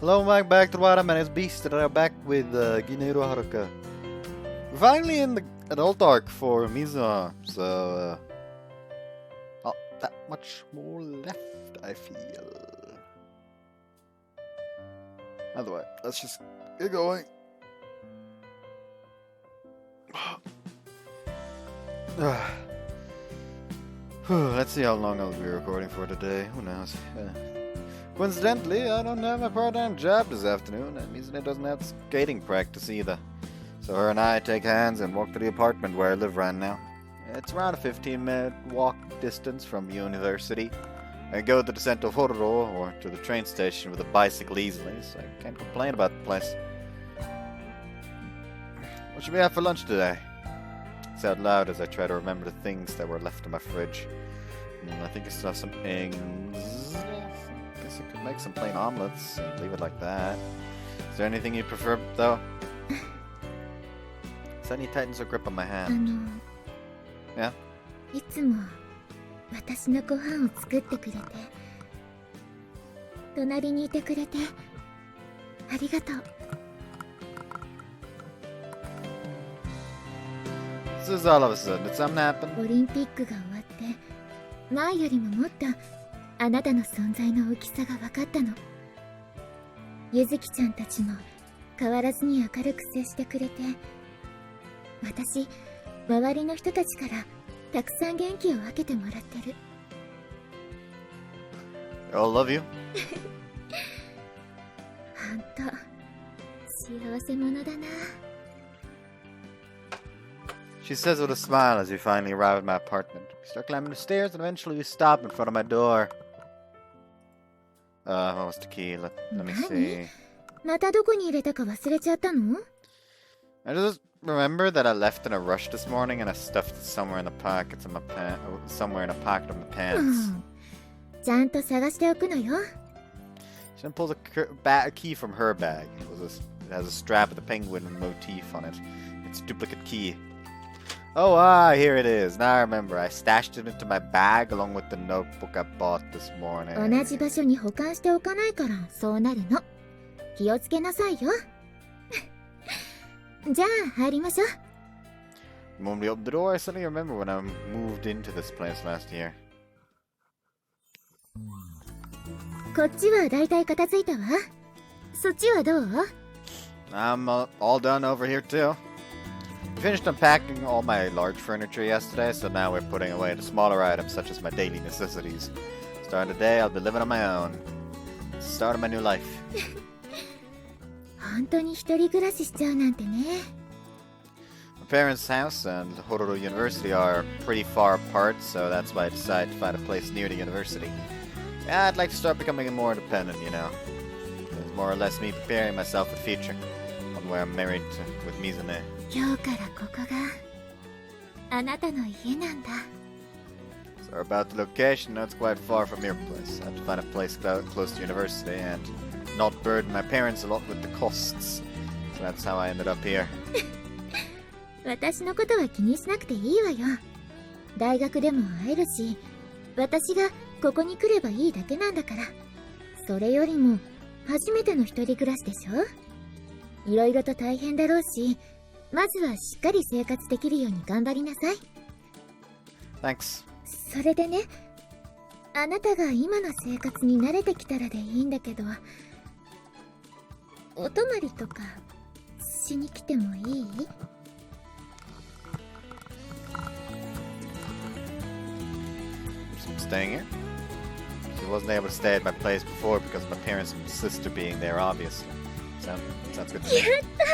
Hello, welcome back to the Water Man. It's Beast, and I'm back with Ginero Haruka. We're finally in the adult arc for Mizuha, so not that much more left, I feel. Either way, let's just get going. Let's see how long I'll be recording for today. Who knows? Coincidentally, I don't have a part-time job this afternoon, and Mizune doesn't have skating practice either. So her and I take hands and walk to the apartment where I live right now. It's around a 15-minute walk distance from university. I go to the center of Hororo or to the train station with a bicycle easily, so I can't complain about the place. What should we have for lunch today? It's out loud as I try to remember the things that were left in my fridge. I think I still have some eggs. I guess I could make some plain omelets and leave it like that. Is there anything you prefer, though? Sunny tightens her grip on my hand. Yeah? いつも私のご飯を作ってくれて、隣にいてくれてありがとう。This is all of a sudden. Did something happen? オリンピックが終わって前よりももっとあなたの存在の大きさが分かったの。ゆずきちゃんたちも変わらずに明るく接してくれて、私周りの人たちからたくさん元気を分けてもらってる。They all love you. ほんと幸せ者だな。She says with a smile as we finally arrive at my apartment. We start climbing the stairs and eventually we stop in front of my door. What was the key? Let me see. またどこに入れたか忘れちゃったの？ I just remember that I left in a rush this morning and I stuffed it somewhere in the pockets of my somewhere in a pocket of my pants. ちゃんと探しておくのよ。 She then pulls a key from her bag. It has a strap with a penguin motif on it. It's a duplicate key. Oh, here it is. Now I remember. I stashed it into my bag along with the notebook I bought this morning. 同じ場所に保管しておかないからそうなるの。気をつけなさいよ。じゃあ入りましょう。The moment we opened the door, I suddenly remember when I moved into this place last year. こっちはだいたい片付いたわ。そっちはどう？ I'm all done over here too. We finished unpacking all my large furniture yesterday, so now we're putting away the smaller items such as my daily necessities. Starting today, I'll be living on my own. It's the start of my new life. 本当に一人暮らししちゃうなんてね。My parents' house and Hororo University are pretty far apart, so that's why I decided to find a place near the university. Yeah, I'd like to start becoming more independent, you know. It's more or less me preparing myself for the future, one where I'm married with Mizune. 今日からここがあなたの家なんだ。 So about the location, no, it's quite far from your place. I have to find a place close to university and not burden my parents a lot with the costs. So that's how I ended up here. 私のことは気にしなくていいわよ。大学でも会えるし、私がここに来ればいいだけなんだから。それよりも初めての一人暮らしでしょ。いろいろと大変だろうし、まずはしっかり生活できるように頑張りなさい。 Thanks. それでね、あなたが今の生活に慣れてきたらでいいんだけど、お泊まりとかしに来てもいい？ I'm staying here. She wasn't able to stay at my place before because of my parents and sister being there, obviously. Sounds good to me. やったー！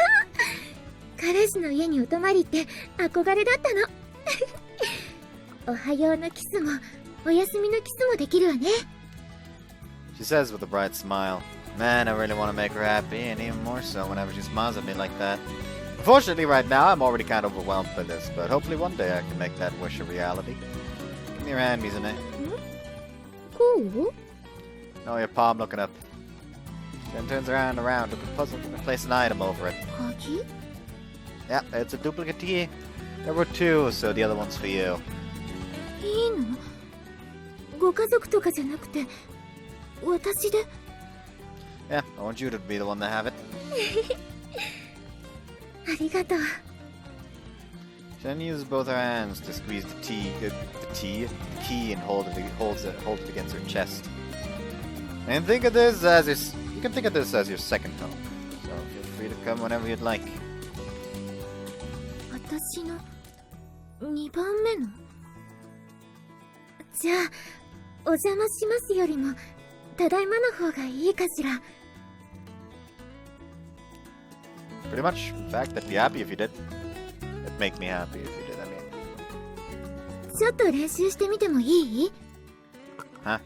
彼氏の家にお泊まりって憧れだったの。おはようのキスもおやすみのキスもできるわね。 She says with a bright smile. Man, I really want to make her happy, and even more so whenever she smiles at me like that. Unfortunately, right now, I'm already kind of overwhelmed by this, but hopefully one day I can make that wish a reality. Give me your hand, Mizune. こう？ Oh, your palm looking up. Then turns around to the puzzle and place an item over it. 鍵？ Yeah, it's a duplicate key. There were two, so the other one's for you. いいの？ご家族とかじゃなくて私で？ Yeah, I want you to be the one to have it. ありがとう。 She then uses both her hands to squeeze the key, and hold it against her chest. And think of this as you can think of this as your second home. So feel free to come whenever you'd like. 私の2番目の。じゃあ、お邪魔しますよりも、ただいまの方がいいかしら。 Pretty much. In fact, I'd be happy if you did. It'd make me happy if you did, I mean. ちょっと練習してみてもいい？ Huh?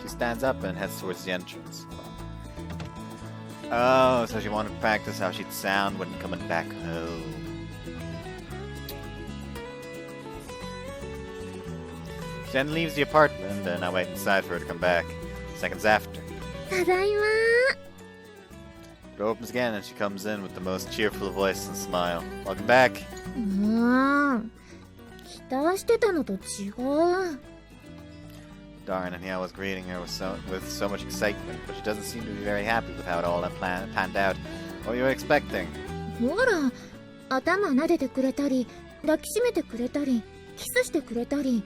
She stands up and heads towards the entrance. Oh, so she wanted to practice how she'd sound when coming back home. She then leaves the apartment, and I wait inside for her to come back. Seconds after. ただいま Door opens again, and she comes in with the most cheerful voice and smile. Welcome back. 期待してたのと違う。 Darn, and here I was greeting her with so much excitement, but she doesn't seem to be very happy with how it all panned out. What were you expecting? ほら、頭撫でてくれたり、抱きしめてくれたり、キスしてくれたり、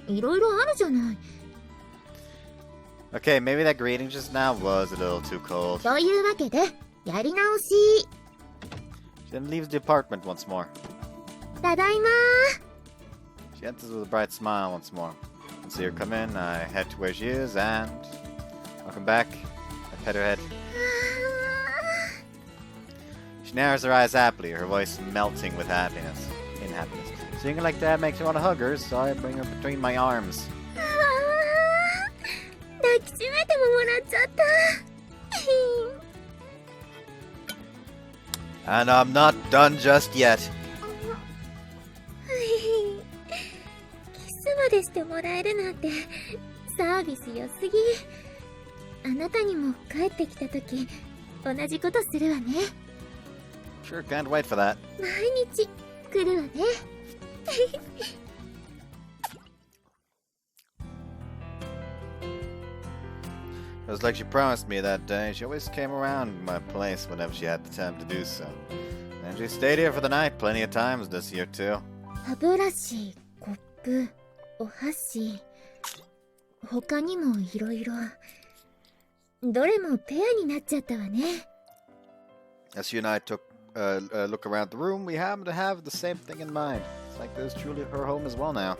いろいろあるじゃない。 Okay, maybe that greeting just now was a little too cold. というわけで、やり直し。 She then leaves the apartment once more. ただいま She enters with a bright smile once more. I see her come in, I head to where she is, and... Welcome back. I pet her head. She narrows her eyes happily, her voice melting with happiness. In happiness. Seeing her like that makes me want to hug her, so I bring her between my arms. 抱きしめてももらっちゃった。 And I'm not done just yet. キスまでしてもらえるなんてサービス良すぎ。あなたにも帰ってきた時同じことするわね。 Sure, can't wait for that. 毎日来るわね。It was like she promised me that day. She always came around my place whenever she had the time to do so. And she stayed here for the night plenty of times this year too. 歯ブラシ、コップ、お箸、他にもいろいろ。どれもペアになっちゃったわね。 As she and I took a look around the room, we happened to have the same thing in mind. It's like this is truly her home as well now.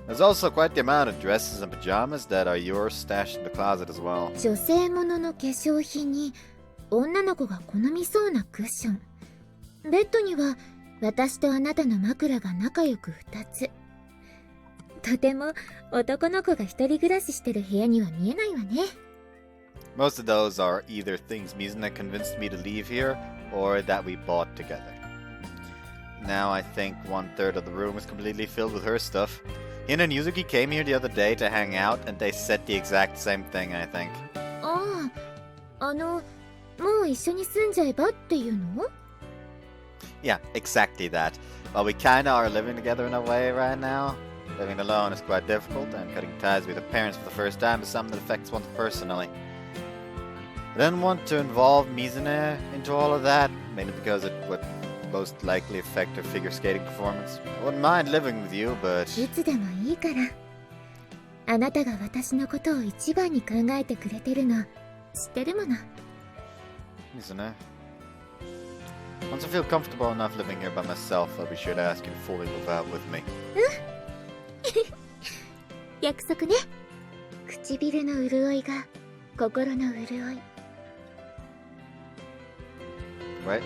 There's also quite the amount of dresses and pajamas that are yours stashed in the closet as well. 女性ものの化粧品に女の子が好みそうなクッション。ベッドには私とあなたの枕が仲良く2つ。とても男の子が一人暮らししてる部屋には見えないわね。 Most of those are either things Mizuna convinced me to leave here, or that we bought together. Now I think 1/3 of the room is completely filled with her stuff. Hin and Yuzuki came here the other day to hang out, and they said the exact same thing, I think. ああ、もう一緒に住んじゃえばっていうの？ Yeah, exactly that. Well, we kinda are living together in a way right now. Living alone is quite difficult, and cutting ties with your parents for the first time is something that affects one personally. I didn't want to involve Mizune into all of that, mainly because it would most likely affect her figure skating performance. I wouldn't mind living with you, but... いつでもいいから。あなたが私のことを一番に考えてくれてるの知ってるもの。 Mizune. Once I feel comfortable enough living here by myself, I'll be sure to ask you to fully move out with me. 約束ね。唇の潤いが心の潤い。 Right?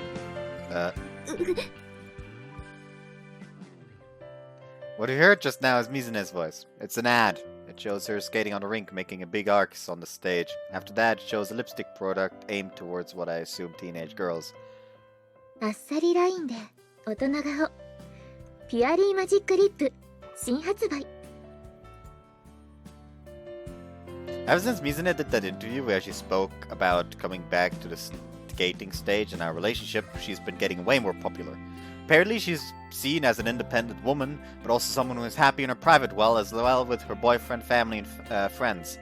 What you heard just now is Mizune's voice. It's an ad. It shows her skating on a rink making a big arcs on the stage. After that, it shows a lipstick product aimed towards what I assume teenage girls. あっさりラインで大人顔。ピュアリーマジックリップ新発売。 Ever since Mizune did that interview where she spoke about coming back to the skating stage and our relationship, she's been getting way more popular. Apparently she's seen as an independent woman, but also someone who is happy in her private well as well with her boyfriend, family, and friends.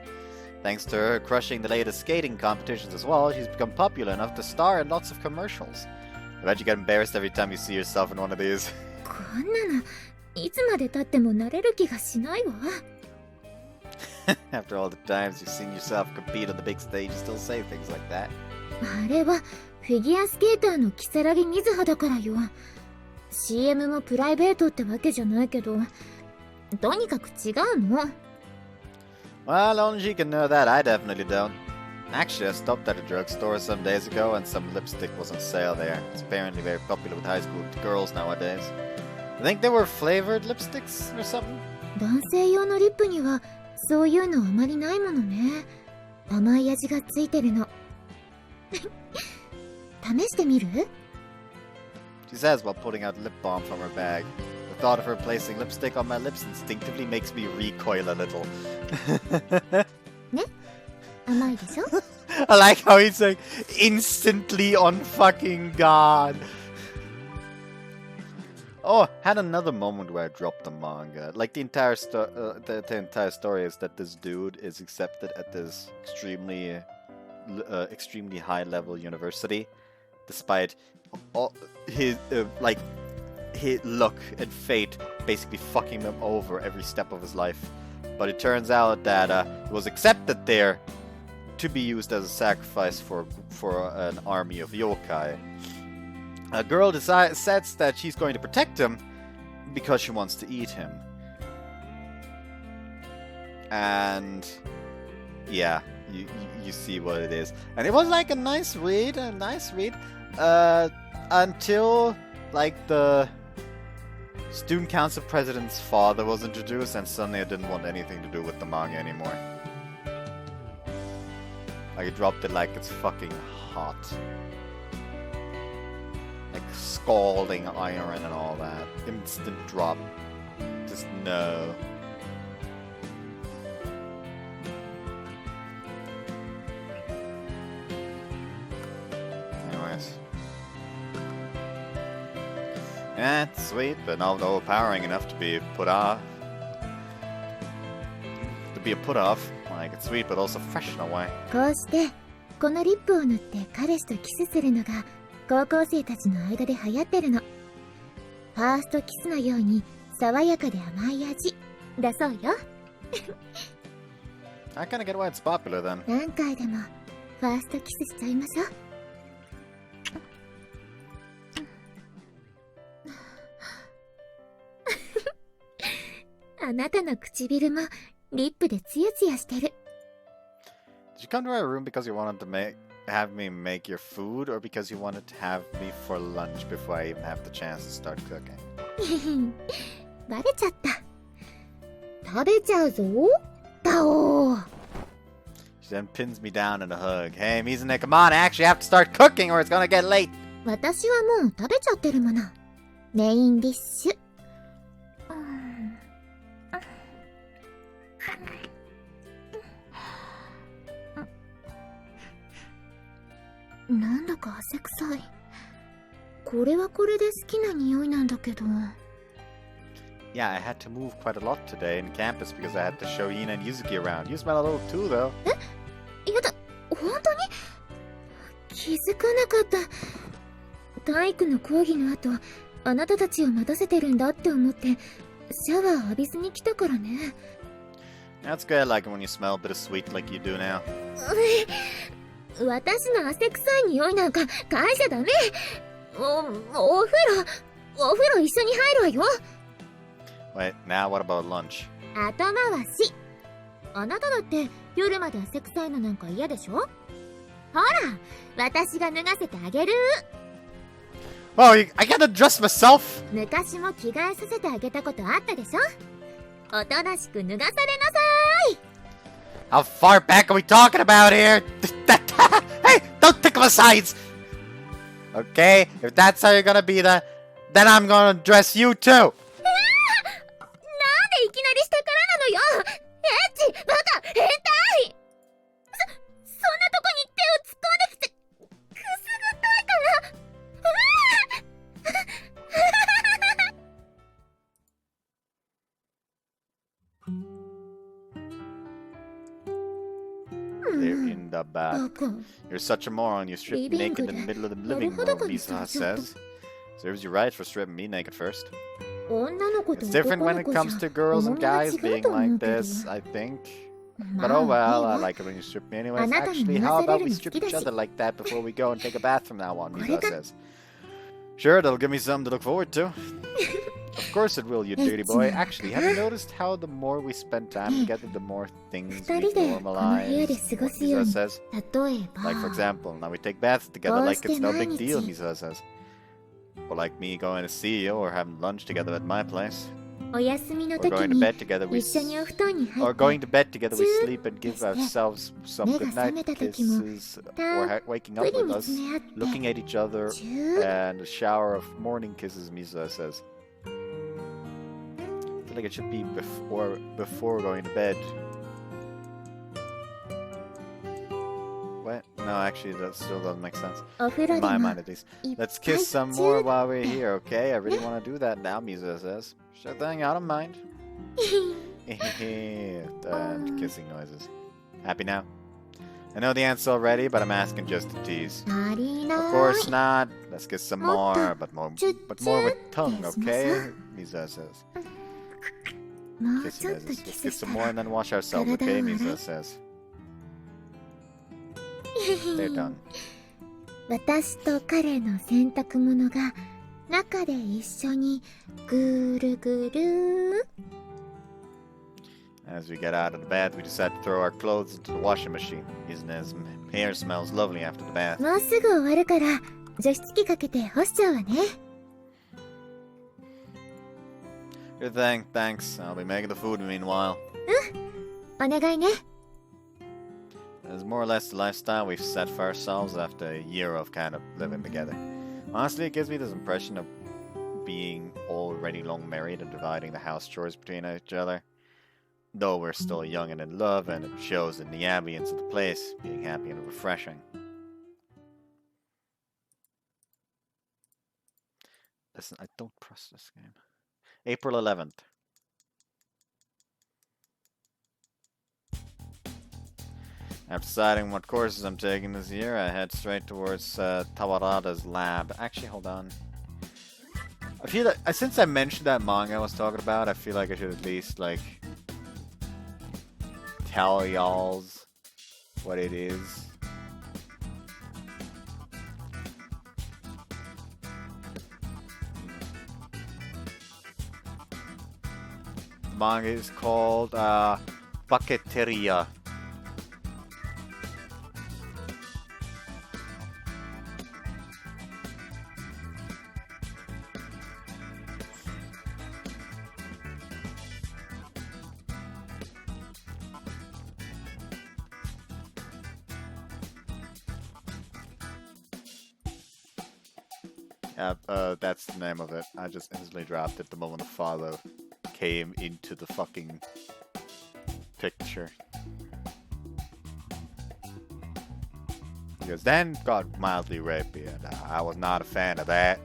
Thanks to her crushing the latest skating competitions as well, she's become popular enough to star in lots of commercials. I bet you get embarrassed every time you see yourself in one of these. こんなのいつまで経っても慣れる気がしないわ。After all the times you've seen yourself compete on the big stage, you still say things like that. あれはフィギュアスケーターの如月瑞葉だからよ。CM もプライベートってわけじゃないけど、とにかく違うの。Well, only she can know that. I definitely don't. Actually, I stopped at a drugstore some days ago and some lipstick was on sale there. It's apparently very popular with high school girls nowadays. I think they were flavored lipsticks or something. 男性用のリップにはそういうのあまりないものね。甘い味がついてるの。試してみる？ She says while pulling out lip balm from her bag. The thought of her placing lipstick on my lips instinctively makes me recoil a little. ね？甘いでしょ？ I like how he's like instantly on fucking guard. Oh, had another moment where I dropped the manga. Like the entire the entire story is that this dude is accepted at this extremely high level university, despite all his his luck and fate basically fucking him over every step of his life. But it turns out that he was accepted there to be used as a sacrifice for an army of yokai. A girl says that she's going to protect him because she wants to eat him. And yeah, you see what it is. And it was like a nice read, until like the student council president's father was introduced, and suddenly I didn't want anything to do with the manga anymore. Like, it dropped it like it's fucking hot. Like scalding iron and all that. Instant drop. Just no. Anyways. Yeah, it's sweet, but not overpowering enough to be put off. To be a put off. Like, it's sweet, but also fresh in a way. こうしてこのリップを塗って彼氏とキスするのが高校生たちの間で流行ってるの。ファーストキスのように爽やかで甘い味だそうよ。I kinda get why it's popular then. 何回でもファーストキスしちゃいましょう。あなたの唇もリップでツヤツヤしてる。Did you come to my room because you wanted to have me make your food, or because you wanted to have me for lunch before I even have the chance to start cooking? バレちゃった。食べちゃうぞ、タオ。She then pins me down in a hug. Hey, Mizune, come on, I actually have to start cooking or it's gonna get late. 私はもう食べちゃってるもの。メインディッシュ。なんだか汗臭い。これはこれで好きな匂いなんだけど。Yeah, I had to move quite a lot today in campus because I had to show Ina and Yuzuki around. You smell a little too, though. やだ、本当に？気づかなかった。体育の講義の後、あなたたちを待たせてるんだって思って、シャワー浴びずに来たからね。That's good, I like it when you smell a bit of sweet like you do now. 私の汗臭い匂いなんか嗅いじゃダメ。お風呂一緒に入るわよ。Wait, now what about lunch? 後回し。あなただって夜まで汗臭いのなんか嫌でしょ？ほら、私が脱がせてあげる。Oh, I gotta dress myself? 昔も着替えさせてあげたことあったでしょ？おとなしく脱がされなさい。How far back are we talking about here? Hey, don't tickle my sides! Okay, if that's how you're gonna be then I'm gonna dress you too! なんでいきなり下からなのよ。エッチ、バカ、変態。そんなとこに手を突っ込んできて、くすぐったいから。up bad. You're such a moron, you stripped me naked in the middle of the living room, Mizuha says. Serves you right for stripping me naked first. It's different when it comes to girls and guys being like this, I think. But oh well, I like it when you strip me anyways. Actually, how about we strip each other like that before we go and take a bath from now on, Mizuha says. Sure, that'll give me something to look forward to. Of course it will, you dirty boy. Actually, have you noticed how the more we spend time together, the more things we normalize? Mizuha says. Like, for example, now we take baths together like it's no big deal, Mizuha says. Or like me going to see you or having lunch together at my place. Or going to bed together, we sleep and give ourselves some goodnight kisses, or waking up with us, looking at each other, and a shower of morning kisses, Mizuha says. I feel like it should be before going to bed. What? No, actually, that still doesn't make sense. In my mind, at least. Let's kiss some more while we're here, okay? I really want to do that now, Mizuha says. Sure thing, I don't mind. And kissing noises. Happy now? I know the answer already, but I'm asking just to tease. Of course not. Let's kiss some more, but more with tongue, okay? Mizuha says. Kissing noises. Let's kiss some more and then wash ourselves, okay? Mizuha says. They're done. 私と彼の洗濯物が中で一緒にぐるぐる As we get out of the bath, we decide to throw our clothes into the washing machine. His hair smells lovely after the bath. もうすぐ終わるから除湿機かけて干しちゃうわね。Good thing, thanks. I'll be making the food meanwhile. お願いね。It's more or less the lifestyle we've set for ourselves after a year of kind of living together. Honestly, it gives me this impression of being already long married and dividing the house chores between each other. Though we're still young and in love, and it shows in the ambience of the place, being happy and refreshing. Listen, I don't trust this game. April 11th. After deciding what courses I'm taking this year, I head straight towards Tawarada's lab. Actually, hold on. I feel like, since I mentioned that manga I was talking about, I feel like I should at least, like, tell y'all's what it is. The manga is called Bucketeria. That's the name of it. I just instantly dropped it the moment the follow came into the fucking picture. Because then got mildly rapey, and I was not a fan of that.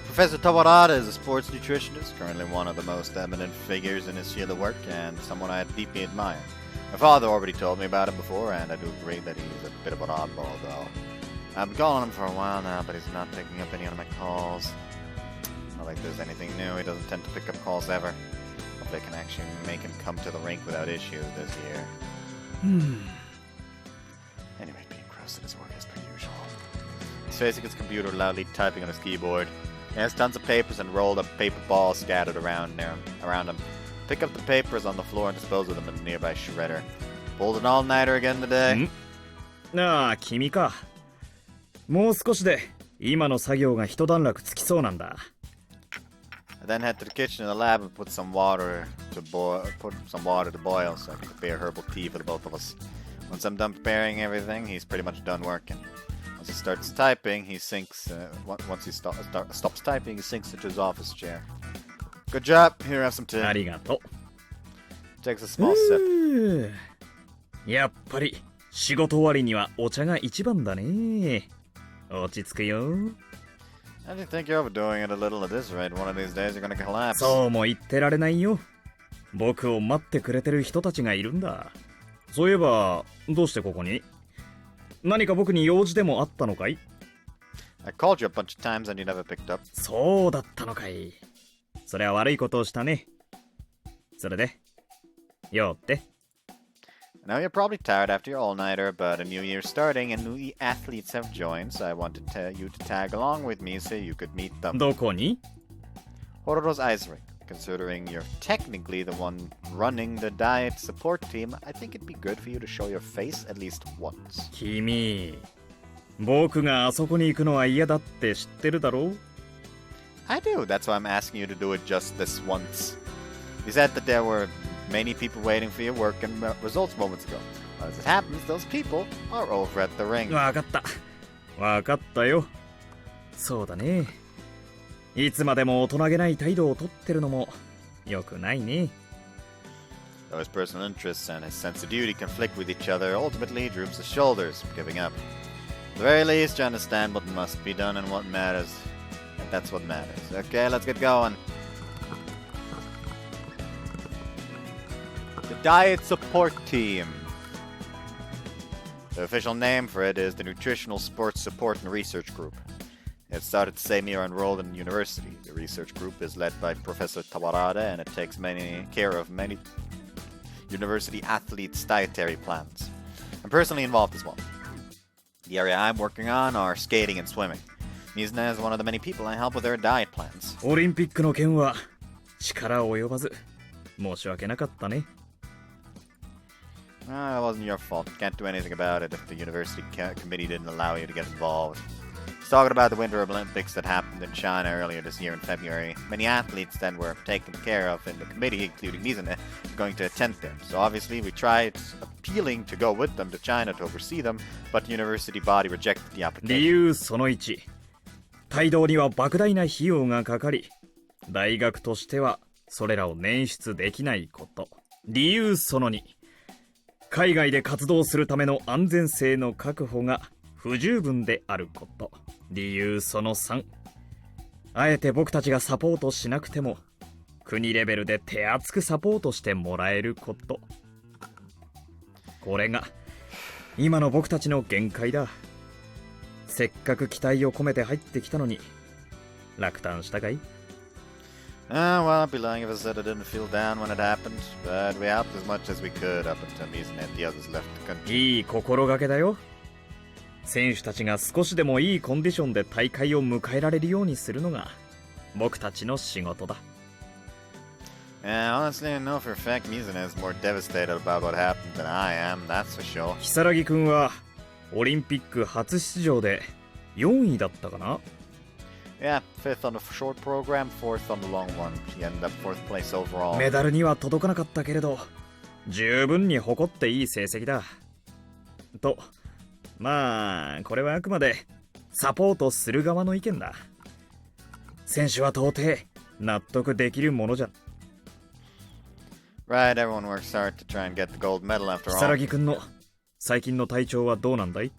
Professor Tawarada is a sports nutritionist, currently one of the most eminent figures in his field of work, and someone I deeply admire. My father already told me about him before, and I do agree that he's a bit of an oddball, though. I've been calling him for a while now, but he's not picking up any of my calls. Not like there's anything new, he doesn't tend to pick up calls ever. Hope they can actually make him come to the rink without issue this year. Anyway, being gross at his work as per usual. He's facing his computer, loudly typing on his keyboard. He has tons of papers and rolled up paper balls scattered around him. Pick up the papers on the floor and dispose of them in a nearby shredder. Pulled an all-nighter again today? ああ、君か。もう少しで今の作業が一段落つきそうなんだ。I then head to the kitchen in the lab and put some water to boil so I can prepare herbal tea for the both of us. Once I'm done preparing everything, he's pretty much done working. Once he starts typing, he sinks. Once he stops typing, he sinks into his office chair. Good job. Here, have some tea. ありがとう。 Takes a small sip. やっぱり仕事終わりにはお茶が一番だね。落ち着くよ。I do think you're overdoing it a little at this rate. One of these days you're gonna collapse. そうも言ってられないよ。僕を待ってくれてる人たちがいるんだ。そういえば、どうしてここに？何か僕に用事でもあったのかい？ I called you a bunch of times and you never picked up. そうだったのかい。それは悪いことをしたね。それで、よって。I know you're probably tired after your all-nighter, but a new year's starting and new athletes have joined, so I wanted you to tag along with me so you could meet them. どこに？ Hororo's ice rink. Considering you're technically the one running the diet support team, I think it'd be good for you to show your face at least once. 君、僕があそこに行くのは嫌だって知ってるだろう？ I do. That's why I'm asking you to do it just this once. You said that there were many people waiting for your work and results moments ago. As it happens, those people are over at the ring. わかった。わかったよ。そうだね。いつまでも大人げない態度をとってるのも良くないね。Though his personal interests and his sense of duty conflict with each other, ultimately he droops his shoulders, giving up. At the very least, you understand what must be done and what matters. And that's what matters. Okay, let's get going. The Diet Support Team. The official name for it is the Nutritional Sports Support and Research Group. It started the same year enrolled in university. The research group is led by Professor Tawarada, and it takes care of many university athletes' dietary plans. I'm personally involved as well. The area I'm working on are skating and swimming. Mizuna is one of the many people I help with their diet plans. オリンピックの件は力及ばず申し訳なかったね。It wasn't your fault. Can't do anything about it if the university committee didn't allow you to get involved. He's talking about the Winter Olympics that happened in China earlier this year in February. Many athletes then were taken care of in the committee, including Mizune, going to attend them. So obviously we tried appealing to go with them to China to oversee them, but the university body rejected the application. 理由その1、帯同には莫大な費用がかかり、大学としてはそれらを捻出できないこと。理由その2、海外で活動するための安全性の確保が不十分であること。理由その3、あえて僕たちがサポートしなくても国レベルで手厚くサポートしてもらえること。これが今の僕たちの限界だ。せっかく期待を込めて入ってきたのに落胆したかい？ Well, I'd be lying if I said I didn't feel down when it happened, but we helped as much as we could up until Mizune and the others left the country. いい心がけだよ。選手たちが少しでもいいコンディションで大会を迎えられるようにするのが僕たちの仕事だ。Yeah, honestly, I know for a fact Mizune is more devastated about what happened than I am, that's for sure. 如月くんはオリンピック初出場で4位だったかな？ Yeah, 5th on the short program, 4th on the long one. She ended up 4th place overall. メダルには届かなかったけれど十分に誇っていい成績だ。と、まあこれはあくまでサポートする側の意見だ。選手は到底納得できるものじゃ。Right, everyone works hard to try and get the gold medal after all. 如月くんの最近の体調はどうなんだい？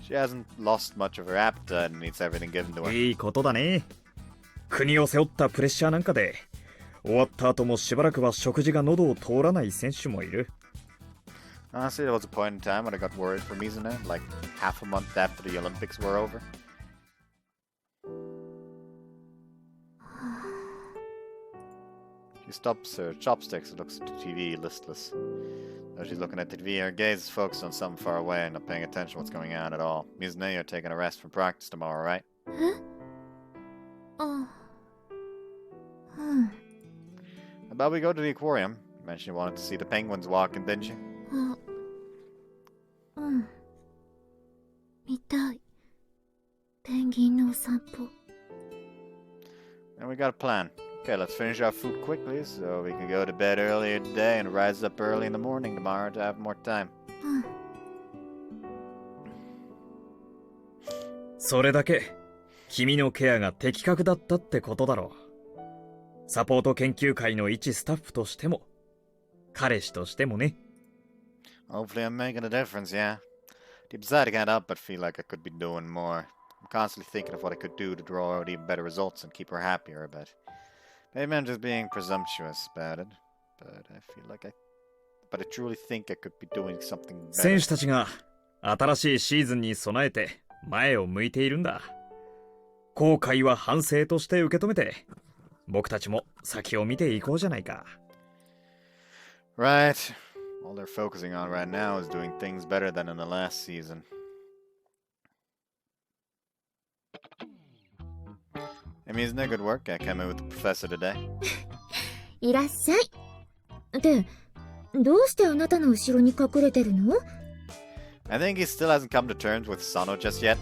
She hasn't lost much of her appetite and eats everything given to her. いいことだね。国を背負ったプレッシャーなんかで終わった後もしばらくは食事が喉を通らない選手もいる。Honestly, there was a point in time when I got worried for Mizune, like half a month after the Olympics were over. She stops her chopsticks and looks at the TV, listless. Though she's looking at the TV, her gaze is focused on something far away and not paying attention to what's going on at all. Mizune, you're taking a rest from practice tomorrow, right? え？あ、うん。 How about we go to the aquarium? You mentioned you wanted to see the penguins walking, didn't you? あ、うん。見たい。ペンギンのお散歩。And we got a plan. Okay, let's finish our food quickly so we can go to bed earlier today and rise up early in the morning tomorrow to have more time. うん。それだけ君のケアが的確だったってことだろう。サポート研究会の一スタッフとしても彼氏としてもね。 Hopefully I'm making a difference, yeah. Deep inside I can't help but feel like I could be doing more. I'm constantly thinking of what I could do to draw out even better results and keep her happier, but maybe I'm just being presumptuous about it. But I truly think I could be doing something better. 選手たちが新しいシーズンに備えて前を向いているんだ。後悔は反省として受け止めて、僕たちも先を見ていこうじゃないか。Right. All they're focusing on right now is doing things better than in the last season. Hey, Mizuna, good work. I came in with the professor today. いらっしゃい。で、どうしてあなたの後ろに隠れてるの？ I think he still hasn't come to terms with Sano just yet.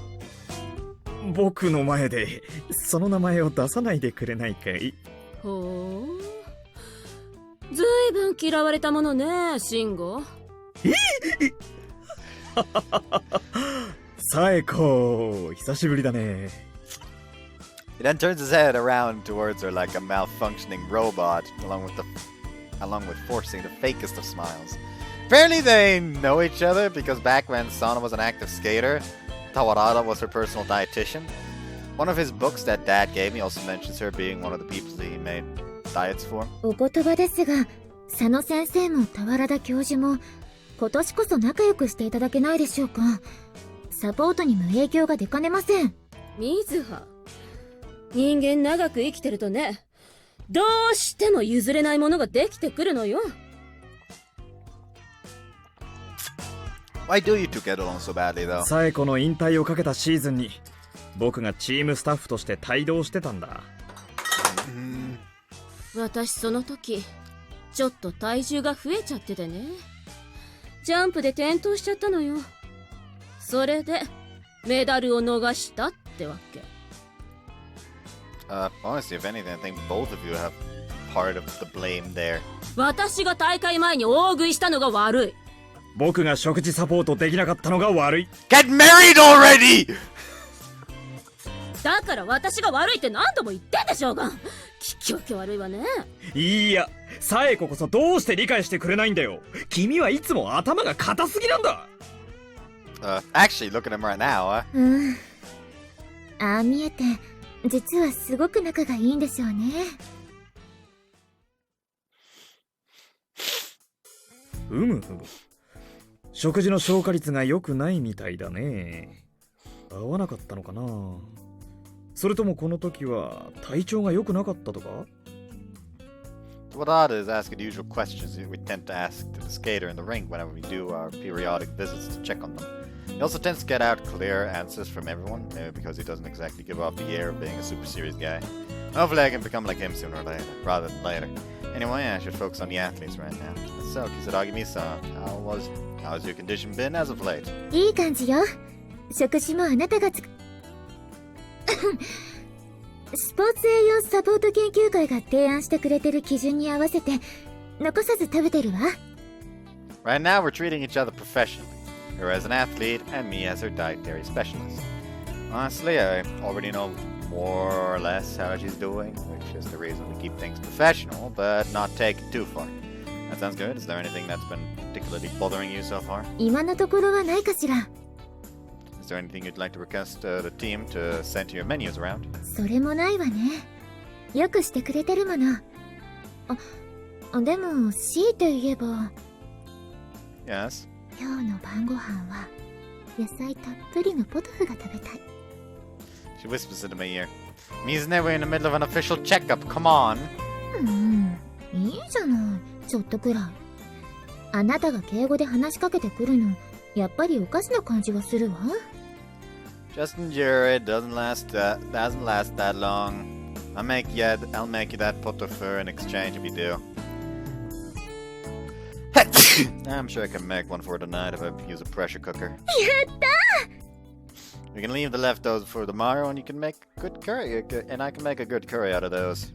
僕の前でその名前を出さないでくれないかい？ほう。ずいぶん嫌われたものね、シンゴ。サエコ、久しぶりだね。He then turns his head around towards her like a malfunctioning robot, along with forcing the fakest of smiles. Apparently they know each other because back when Sana was an active skater, Tawarada was her personal dietitian. One of his books that Dad gave me also mentions her being one of the people that he made diets for. お言葉ですが、佐野先生も俵田教授も今年こそ仲良くしていただけないでしょうか。サポートにも影響が出かねません。水葉、人間長く生きてるとね、どうしても譲れないものができてくるのよ。Why do you two get along so badly, though? サエコの引退をかけたシーズンに僕がチームスタッフとして帯同してたんだ。私その時ちょっと体重が増えちゃっててね、ジャンプで転倒しちゃったのよ。それでメダルを逃したってわけ。Honestly, if anything, I think both of you have part of the blame there. 私が大会前に大食いしたのが悪い。僕が食事サポートできなかったのが悪い。 Get married already! だから私が悪いって何度も言ってんでしょうが。気分悪いわね。いや、サエコこそどうして理解してくれないんだよ。君はいつも頭が硬すぎなんだ。Actually, look at him right now, ああ見えて実はすごく仲がいいんでしょうね。うむ。食事の消化率が良くないみたいだね。合わなかったのかな。それともこの時は体調が良くなかったとか？ What odd is asking the usual questions we tend to ask to the skater in the rink whenever we do our periodic visits to check on them. He also tends to get out clear answers from everyone, maybe because he doesn't exactly give off the air of being a super serious guy. Hopefully I can become like him sooner or later, rather than later. Anyway, I should focus on the athletes right now. So, Kisaragi-san, how's your condition been as of late? いい感じよ。食事もあなたがスポーツ栄養サポート研究会が提案してくれてる基準に合わせて残さず食べてるわ。Right now we're treating each other professionally, her as an athlete and me as her dietary specialist. Honestly, I already know more or less how she's doing, which is the reason we keep things professional, but not take it too far. That sounds good. Is there anything that's been particularly bothering you so far? 今のところはないかしら。Is there anything you'd like to request the team to send to your menus around? それもないわね。よくしてくれてるもの。でも強いて言えば Yes? 今日の晩ご飯は野菜たっぷりのポトフが食べたい。 She whispers into my ear. Mizune, we're in the middle of an official checkup. Come on. いいじゃない。ちょっとくらい。あなたが敬語で話しかけてくるの、やっぱりおかしな感じがするわ。Just endure it. Doesn't last that long. I'll make you that pot-au-feu in exchange if you do. I'm sure I can make one for tonight if I use a pressure cooker. やったWe can leave the leftovers for tomorrow, and you can make good curry, and I can make a good curry out of those.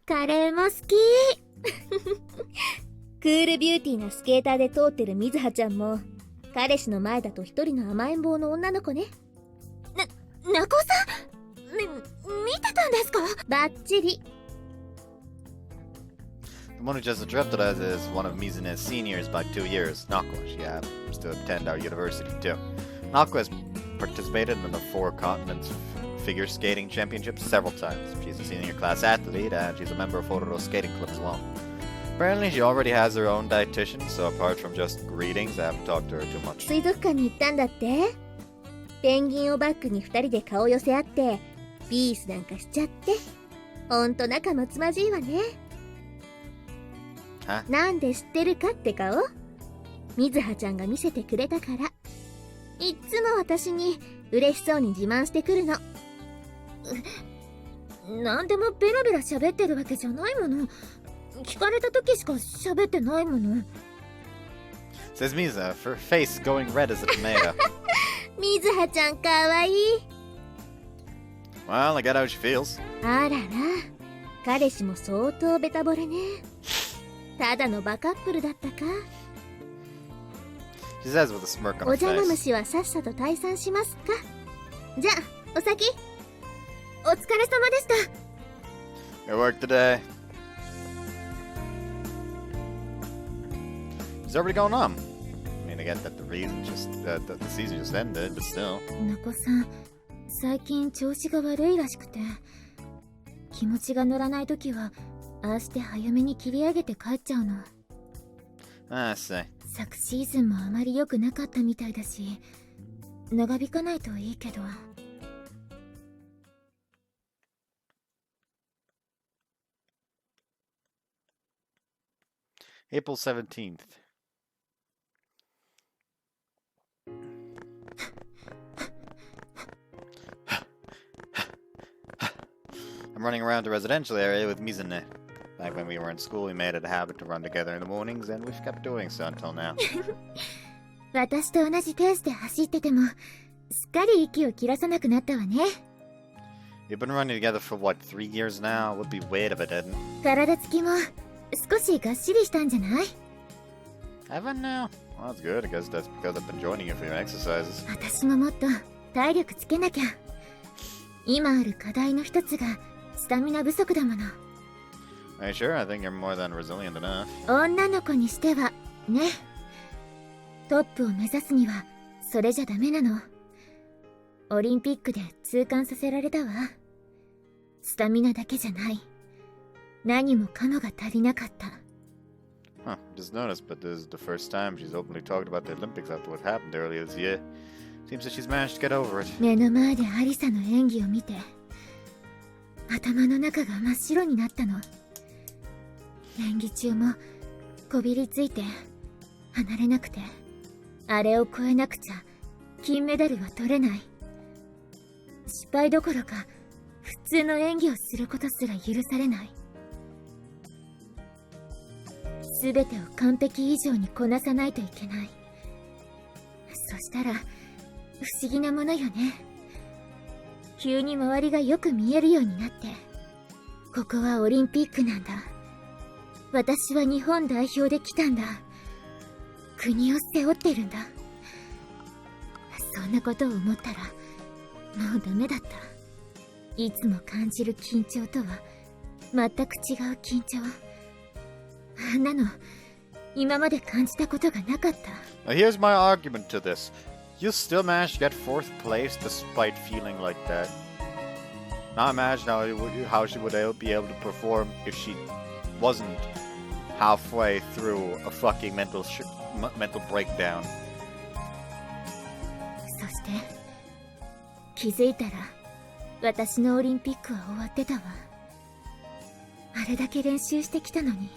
カレーも好き。クールビューティーなスケーターで通ってる水葉ちゃんも彼氏の前だと一人の甘えん坊の女の子ね。なこさん、見てたんですか？バッチリ。The one who just interrupted us is one of Mizune's seniors by 2 years, Nako. She happens to attend our university too. Nako is participated in the Four Continents Figure Skating Championships several times. She's a senior class athlete, and she's a member of Hororo Skating Club as well. Apparently, she already has her own dietitian, so apart from just greetings, I haven't talked to her too much. 水族館に行ったんだって。ペンギンをバックに2人で顔寄せ合ってピースなんかしちゃって、ほんと仲睦まじいわね。なんで知ってるかって顔、みずはちゃんが見せてくれたから。いっつも私に嬉しそうに自慢してくるの。なんでもベラベラ喋ってるわけじゃないもの。聞かれた時しか喋ってないもの。Says Miza, her face going red as a tomato. みずはちゃんかわいい。Well, I get how she feels. あらら、彼氏も相当ベタ惚れね。ただのバカップルだったか。She says with a smirk on お her 邪魔 face. 虫はさっさと退散しますか。じゃあ、お先。お疲れ様でした。Good work today. Is already going on? I mean, I get that the reason just that the season just ended, but still. なこさん、最近調子が悪いらしくて、気持ちが乗らないときは、ああして早めに切り上げて帰っちゃうの。I see. 昨シーズンもあまり良くなかったみたいだし、長引かないといいけど。April 17th. I'm running around the residential area with Mizune. Back when we were in school, we made it a habit to run together in the mornings, and we've kept doing so until now. 私と同じペースで走ってても、すっかり息を切らさなくなったわね。We've been running together for what, 3 years now? Would be weird if it didn't. 体つきも少しがっしりしたんじゃない？ Haven't now? Well, that's good. I guess that's because I've been joining you for your exercises. 私ももっと体力つけなきゃ。今ある課題の一つがスタミナ不足だもの。Are you sure? I think you're more than resilient enough. 女の子にしてはね。トップを目指すにはそれじゃダメなの。オリンピックで痛感させられたわ。スタミナだけじゃない。何もかもが足りなかった。Huh, just noticed, but this is the first time she's openly talked about the Olympics after what happened earlier this year. Seems that she's managed to get over it. 目の前でアリサの演技を見て、頭の中が真っ白になったの。演技中もこびりついて離れなくて、あれを超えなくちゃ金メダルは取れない。失敗どころか普通の演技をすることすら許されない。全てを完璧以上にこなさないといけない。そしたら不思議なものよね。急に周りがよく見えるようになって、ここはオリンピックなんだ。私は日本代表で来たんだ。国を背負ってるんだ。そんなことを思ったらもうダメだった。いつも感じる緊張とは全く違う緊張。あんなの今まで感じたことがなかった。Now here's my argument to this. You still managed to get 4th place despite feeling like that. Now imagine how she would be able to perform if she wasn't halfway through a fucking mental breakdown. そして気づいたら私のオリンピックは終わってたわ。あれだけ練習してきたのに、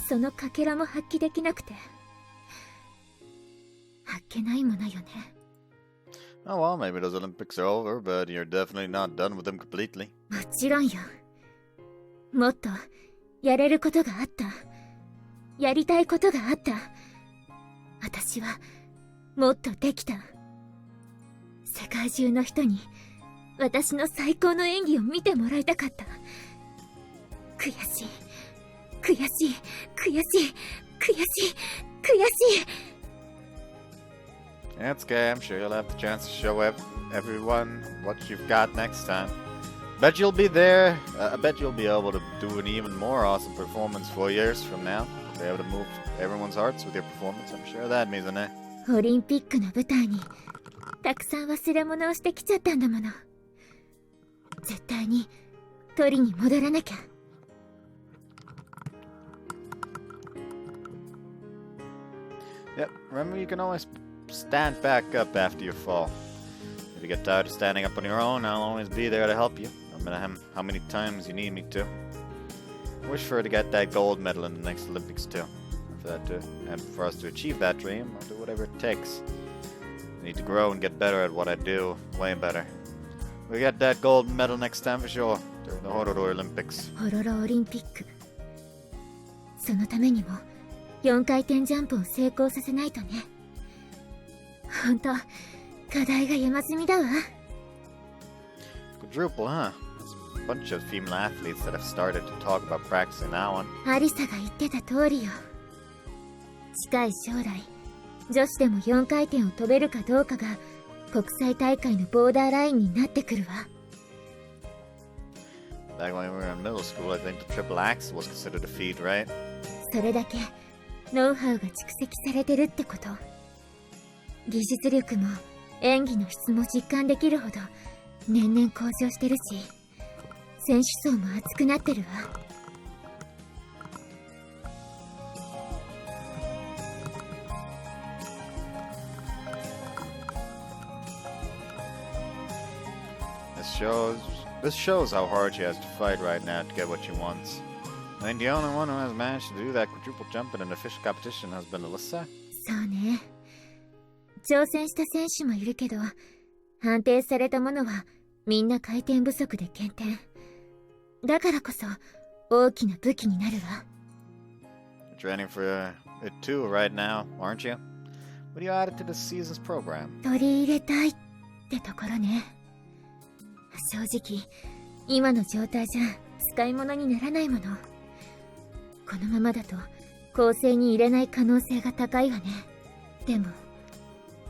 そのかけらも発揮できなくて、あっけないものよね。Oh well, maybe those Olympics are over, but you're definitely not done with them completely. もちろんよ。もっとやれることがあった。やりたいことがあった。私はもっとできた。世界中の人に私の最高の演技を見てもらいたかった。悔しい。悔しい。悔しい。悔しい。悔しい。It's okay, I'm sure you'll have the chance to show everyone what you've got next time. Bet you'll be there. I bet you'll be able to do an even more awesome performance 4 years from now. Be able to move everyone's hearts with your performance. I'm sure of that, Mizune. オリンピックの舞台にたくさん忘れ物をしてきちゃったんだもの。絶対に取りに戻らなきゃ。Yep, remember you can always stand back up after you fall. If you get tired of standing up on your own, I'll always be there to help you, no matter how many times you need me to. I wish for her to get that gold medal in the next Olympics too. And for us to achieve that dream, I'll do whatever it takes. I need to grow and get better at what I do, way better. We'll get that gold medal next time for sure, during the Hororo Olympics. ホロロオリンピック。そのためにも4回転ジャンプを成功させないとね。ほんと、課題が山積みだわ。Quadruple, huh? There's a bunch of female athletes that have started to talk about practicing that one. アリサが言ってた通りよ。近い将来、女子でも4回転を飛べるかどうかが国際大会のボーダーラインになってくるわ。Back when we were in middle school, I think the triple axel was considered a feat, right? それだけノウハウが蓄積されてるってこと。技術力も演技の質も実感できるほど年々向上してるし、選手層も厚くなってるわ。This shows how hard she has to fight right now to get what she wants. I think the only one who has managed to do that quadruple jump in an official competition has been Alyssa. そうね。挑戦した選手もいるけど、判定されたものはみんな回転不足で減点。だからこそ大きな武器になるわ。You're training for it too right now, aren't you? What do you add to this season's program? 取り入れたいってところね。正直、今の状態じゃ使い物にならないもの。このままだと構成に入れない可能性が高いわね。でも、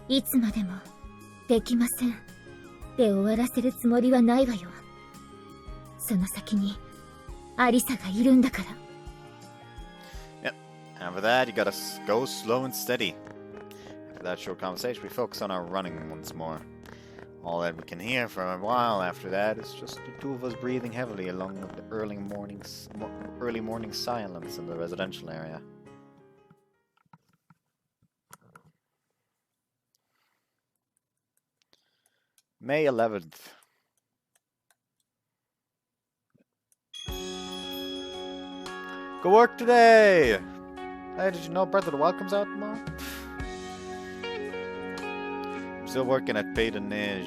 いつまでもできませんで終わらせるつもりはないわよ。その先にアリサがいるんだから。Yep, and for that you gotta go slow and steady. After that short conversation, we focus on our running once more. All that we can hear for a while after that is just the two of us breathing heavily along the early morning silence in the residential area. May 11th. Go work today! Hey, did you know Breath of the Wild comes out tomorrow? Still working at Pay to Nij.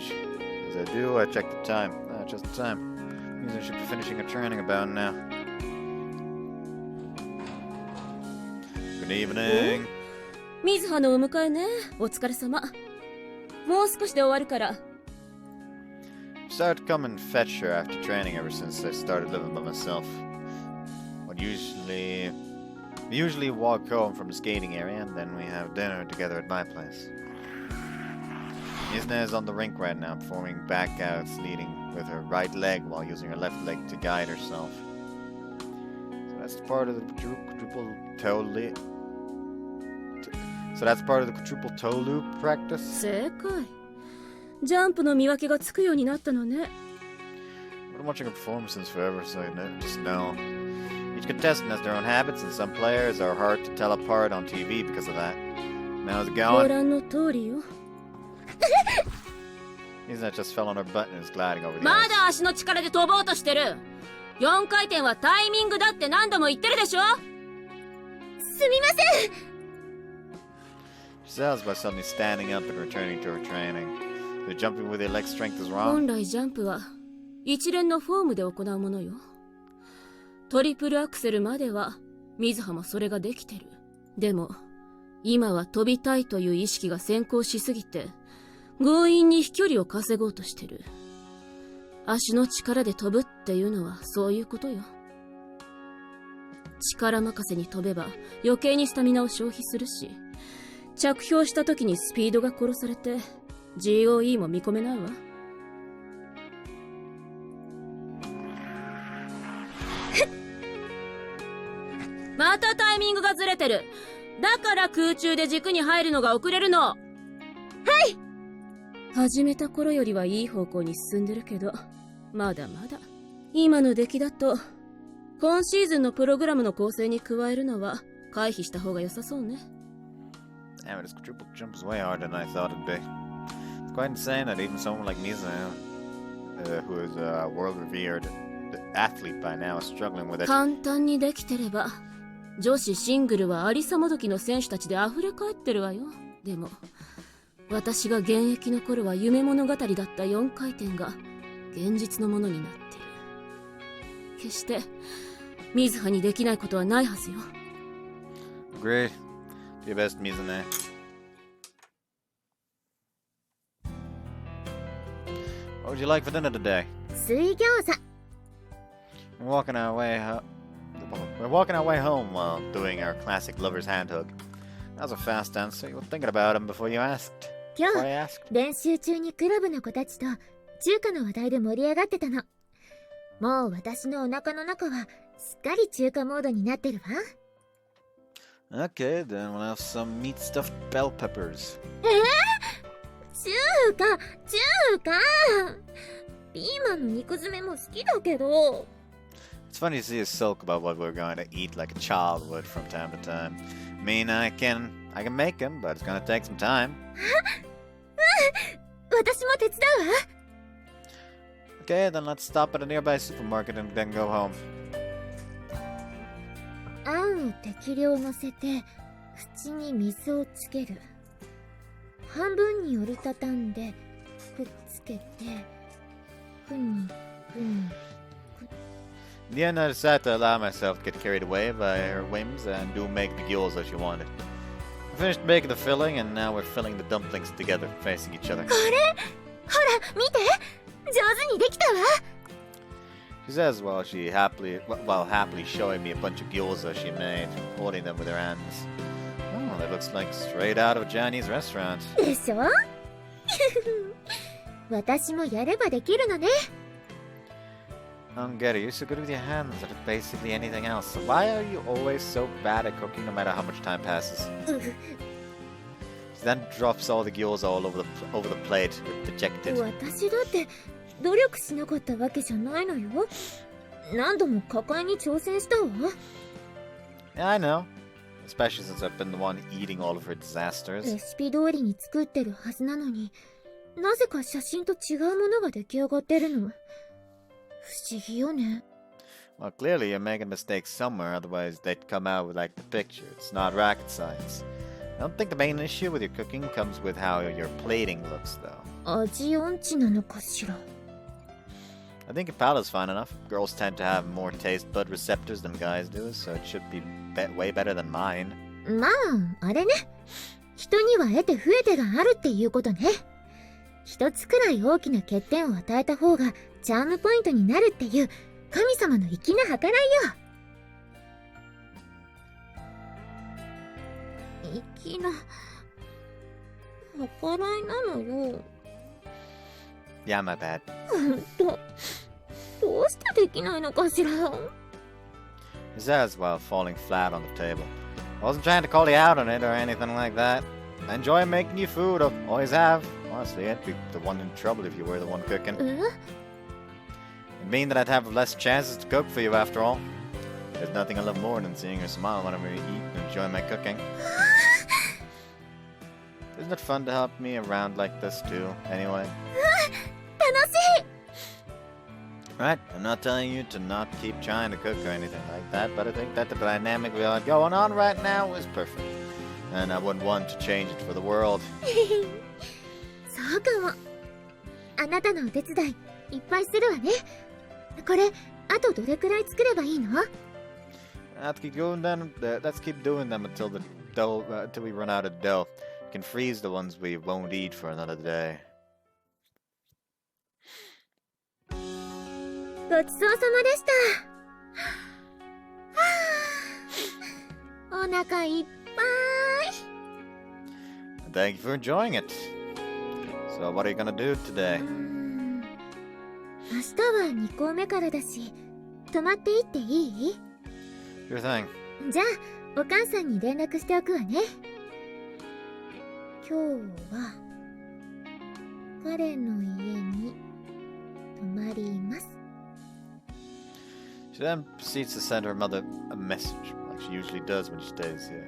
As I do, I check the time. Just the time. Means I should be finishing a training about now. Good evening. 水葉のお迎えね。お疲れ様。もう少しで終わるから。Started to come and fetch her after training ever since I started living by myself. We usually walk home from the skating area and then we have dinner together at my place. Isna is on the rink right now, performing backouts, leading with her right leg while using her left leg to guide herself. So that's part of the quadruple toe loop. So that's part of the quadruple toe loop practice. 正解。ジャンプの見分けがつくようになったのね。I've been watching her performances forever, so I just know. Each contestant has their own habits, and some players are hard to tell apart on TV because of that. How's it ご going? 覧の通りよ。Isn't that just fell on her butt and is gliding over the ま ice? だ足の力で飛ぼうとしてる。4回転はタイミングだって何度も言ってるでしょ。すみません。 She sells by suddenly standing up and returning to her training. The jumping with your leg strength is 本 wrong. 来ジャンプは一連のフォームで行うものよ。トリプルアクセルまでは水葉もそれができてる。でも今は飛びたいという意識が先行しすぎて強引に飛距離を稼ごうとしてる。足の力で飛ぶっていうのはそういうことよ。力任せに飛べば余計にスタミナを消費するし、着氷した時にスピードが殺されて GOE も見込めないわ。またタイミングがずれてる。だから空中で軸に入るのが遅れるの。はい。始めた頃よりはいい方向に進んでるけど、まだまだ。今の出来だと、今シーズンのプログラムの構成に加えるのは回避した方が良さそうね。Damn it, this quadruple jump is way harder than I thought it'd be. It's quite insane that even someone like Mizuha, who is a world-revered athlete by now, is struggling with it. 簡単にできてれば、女子シングルはありさもどきの選手たちで溢れ返ってるわよ。でも、私が現役の頃は夢物語だった4回転が現実のものになっている。決して水葉にできないことはないはずよ。Great. Do your best, Mizune. What would you like for dinner today? 水餃子。We're walking our way home while doing our classic lover's hand hug. That was a fast answer. You were thinking about him before you asked. 今 Before I 日 asked. 練習中にクラブの子たちと中華の話題で盛り上がってたの。もう私のお腹の中はすっかり中華モードになってるわ。Okay, then we'll have some meat stuffed bell peppers. 中華ピーマンの肉詰めも好きだけど。 It's funny to see us sulk about what we're going to eat like a child would from time to time. I mean, I can make them, but it's going to take some time. 私も手伝うわ。 Okay, then let's stop at a nearby supermarket and then go home. あんを適量乗せて縁に水をつける。半分に折りたたんでくっつけてふにふに。 In the end, I decided to allow myself to get carried away by her whims and do make the gyoza she wanted. We finished making the filling, and now we're filling the dumplings together, facing each other. これほら見て上手にできたわ。 She says while happily showing me a bunch of gyoza she made, holding them with her hands. Oh, that looks like straight out of a Chinese restaurant. でしょ私もやればできるのね。 I don't get it. You're so good with your hands at basically anything else. So why are you always so bad at cooking no matter how much time passes? She then drops all the gyoza all over the plate, dejected. 私だって努力しなかったわけじゃないのよ。何度も抱えに挑戦したわ。 Yeah, I know. Especially since I've been the one eating all of her disasters. レシピ通りに作ってるはずなのに、なぜか写真と違うものが出来上がってるの。不思議よね。 Well, clearly you're making mistakes somewhere, otherwise they'd come out like the picture. It's not rocket science. I don't think the main issue with your cooking comes with how your plating looks, though. 味音痴なのかしら。 I think your palate's fine enough. Girls tend to have more taste bud receptors than guys do, so it should be way better than mine. まあ、あれね。人には得て増えてがあるっていうことね。一つくらい大きな欠点を与えた方がチャームポイントになるっていう神様の粋な計らいよ。粋な計らいなのよ。 Yeah, my bad. どうしてできないのかしら。 He says while falling flat on the table. I wasn't trying to call you out on it or anything like that. I enjoy making you food, I always have. Honestly, I'd be the one in trouble if you were the one cooking. It'd mean that I'd have less chances to cook for you after all. There's nothing I love more than seeing her smile whenever you eat and enjoy my cooking. Isn't it fun to help me around like this too, anyway? 楽しい。 Right, I'm not telling you to not keep trying to cook or anything like that, but I think that the dynamic we got going on right now is perfect. And I wouldn't want to change it for the world. そうかも。あなたのお手伝いいっぱいするわね。これあとどれくらい作ればいいの？ Let's keep doing them. Let's keep doing them until the dough, until we run out of dough. We can freeze the ones we won't eat for another day. ごちそうさまでした。お腹いっぱい。 Thank you for enjoying it. So, what are you gonna do today? 明日は2校目からだし、泊まっていっていい？ Sure thing. じゃあお母さんに連絡しておくわね。今日は彼の家に泊まります。 She then proceeds to send her mother a message, like she usually does when she stays here.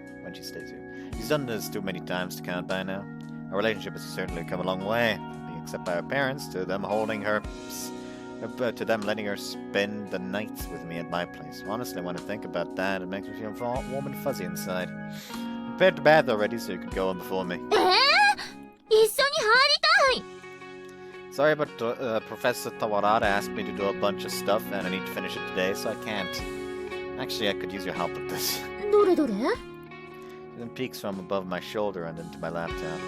She's done this too many times to count by now. Our relationship has certainly come a long way, being accepted by her parents to them letting her spend the nights with me at my place. Honestly, when I think about that, it makes me feel warm and fuzzy inside. I'm prepared to bath already, so you can go on before me. 一緒に入りたい。 Sorry, but Professor Tawarada asked me to do a bunch of stuff, and I need to finish it today, so I can't. Actually, I could use your help with this. どれどれ？ She then peeks from above my shoulder and into my laptop.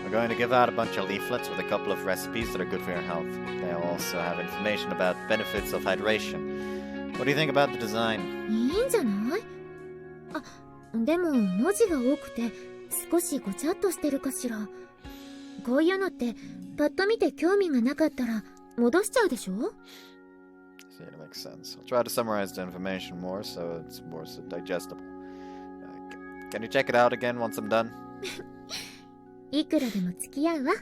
We're going to give out a bunch of leaflets with a couple of recipes that are good for your health. They'll also have information about benefits of hydration. What do you think about the design? いいんじゃない？あ、でも文字が多くて少しごちゃっとしてるかしら。こういうのってパッと見て興味がなかったら戻しちゃうでしょ？ See, it makes sense. I'll try to summarize the information more so it's more digestible. Can you check it out again once I'm done? いくらでも付き合うわ。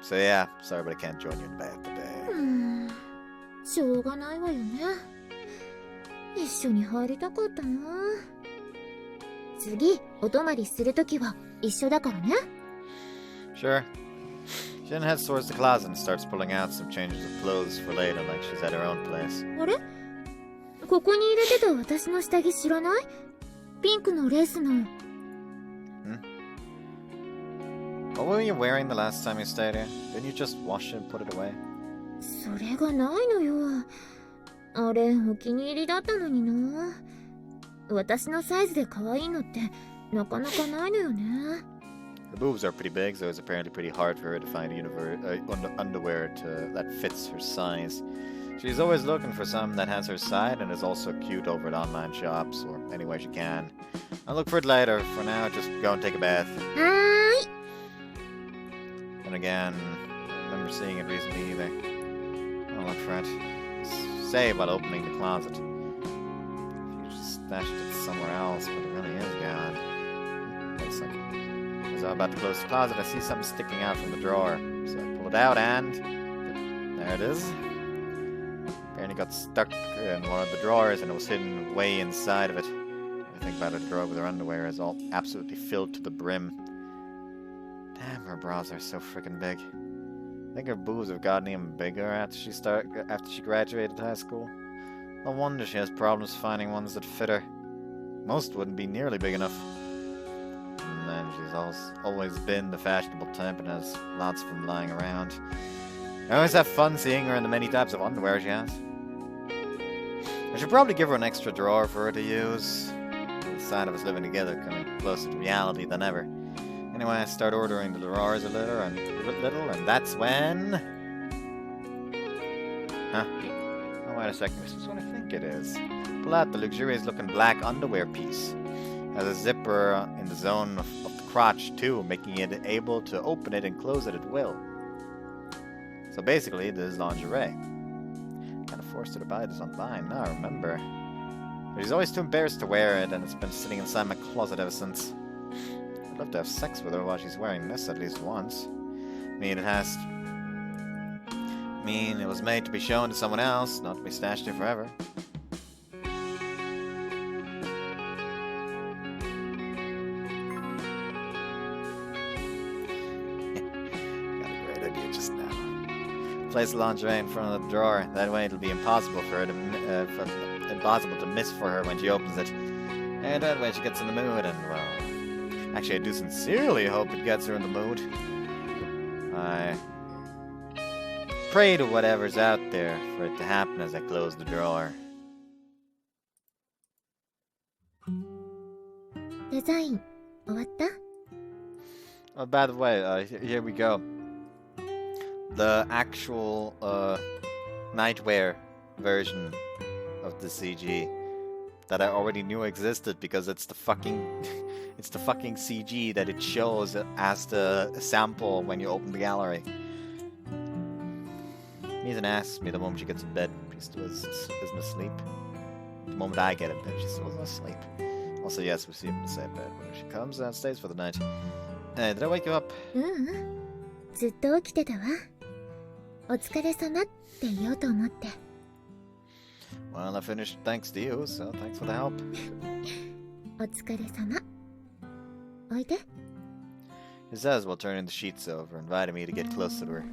So yeah, sorry but I can't join you in bed today. しょうがないわよね。一緒に入りたかったな。次、お泊まりするときは一緒だからね。Sure. She then heads towards the closet and starts pulling out some changes of clothes for later, like she's at her own place. あれ？ここに入れてた私の下着知らない？ピンクのレースの。What were you wearing the last time you stayed here? Didn't you just wash it and put it away? それがないのよ。あれ、お気に入りだったのにな。私のサイズで可愛いのってなかなかないのよね。Her boobs are pretty big, so it's apparently pretty hard for her to find underwear that fits her size. She's always looking for some that has her size and is also cute over at online shops or anywhere she can. I'll look for it later. For now, just go and take a bath. はーい。 And again, I remember seeing it recently either. I'll look for it. Say while opening the closet. You just stashed it somewhere else, but it really is gone. Wait a second. As I'm about to close the closet, I see something sticking out from the drawer. So I pull it out and... there it is. Apparently got stuck in one of the drawers and it was hidden way inside of it. I think about a drawer with her underwear is all absolutely filled to the brim. Damn, her bras are so freaking big. I think her boobs have gotten even bigger after she graduated high school. No wonder she has problems finding ones that fit her. Most wouldn't be nearly big enough. And then she's always been the fashionable type and has lots of them lying around. I always have fun seeing her in the many types of underwear she has. I should probably give her an extra drawer for her to use. The sight of us living together coming closer to reality than ever. Anyway, I start ordering the drawers a little, and that's when... Huh? Oh, wait a second, this is what I think it is. Pull out the luxurious-looking black underwear piece. Has a zipper in the zone of the crotch, too, making it able to open it and close it at will. So basically, this is lingerie. Kind of forced her to buy this online, now I remember. But she's always too embarrassed to wear it, and it's been sitting inside my closet ever since. I'd love to have sex with her while she's wearing this at least once. It was made to be shown to someone else, not to be stashed here forever. Got a great idea just now. Place the lingerie in front of the drawer. That way it'll be impossible to miss for her when she opens it. And that way she gets in the mood and, well... Actually, I do sincerely hope it gets her in the mood. I pray to whatever's out there for it to happen as I close the drawer. デザイン終わった？ Oh, by the way, here we go. The actual nightwear version of the CG that I already knew existed because it's the fucking CG that it shows as the sample when you open the gallery. Mizan asks me the moment she gets in bed, she still isn't asleep. The moment I get in bed, she still isn't asleep. Also, yes, we sleep in the same bed when she comes and stays for the night. Did I wake you up? ずっと起きてたわ。お疲れ様って言おうと思って。Well, I finished thanks to you, so thanks for the help. お疲れ様。おいで。He says while turning the sheets over, inviting me to get closer to her.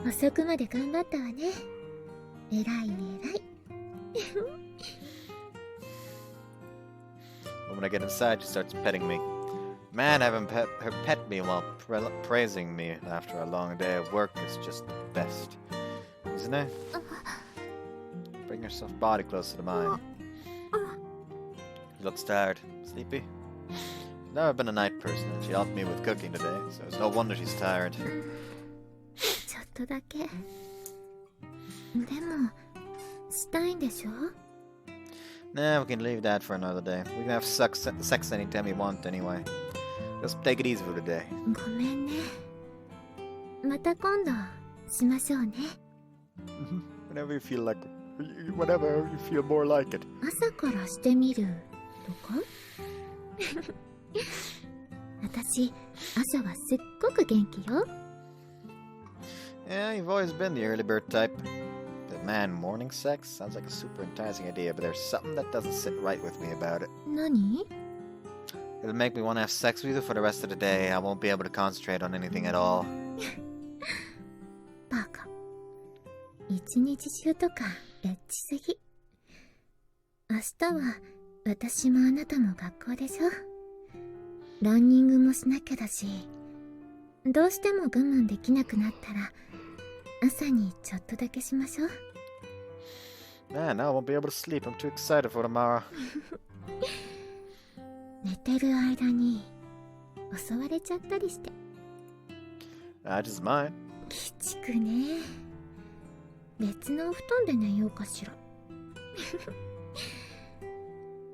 遅くまで頑張ったわね。偉いね、偉い。When I get inside, she starts petting me. Man, having her pet me while praising me after a long day of work is just the best. Isn't it? Bring your soft body closer to mine. She looks tired. Sleepy? She's never been a night person, and she helped me with cooking today, so it's no wonder she's tired. ちょっとだけ。でも、したいんでしょ? Nah, we can leave that for another day. We can have sex anytime we want anyway. Just take it easy for today. ごめんね。また今度しましょうね。Whenever you feel like whenever you feel more like it. 朝からしてみるとか？私、朝はすっごく元気よ。Yeah, you've always been the early bird type. But man, morning sex sounds like a super enticing idea, but there's something that doesn't sit right with me about it. 何? It'll make me want to have sex with you for the rest of the day. I won't be able to concentrate on anything at all. バカ。一日中とかエッチすぎ。明日は私もあなたも学校でしょ。ランニングもしなきゃだし、どうしても我慢できなくなったら朝にちょっとだけしましょう。Man, now I won't be able to sleep. I'm too excited for tomorrow. 寝てる間に襲われちゃったりして。That is mine. 鬼畜ね。別のお布団で寝ようかしら。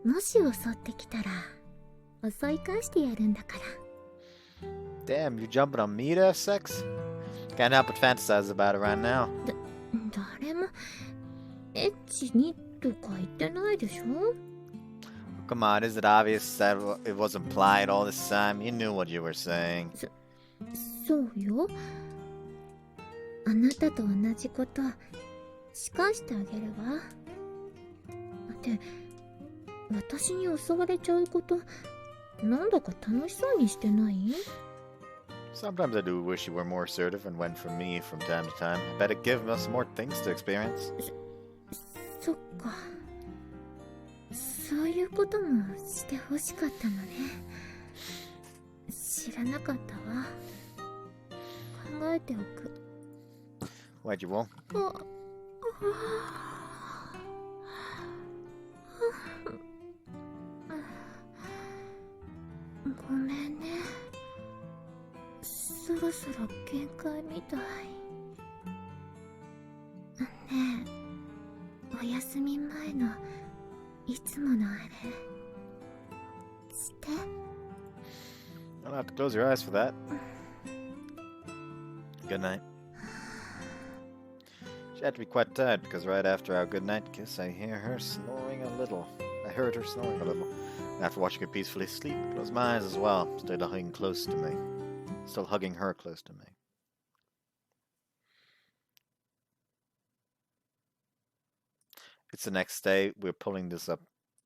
もし襲ってきたら襲い返してやるんだから。Damn, you jumping on me to have sex? Can't help but fantasize about it right now. 誰もエッチにとか言ってないでしょ? Come on, is it obvious that it was implied all this time? You knew what you were saying. そうよ。あなたと同じこと仕返してあげるわ。って私に襲われちゃうことなんだか楽しそうにしてない? Sometimes I do wish you were more assertive and went for me from time to time. I bet it'd give us more things to experience. そっか。そういうこともしてほしかったのね。知らなかったわ。考えておく。Why'd you won't? ごめんね。そろそろ限界みたい。ねえ、お休み前のいつものあれして。You'll have to close your eyes for that. Good night. She had to be quite tired because right after our good night kiss, I heard her snoring a little. After watching her peacefully sleep, I closed my eyes as well, still hugging her close to me. It's the next day. We're pulling this up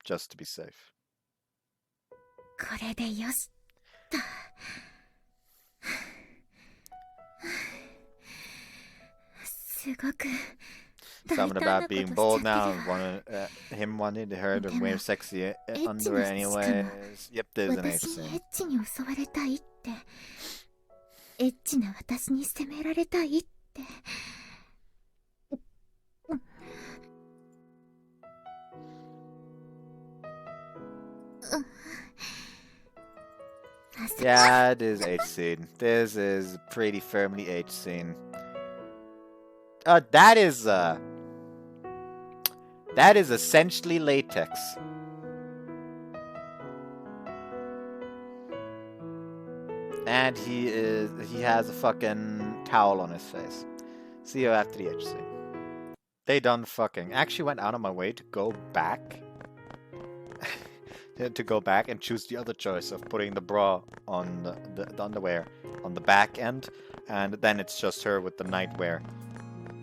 just to be safe. これでよしと。すごく Something about being bold now and him wanting her to wear sexy underwear anyways. Yep, there's an H 私にエ scene. ッチに襲われたいって。エッチな私に責められたいって。Yeah, it is H scene. This is pretty firmly H scene. That is essentially latex. And he has a fucking towel on his face. See you after the H scene. They done fucking. Actually went out of my way to go back to go back and choose the other choice of putting the bra on the underwear on the back end, and then it's just her with the nightwear,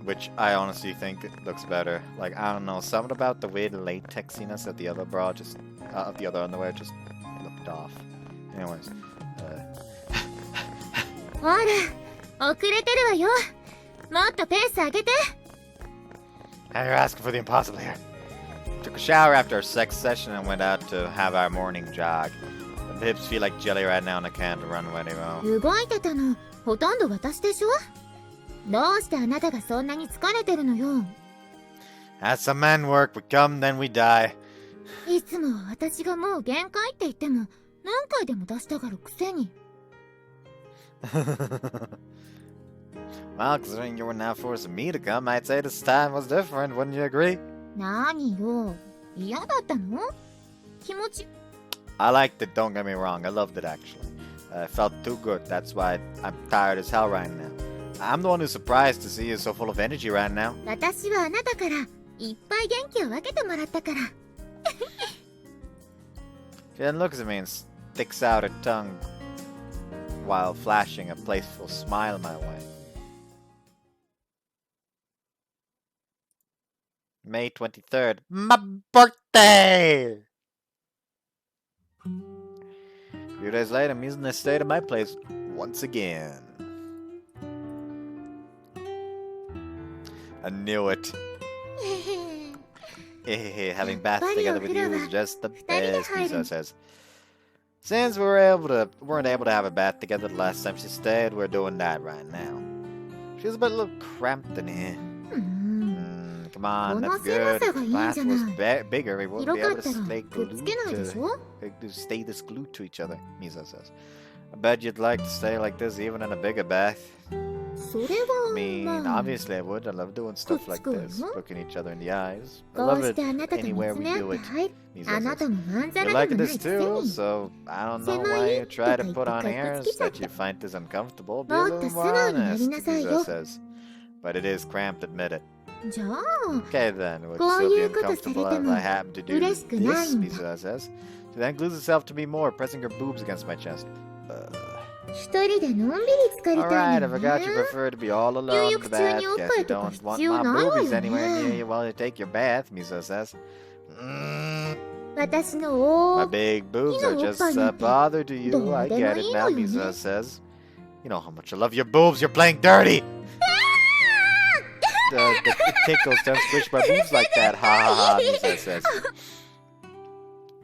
which I honestly think it looks better. Like, I don't know, something about the weird latexiness of the other bra, just of the other underwear, just looked off. Anyways, ほら、遅れてるわよ。もっとペース上げて。 Now you're asking for the impossible here. Took a shower after our sex session and went out to have our morning jog. The hips feel like jelly right now and I can't run anymore. 動いてたの、ほとんど私でしょ。どうしてあなたがそんなに疲れてるのよ。As some men work, we come, then we die. いつも私がもう限界って言っても、何回でも出したがるくせに。Well, considering you were now forcing me to come, I'd say this time was different, wouldn't you agree? 何よ、嫌だったの？気持ち。I liked it, don't get me wrong, I loved it actually. It felt too good, that's why I'm tired as hell right now. I'm the one who's surprised to see you so full of energy right now. 私はあなたからいっぱい元気を分けてもらったから。She then looks at me and sticks out her tongue while flashing a playful smile my way. May 23rd, my birthday! A few days later, Mizune stayed at my place once again. I knew it. Having baths together with you is just the best, Mizuha says. Since we weren't able to have a bath together the last time she stayed, we're doing that right now. She's a little cramped in here. Come on, that's good. If the glass was bigger, we wouldn't be able to stay this glued to each other, Mizuha says. I bet you'd like to stay like this even in a bigger bath. I mean, obviously I would. I love doing stuff like this, looking each other in the eyes. I love it anywhere we do it. Mizuha says. You're liking this too, so I don't know why you try to put on airs that you find this uncomfortable. Be a little more honest, Mizuha says. But it is cramped, admit it. Okay then, would still be uncomfortable if I happen to do this, Mizuha says. She then glues herself to me more, pressing her boobs against my chest. Alright, I forgot you prefer to be all alone in the bath. Guess you don't want my boobies anywhere near you while you take your bath, Mizuha says. My big boobs are just a bother to you. I get it now, Mizuha says. You know how much I love your boobs, you're playing dirty! It tickles, don't squish my boobs like that, ha ha ha, Mizuha says.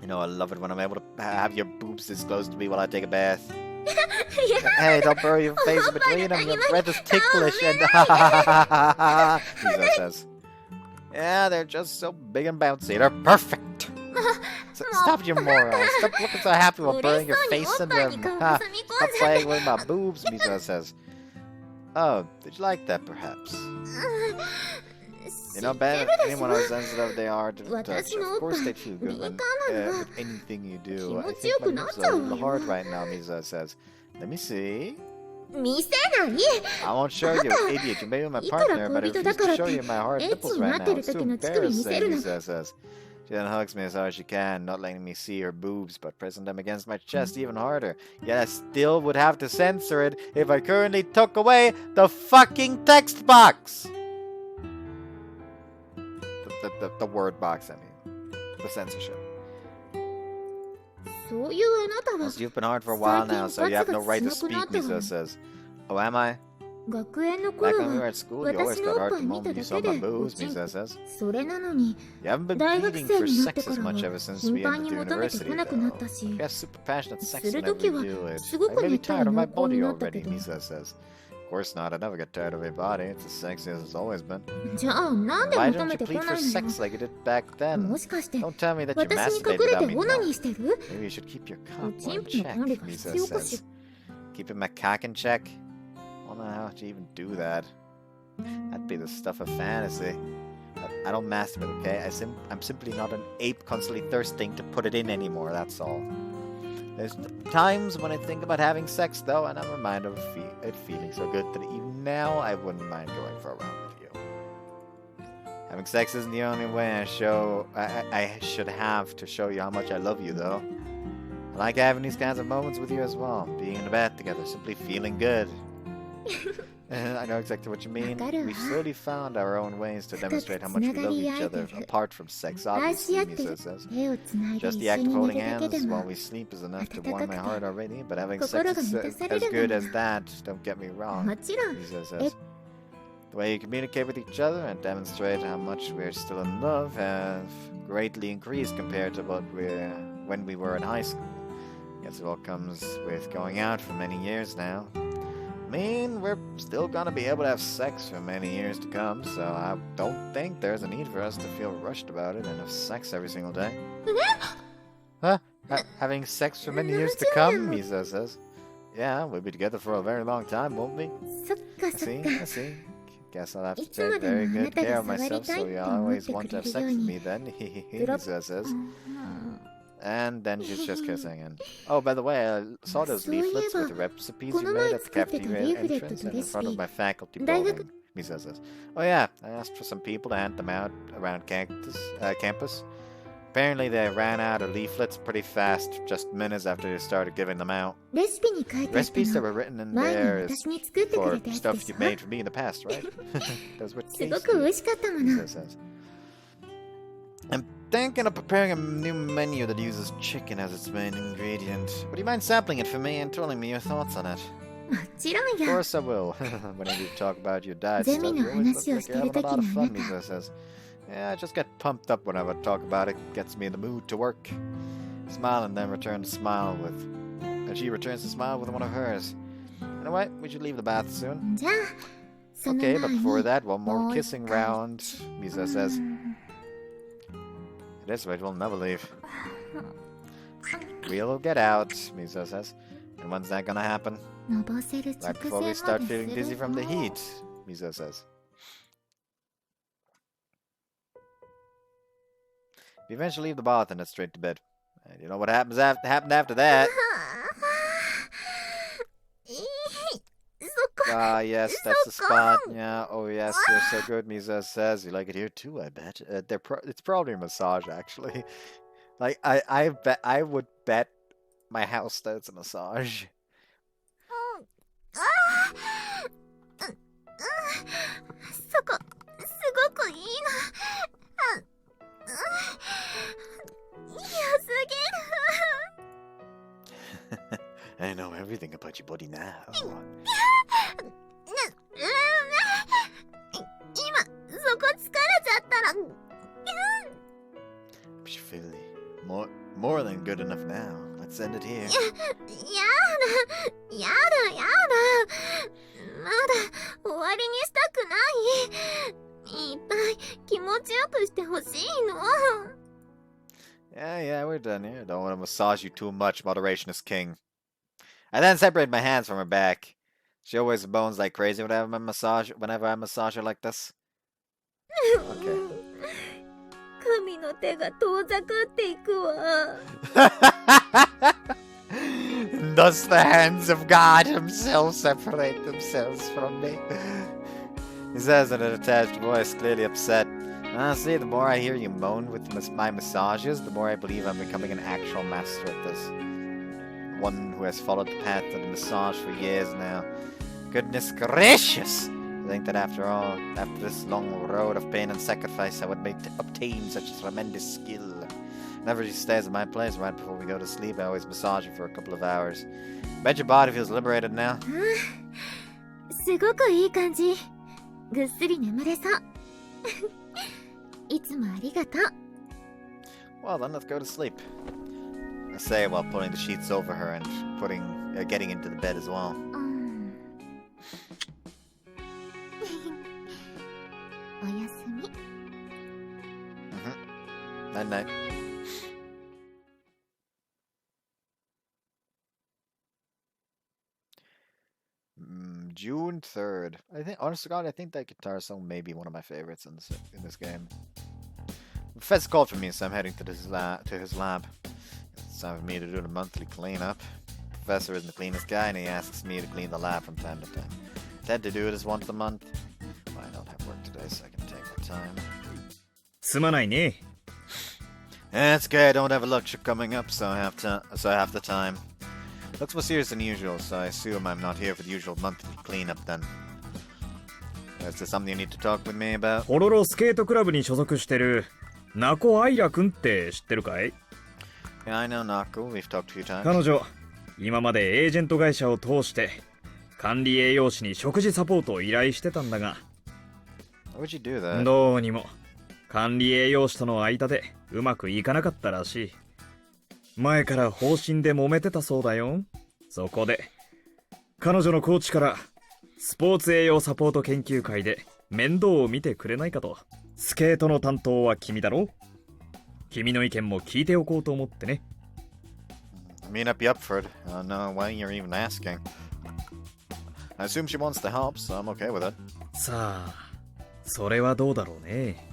You know I love it when I'm able to have your boobs this close to me while I take a bath. Hey, don't bury your face between them, your breath is ticklish and ha ha ha ha ha, Mizuha says. Yeah, they're just so big and bouncy, they're perfect! Stop your morons, stop looking so happy while burying your face in them, ha! Stop playing with my boobs, Mizuha says. Oh, did you like that perhaps? You know, better anyone how sensitive they are to touch. Of course they feel good when with anything you do. I think my boobs are a little hard right now, Mizuha says. Let me see. I won't show you, idiot. You may be my partner, but I refuse to show you my hard nipples right now. It's too embarrassing, Mizuha says. She then hugs me as hard as she can, not letting me see her boobs, but pressing them against my chest even harder. Yet I still would have to censor it if I currently took away the fucking text box! The word box, I mean. The censorship. You've been hard for a while now, so you have no right to speak, Mizuha says. Oh, am I? Back when we were at school, you always got hard the moment you saw my boobs, Mizuha says. You haven't been pleading for sex as much ever since we entered the university, though. We have super passionate sex whenever we do it. I'm really tired of my body already, Mizuha says. Of course not, I never get tired of your body. It's as sexy as it's always been. Why don't you plead for sex like you did back then? Don't tell me that you masturbated without me knowing. Maybe you should keep your cock in check, Mizuha says. Keeping my cock in check? I don't know how to even do that. That'd be the stuff of fantasy. I don't masturbate, okay? I'm simply not an ape constantly thirsting to put it in anymore, that's all. There's times when I think about having sex, though, and I'm reminded of it feeling so good that even now I wouldn't mind going for a round with you. Having sex isn't the only way I should have to show you how much I love you, though. I like having these kinds of moments with you as well. Being in the bed together, simply feeling good. I know exactly what you mean. We've slowly found our own ways to demonstrate how much we love each other, apart from sex, obviously, Mizuha says. Just the act of holding hands while we sleep is enough to warm my heart already, but having sex is as good as that, don't get me wrong, Mizuha says. The way you communicate with each other and demonstrate how much we're still in love have greatly increased compared to when we were in high school. Guess it all comes with going out for many years now. I mean, we're still gonna be able to have sex for many years to come, so I don't think there's a need for us to feel rushed about it and have sex every single day. Huh? Having sex for many years to come, Mizuha says. Yeah, we'll be together for a very long time, won't we? I see. Guess I'll have to take very good care of myself, so you always want to have sex with me then, Mizuha says. And then she's just kissing. And oh, by the way, I saw those leaflets with the recipes you made at the cafeteria entrance and in front of my faculty building, Mizuha says. Oh yeah, I asked for some people to hand them out around campus. Apparently they ran out of leaflets pretty fast, just minutes after they started giving them out. Recipes that were written in there is for stuff you made for me in the past, right? That's what Mizuha says. I'm thinking of preparing a new menu that uses chicken as its main ingredient. Would you mind sampling it for me and telling me your thoughts on it? Of course I will. Whenever you talk about your diet stuff, you always look like you're having a lot of fun, Mizuha says. Yeah, I just get pumped up whenever I talk about it. Gets me in the mood to work. Smile and then she returns the smile with one of hers. You know what? We should leave the bath soon. Okay, but before that, one more kissing round, Mizuha says. At this rate, we'll never leave. We'll get out, Mizuha says. And when's that gonna happen? Right before we start feeling dizzy from the heat, Mizuha says. We eventually leave the bath and head straight to bed. And you know what happened after that? Ah, yes, that's the spot. Yeah, oh yes, you're so good, Mizuha says. You like it here too, I bet. It's probably a massage, actually. Like, I would bet my house that it's a massage. I know everything about your body now. More than good enough now. Let's end it here. Yeah, we're done here. Don't want to massage you too much. Moderation is king. I then separate my hands from her back. She always moans like crazy whenever I massage her like this. Okay. Thus the hands of God himself separate themselves from me. He says in an attached voice, clearly upset. Honestly, the more I hear you moan with my massages, the more I believe I'm becoming an actual master at this. One who has followed the path of the massage for years now. Goodness gracious! I think that after this long road of pain and sacrifice, I would obtain such a tremendous skill. Whenever she stays at my place right before we go to sleep, I always massage her for a couple of hours. Bet your body feels liberated now. Well then, let's go to sleep. I say while pulling the sheets over her and getting into the bed as well. Night night. June 3rd. Honest to God, I think that guitar song may be one of my favorites in this game. Professor called for me, so I'm heading to his lab. It's time for me to do the monthly cleanup. Professor isn't the cleanest guy, and he asks me to clean the lab from time to time. I tend to do this once a month. Well, I don't have work today, so I can take my time. すまないね。It's okay, I don't have a lecture coming up, so I have the time. Looks more serious than usual, so I assume I'm not here for the usual monthly cleanup then. Is there something you need to talk with me about? ホロロスケートクラブに所属してるナコアイラ君って知ってるかい？ Yeah, I know Naku. We've talked a few times. 彼女、今までエージェント会社を通して管理栄養士に食事サポートを依頼してたんだが、Why would you do that? どうにも管理栄養士との間でうまくいかなかったらしい。前から方針で揉めてたそうだよ。そこで彼女のコーチからスポーツ栄養サポート研究会で面倒を見てくれないかと。スケートの担当は君だろ？君の意見も聞いておこうと思ってね。I mean, I'd be up for it. I don't know why you're even asking. I assume she wants to help, so I'm okay with it. さあ、それはどうだろうね。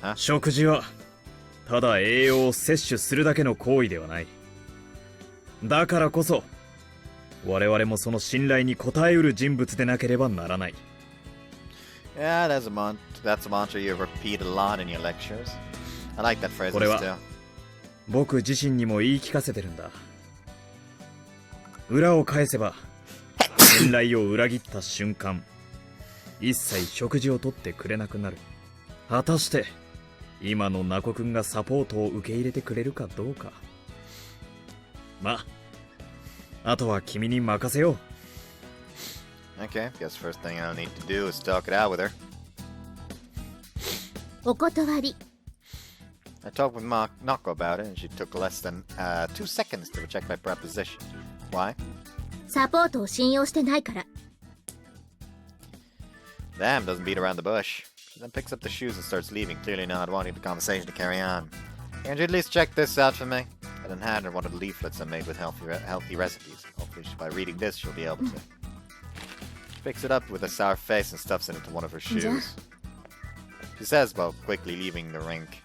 は？食事はただ栄養を摂取するだけの行為ではない。だからこそ我々もその信頼に応えうる人物でなければならない。Yeah, that's a mantra you repeat a lot in your lectures. I like that phrase これは too. 僕自身にも言い聞かせてるんだ。裏を返せば信頼を裏切った瞬間、一切食事をとってくれなくなる。果たして今のナコ君がサポートを受け入れてくれるかどうか。まあ、あとは君に任せよう。Okay, guess first thing I'll need to do is talk it out with her. お断り。 I talked with Nako about it, and she took less than 2 seconds to reject my proposition. Why? サポートを信用してないから。 Damn, doesn't beat around the bush. She then picks up the shoes and starts leaving, clearly not wanting the conversation to carry on. Can you at least check this out for me? I then hand her one of the leaflets I made with healthy recipes. Hopefully, by reading this, she'll be able to. She picks it up with a sour face and stuffs it into one of her shoes. She says while quickly leaving the rink.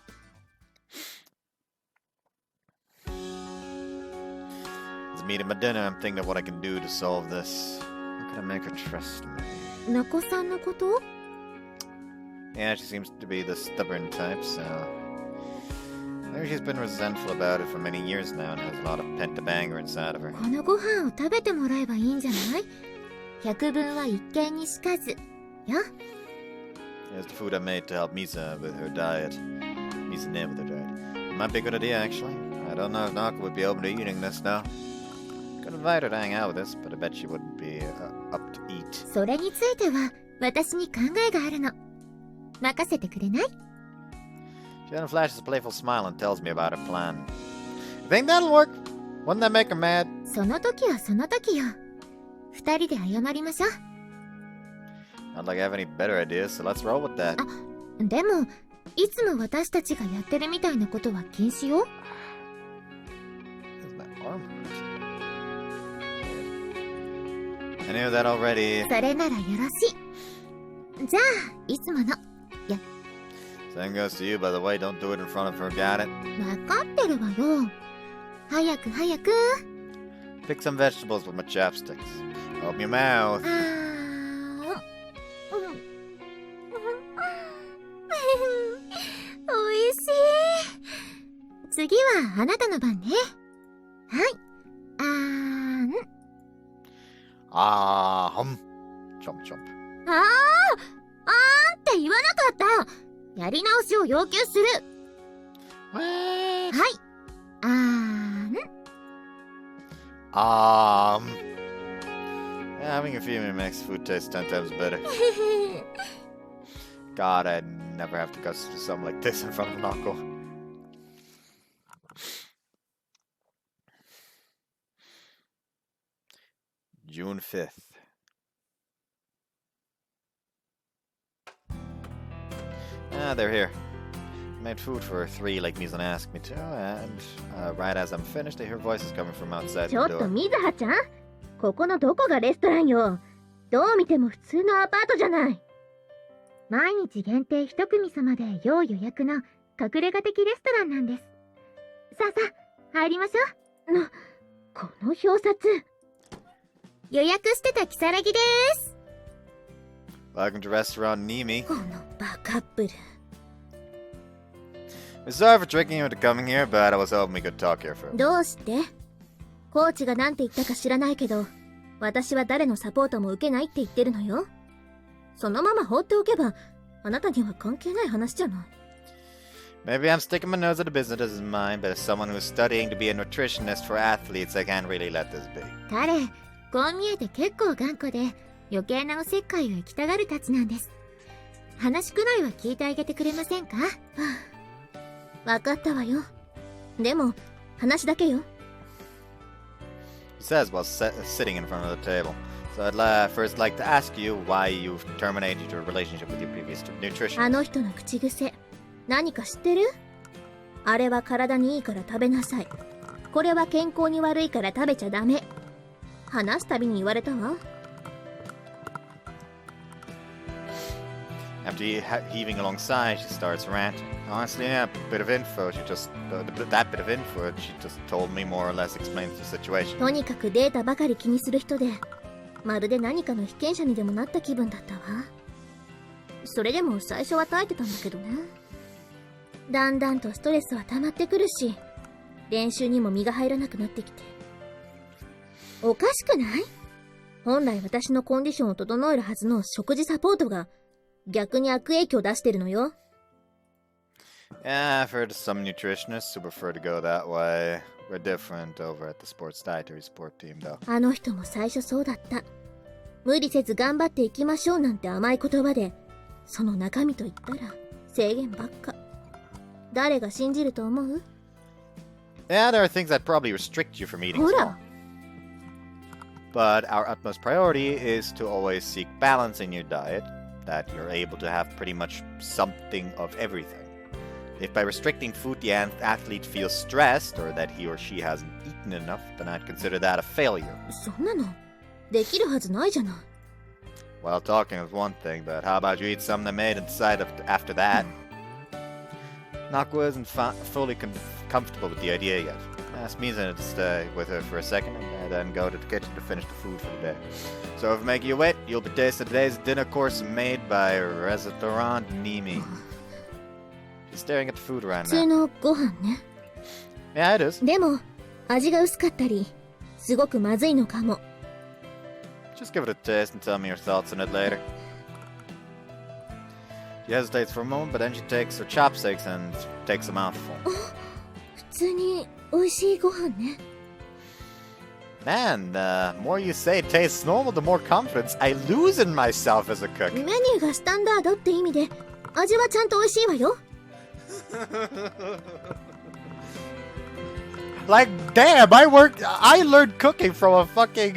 As I'm eating my dinner, I'm thinking of what I can do to solve this. How can I make her trust me? ナコさんのこと？ Yeah, she seems to be the stubborn type, so... Maybe she's been resentful about it for many years now and has a lot of pent-up anger inside of her. このご飯を食べてもらえばいいんじゃない？百聞は一見にしかず。よ。 Here's the food I made to help Misa with her diet. Misa-ne with her diet. It might be a good idea, actually. I don't know if Naka would be open to eating this now. Could invite her to hang out with us, but I bet she wouldn't be up to eat. それについては私に考えがあるの。任せてくれない？ She then flashes a playful smile and tells me about her plan. You think that'll work? Wouldn't that make her mad? その時はその時よ。二人で謝りましょう。 Not like I have any better ideas, so let's roll with that. でも、いつも私たちがやってるみたいなことは禁止よ。 Isn't that arm hurt? I knew that already. それならよろしい。じゃあ、いつもの。Same goes to you, by the way. Don't do it in front of her, got it? わかってるわよ。早く早く。 Pick some vegetables with my chopsticks. Open your mouth. おいしい。次はあなたの番ね。はい。Chomp chomp. って言わなかった。やり直しを要求する。はい。Having a female makes food taste 10 times better. God, I'd never have to go through something like this in front of Nako. June 5th. They're here. Made food for 3 like Mizan asked me to, and right as I'm finished, I hear voices coming from outside ちょ the っと door. 水葉ちゃん、ここのどこがレストランよ。どう見ても普通のアパートじゃない。毎日限定一組様で要予約の隠れ家的レストランなんです。さあさあ、入りましょう。この表札。予約してた如月です。Welcome to restaurant Nimi. このバカップル。We're sorry for tricking you into coming here, but I was hoping we could talk here for. どうして？コーチが何て言ったか知らないけど、私は誰のサポートも受けないって言ってるのよ。そのまま放っておけば、あなたには関係ない話じゃない。Maybe I'm sticking my nose at the business as mine, but as someone who's studying to be a nutritionist for athletes, I can't really let this be. 彼、こう見えて結構頑固で、余計なおせっかいを行きたがるたちなんです。話くらいは聞いてあげてくれませんか？わかったわよ。でも、話だけよ。He says while sitting in front of the table. So I'd first like to ask you why you've terminated your relationship with your previous nutritionist. あの人の口癖、何か知ってる？あれは体にいいから食べなさい。これは健康に悪いから食べちゃダメ。話すたびに言われたわ。After heaving a long sigh, she starts ranting. Honestly, yeah, that bit of info she just told me more or less explains the situation. とにかくデータばかり気にする人で、まるで何かの被験者にでもなった気分だったわ。それでも最初は耐えてたんだけどね。だんだんとストレスは溜まってくるし、練習にも身が入らなくなってきて。おかしくない？本来私のコンディションを整えるはずの食事サポートが逆に悪影響を出してるのよ。Yeah, I've heard of some nutritionists who prefer to go that way. We're different over at the sports dietary sport team, though. あの人も最初そうだった。無理せず頑張っていきましょうなんて甘い言葉で、その中身と言ったら制限ばっか。誰が信じると思う？ Yeah, there are things that probably restrict you from eating ほ small. ら。 But our utmost priority is to always seek balance in your diet, that you're able to have pretty much something of everything. If by restricting food the athlete feels stressed or that he or she hasn't eaten enough, then I'd consider that a failure. そんなのできるはずないじゃない。 Well, talking is one thing, but how about you eat something I made and decide after that? Nakua isn't fully comfortable with the idea yet. Ask Mizuna to stay with her for a second and then go to the kitchen to finish the food for the day. So if I make you wait, you'll be tasting today's dinner course made by Restaurant Nimi. She's staring at the food right 普通 now. のご飯ね。 Yeah, it is. でも、味が薄かったり、すごくまずいのかも。 Just give it a taste and tell me your thoughts on it later. She hesitates for a moment, but then she takes her chopsticks and takes a mouthful. 普通に美味しいご飯ね。 Man, the more you say it tastes normal, the more confidence I lose in myself as a cook. メニューがスタンダードって意味で、味はちゃんと美味しいわよ。Like, damn, I learned cooking from a fucking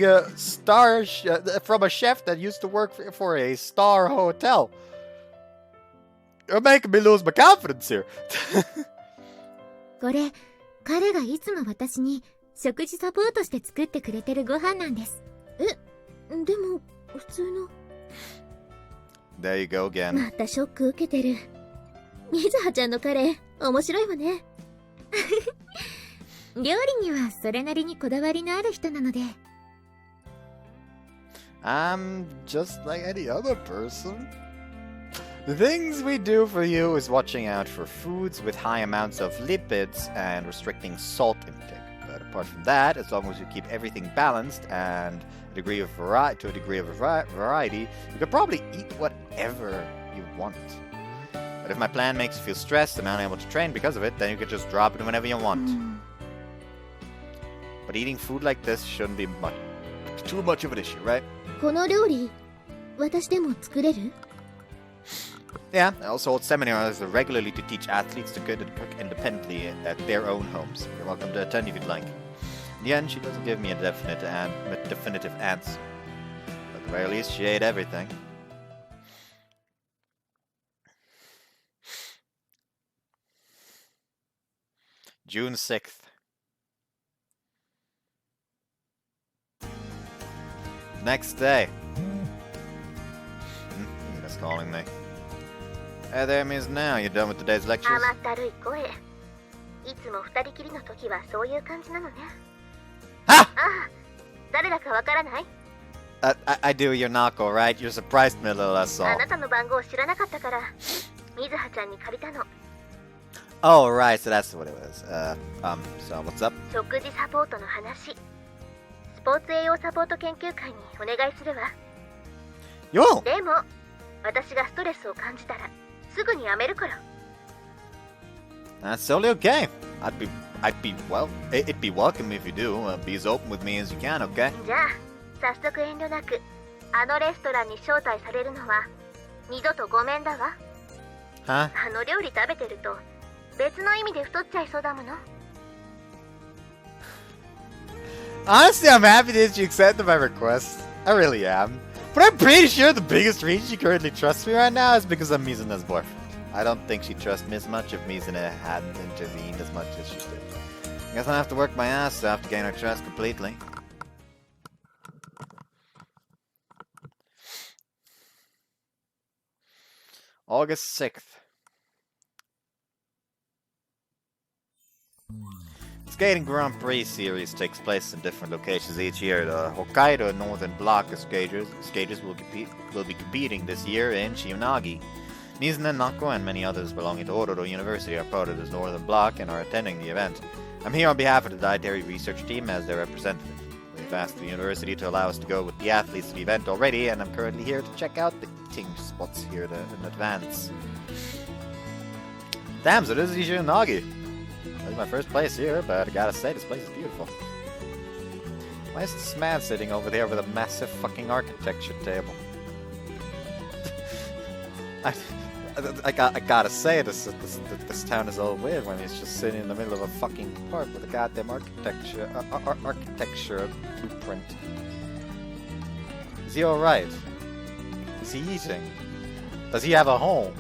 from a chef that used to work for a star hotel. You're making me lose my confidence here. これ、彼がいつも私に食事サポートして作ってくれてるご飯なんです。え、でも、普通の。There you go again. またショック受けてる。みずはちゃんのカレー、面白いわね。料理にはそれなりにこだわりのある人なので。I'm just like any other person. The things we do for you is watching out for foods with high amounts of lipids and restricting salt intake. But apart from that, as long as you keep everything balanced and a degree of variety, you could probably eat whatever you want. But if my plan makes you feel stressed and unable to train because of it, then you could just drop it whenever you want. But eating food like this shouldn't be too much of an issue, right? この料理、私でも作れる？ Yeah, I also hold seminars regularly to teach athletes to cook independently at their own homes. You're welcome to attend if you'd like. In the end, she doesn't give me a definitive answer. But at the very least, she ate everything. June 6th. Next day. Mina's calling me. Hey there, Miss. Now you done with today's lectures? 甘ったるい声。いつも二人きりの時はそういう感じなのね。Ha! ああ、誰だかわからない？ I do your knuckle, right? You surprised me a little, that's あ all. なたの番号知らなかったから、みずはちゃんに借りたの。Oh, right, so that's what it was. So what's up? 食事サポートの話。スポーツ栄養サポート研究会にお願いするわ。Yo! でも、私がストレスを感じたら、すぐにやめるから。That's totally okay. Well, it'd be welcome if you do. Be as open with me as you can, okay? じゃあ、早速遠慮なく、あのレストランに招待されるのは、二度とごめんだわ。Huh? あの料理食べてると、別の意味で太っちゃいそうだもの。Honestly, I'm happy that you accepted my request. I really am. But I'm pretty sure the biggest reason she currently trusts me right now is because I'm Mizuna's boyfriend. I don't think she'd trust me as much if Mizuna hadn't intervened as much as she did. I guess I'll have to work my ass off to gain her trust completely. August 6th. Skating Grand Prix series takes place in different locations each year. The Hokkaido Northern Block of skaters will be competing this year in Shionagi. Mizuna, Nako, and many others belonging to Ororo University are part of this Northern Block and are attending the event. I'm here on behalf of the Dietary research team as their representative. We've asked the university to allow us to go with the athletes to the event already, and I'm currently here to check out the eating spots here in advance. Damn, so this is Shionagi. This is my first place here, but I gotta say, this place is beautiful. Why is this man sitting over there with a massive fucking architecture table? I gotta say, this town is all weird when he's just sitting in the middle of a fucking park with a goddamn architecture blueprint. Is he alright? Is he eating? Does he have a home?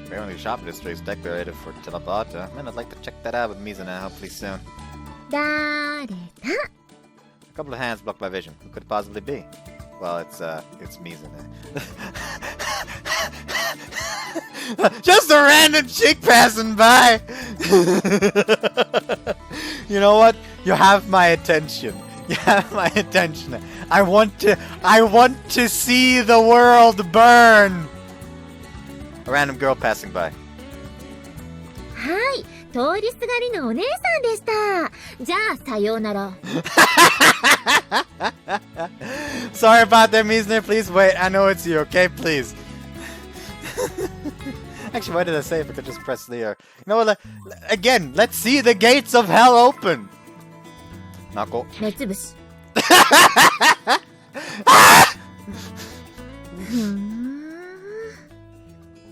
Apparently, the shopping district is decorated for Telebata. Man, I'd like to check that out with Mizuna hopefully soon. 誰だ A couple of hands blocked my vision. Who could it possibly be? Well, it's Mizuna. Just a random chick passing by! You know what? You have my attention. You have my attention. I want to see the world burn! A random girl passing by. はい、通りすがりのお姉さんでした。じゃあ、さようなら。Sorry about that, Mizuna. Please wait. I know it's you, okay? Please. Actually, why did I say if I could just press the You know what? Again, let's see the gates of hell open. Nako. 目つぶし。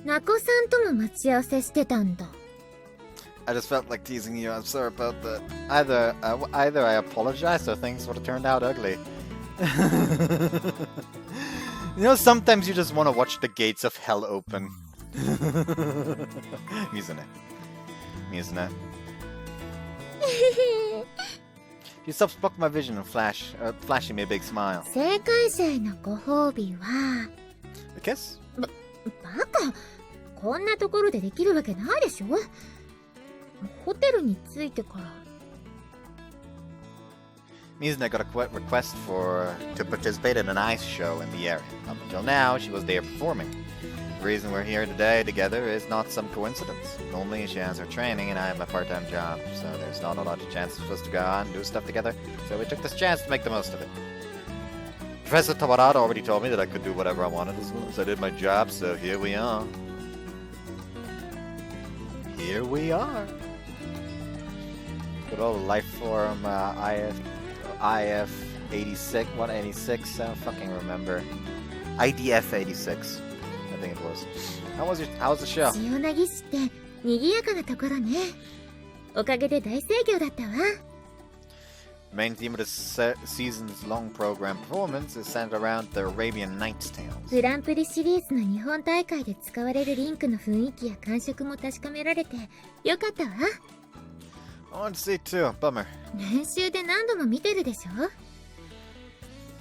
ナコさんとも待ち合わせしてたんだ。I just felt like teasing you. I'm sorry about that. Either I apologize or things would have turned out ugly. You know, sometimes you just want to watch the gates of hell open. Mizuna. You stopped blocking my vision and flashing me a big smile. 正解者へのご褒美は A kiss? バカ、こんなところでできるわけないでしょ。ホテルに着いてから。Mizuna got a request to participate in an ice show in the area. Up until now, she was there performing. The reason we're here today together is not some coincidence. Only she has her training and I have my part-time job, so there's not a lot of chances for us to go out and do stuff together, so we took this chance to make the most of it. Professor Tabarada already told me that I could do whatever I wanted as long as I did my job, so here we are. Here we are. Good old life form IF 86, 186, I don't fucking remember. IDF 86, I think it was. How was the show? 潮なぎ市って賑やかなところね。おかげで大盛況だったわ。The main theme of this season's long program performance is centered around the Arabian Nights tales. グランプリシリーズの日本大会で使われるリンクの雰囲気や感触も確かめられてよかったわ。I want to see it too. Bummer. 練習で何度も見てるでしょ。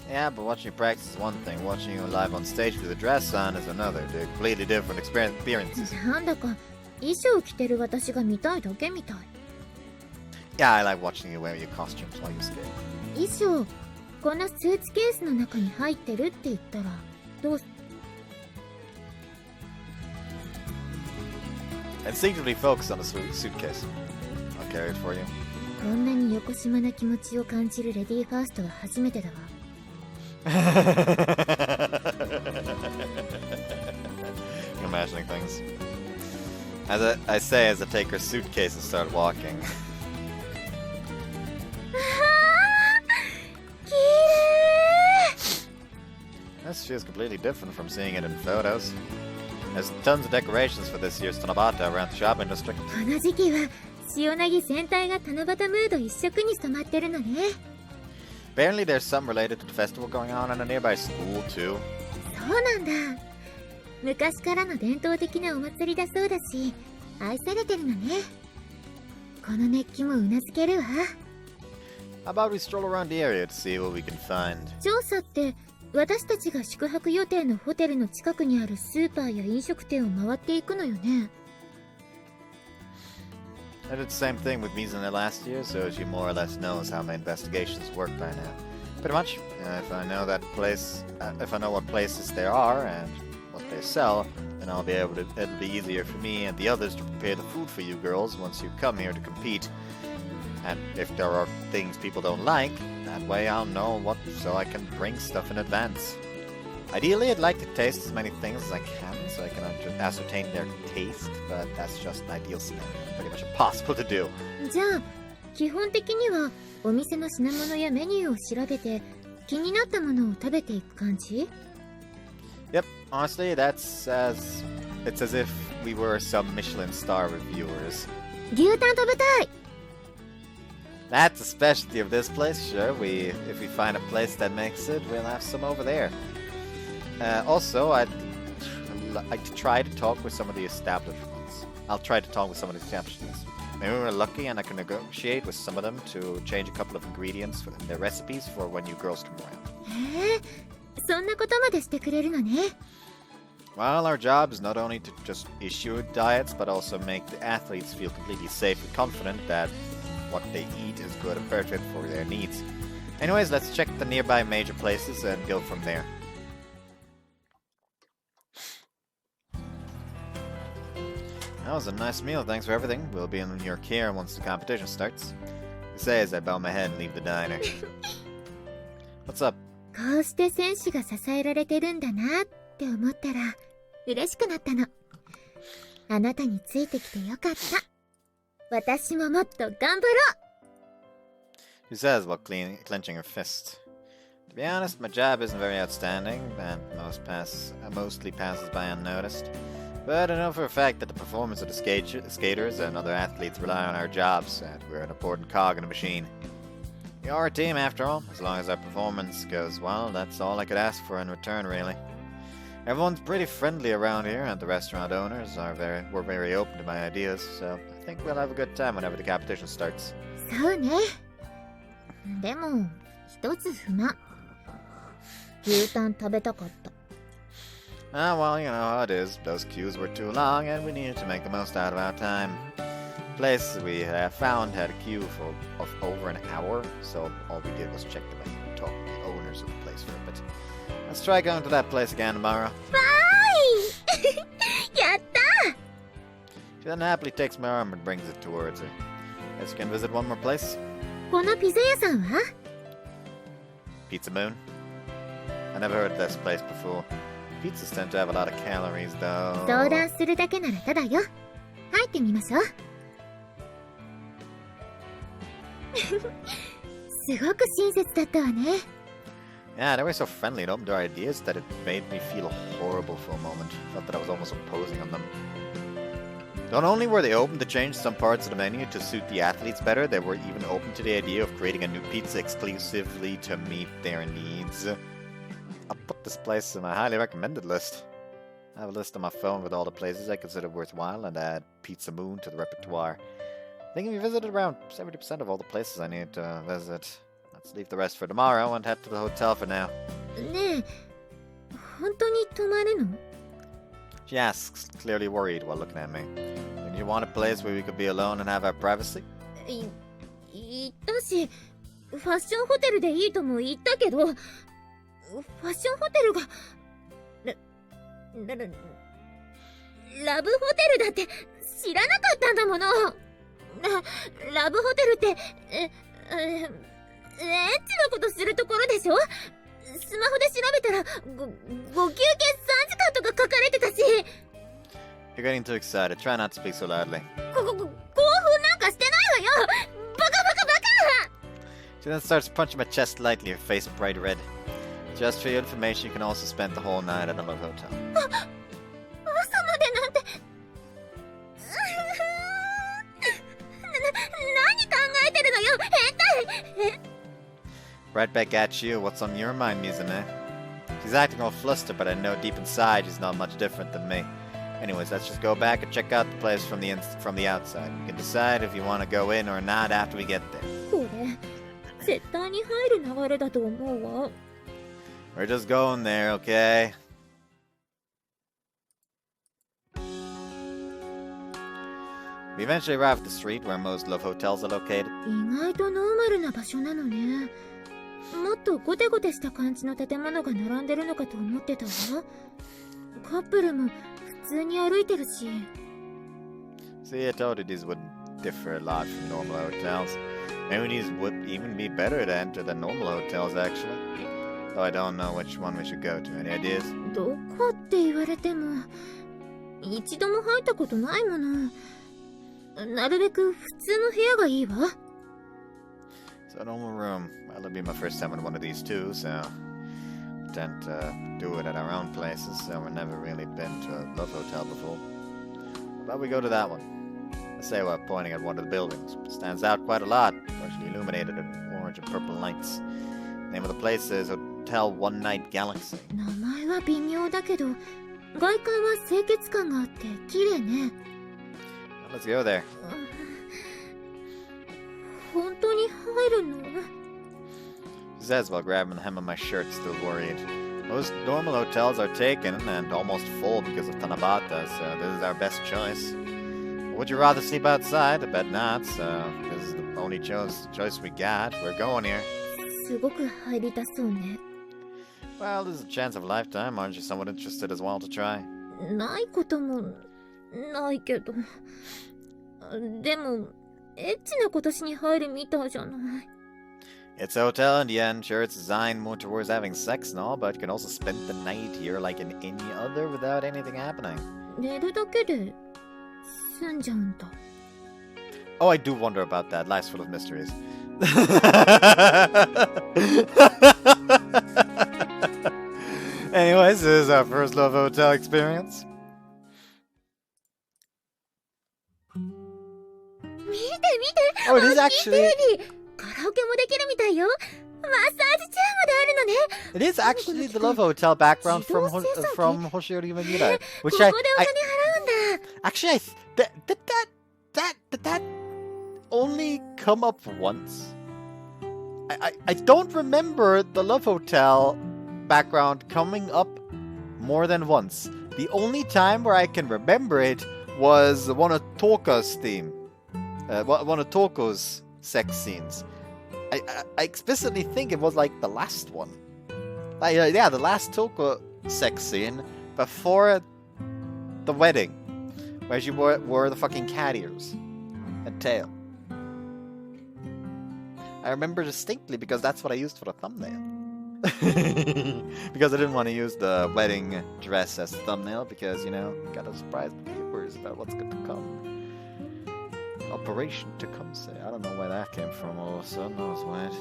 Yeah, but watching you practice is one thing. Watching you live on stage with a dress on is another. They're completely different experiences. なんだか衣装着てる私が見たいだけみたい。Yeah, I like watching you wear your costumes while you skate. 衣装このスーツケースの中に入ってるって言ったらどうす Instinctively focus on the suitcase. I'll carry it for you. こんなに横島な気持ちを感じるレディーファーストは初めてだわ。Imagining things. As I say as I take her suitcase and start walking. きれい。 This feels completely different from seeing it in photos. There's tons of decorations for this year's Tanabata around the shopping district. この時期は潮なぎ全体が七夕ムード一色に染まってるのね。Apparently there's some related to the festival going on in a nearby school too. そうなんだ。昔からの伝統的なお祭りだそうだし、愛されてるのね。この熱気もうなずけるわ。How about we stroll around the area to see what we can find? 調査って私たちが宿泊予定のホテルの近くにあるスーパーや飲食店を回っていくのよね。I did the same thing with Mizuha last year, so she more or less knows how my investigations work by now. Pretty much, if I know that place, if I know what places there are and what they sell, then I'll be able to. It'll be easier for me and the others to prepare the food for you girls once you come here to compete. And if there are things people don't like, that way I'll know what, so I can bring stuff in advance. Ideally, I'd like to taste as many things as I can, so I can ascertain their taste, but that's just an ideal scenario. Pretty much impossible to do. じゃあ基本的にはお店の品物やメニューを調べて気になったものを食べていく感じ？ Yep, honestly, it's as if we were some Michelin star reviewers. 牛タン食べたい。 That's a specialty of this place, sure. If we find a place that makes it, we'll have some over there. Also, I'd like to try to talk with some of the establishments. I'll try to talk with some of the establishments. Maybe we're lucky and I can negotiate with some of them to change a couple of ingredients in their recipes for when you girls come around. へえ、そんなことまでしてくれるのね。 Well, our job is not only to just issue diets, but also make the athletes feel completely safe and confident that what they eat is good and perfect for their needs. Anyways, let's check the nearby major places and go from there. That was a nice meal, thanks for everything. We'll be in your care once the competition starts. I say as I bow my head and leave the diner. What's up? こうして選手が支えられてるんだなって思ったら嬉しくなったの。あなたについてきてよかった。私ももっと頑張ろう。 She says while clenching her fist. To be honest, my job isn't very outstanding, and mostly passes by unnoticed. But I know for a fact that the performance of the skaters and other athletes rely on our jobs, and we're an important cog in the machine. We are a team, after all. As long as our performance goes well, that's all I could ask for in return, really. Everyone's pretty friendly around here, and the restaurant owners were very open to my ideas, so I think we'll have a good time whenever the competition starts. そうね。でも一つ不満。牛タン食べたかった。 Well, you know how it is. Those queues were too long, and we needed to make the most out of our time. The place we found had a queue of over an hour, so all we did was check the menu and talk to the owners of the place for a bit. Let's try going to that place again tomorrow. わーいやった。 She then happily takes my arm and brings it towards her. Guess we can visit one more place. このピザ屋さんは？ Pizza Moon. I never heard of this place before. Pizzas tend to have a lot of calories, though. 相談するだけならただよ。入ってみましょう。すごく親切だったわね。 Yeah, they were so friendly and open to our ideas that it made me feel horrible for a moment. Felt that I was almost imposing on them. Not only were they open to change some parts of the menu to suit the athletes better, they were even open to the idea of creating a new pizza exclusively to meet their needs. I'll put this place in my highly recommended list. I have a list on my phone with all the places I consider worthwhile and add Pizza Moon to the repertoire. I think we visited around 70% of all the places I need to visit. Let's leave the rest for tomorrow and head to the hotel for now. ねえ、本当に泊まるの？ She asks, clearly worried while looking at me. Did you want a place where we could be alone and have our privacy? 言ったし、ファッションホテルでいいとも言ったけど、ファッションホテルがラブホテルだって知らなかったんだもの。ラブホテルってエッチなことするところでしょ。スマホで調べたらご休憩3時間とか書かれてたし。 You're getting too excited. Try not to speak so loudly. 興奮なんかしてないわよ。バカバカバカ。 She then starts punching my chest lightly, her face bright red. Just for your information, you can also spend the whole night at a love hotel. 朝までなんて何考えてるのよ、変態。 Right back at you. What's on your mind, Mizune? She's acting all flustered, but I know deep inside she's not much different than me. Anyways, let's just go back and check out the place from the outside. You can decide if you want to go in or not after we get there. これ絶対に入る流れだと思うわ。 We're just going there, okay? We eventually arrive at the street where most love hotels are located. 意外とノーマルな場所なのね。もっとゴテゴテした感じの建物が並んでるのかと思ってたわ。カップルも普通に歩いてるし。 See, I told you these would differ a lot from normal hotels. Maybe these would even be better to enter than normal hotels, actually. Though I don't know which one we should go to. Any ideas? どこって言われても一度も入ったことないもの。なるべく普通の部屋がいいわ。 So, a normal room. Well, it'll be my first time in one of these too, so we tend to do it at our own places, so we've never really been to a love hotel before. How about we go to that one? I say while pointing at one of the buildings. It stands out quite a lot, partially illuminated in orange and purple lights. The name of the place is Hotel One Night Galaxy. 名前は微妙だけど外観は清潔感があって綺麗ね。 Well, let's go there. 本当に入るの？ She says while grabbing the hem of my shirt, still worried. Most normal hotels are taken and almost full because of Tanabata, so this is our best choice. Would you rather sleep outside? I bet not, so this is the only choice we got. We're going here. すごく入りたそうね。 Well, this is a chance of a lifetime. Aren't you somewhat interested as well to try? ないこともないけど。でもエッチなことしに入るみたいじゃない。 It's a hotel in the end. Sure, it's designed more towards having sex and all, but you can also spend the night here like in any other without anything happening. 寝るだけで済んじゃうんだ。 Oh, I do wonder about that. Life's full of mysteries. Anyways, this is our first love hotel experience. 見て見て。 Oh, it is actually. カラオケもできるみたいよ。マッサージチェアまであるのね。 It is actually the love hotel background from Hoshiori Magura, こ which こでお I 金払うんだ。 actually did that only come up once? I don't remember the love hotel background coming up more than once. The only time where I can remember it was one of Toka's theme, one of Toko's sex scenes. I explicitly think it was like the last one. Like, yeah, the last Toko sex scene before the wedding, where she wore the fucking cat ears and tail. I remember distinctly because that's what I used for the thumbnail. Because I didn't want to use the wedding dress as a thumbnail because, you know, gotta surprise the viewers about what's going to come. Operation Tecumseh. I don't know where that came from all of a sudden. That was weird.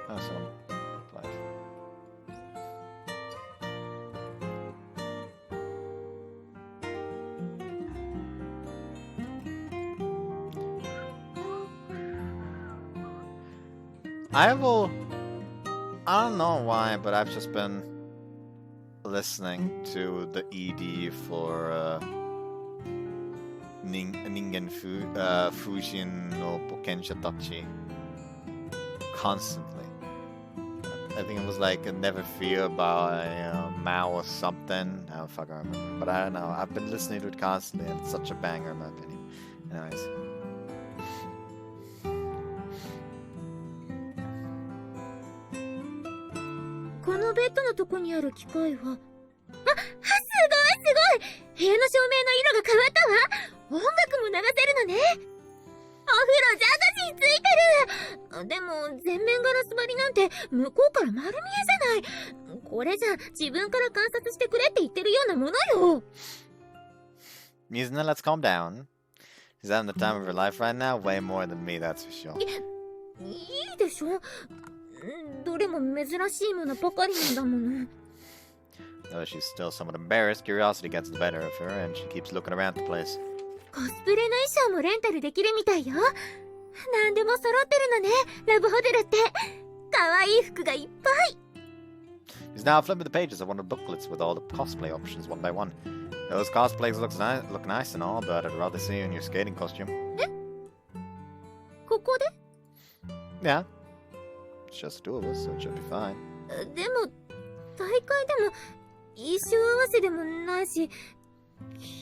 Oh, some place. I don't know why, but I've just been listening to the ED for Ningen Fujin no Pokensha Tachi constantly. I think it was like a Never Fear by Mao or something. I don't fucking remember. But I don't know. I've been listening to it constantly and it's such a banger in my opinion. Anyways. このベッドのとこにある機械は、すごいすごい、部屋の照明の色が変わったわ。音楽も流せるのね。お風呂ジャグジーついてる。でも全面ガラス張りなんて向こうから丸見えじゃない。これじゃ自分から観察してくれって言ってるようなものよ。Mizuna, let's calm down. She's having the time of her life right now, way more than me, that's for sure. いいでしょ。どれも珍しいものばかりなんだもの。Though she's still somewhat embarrassed, curiosity gets the better of her, and she keeps looking around the place. コスプレの衣装もレンタルできるみたいよ。なんでも揃ってるのね、ラブホテルって。可愛い服がいっぱい。He's now flipping the pages of one of the booklets with all the cosplay options one by one. Those cosplays look nice and all, but I'd rather see you in your skating costume. ここで？ Yeah. It's just the two of us, so it should be fine. でも、大会でも、衣装合わせでもないし、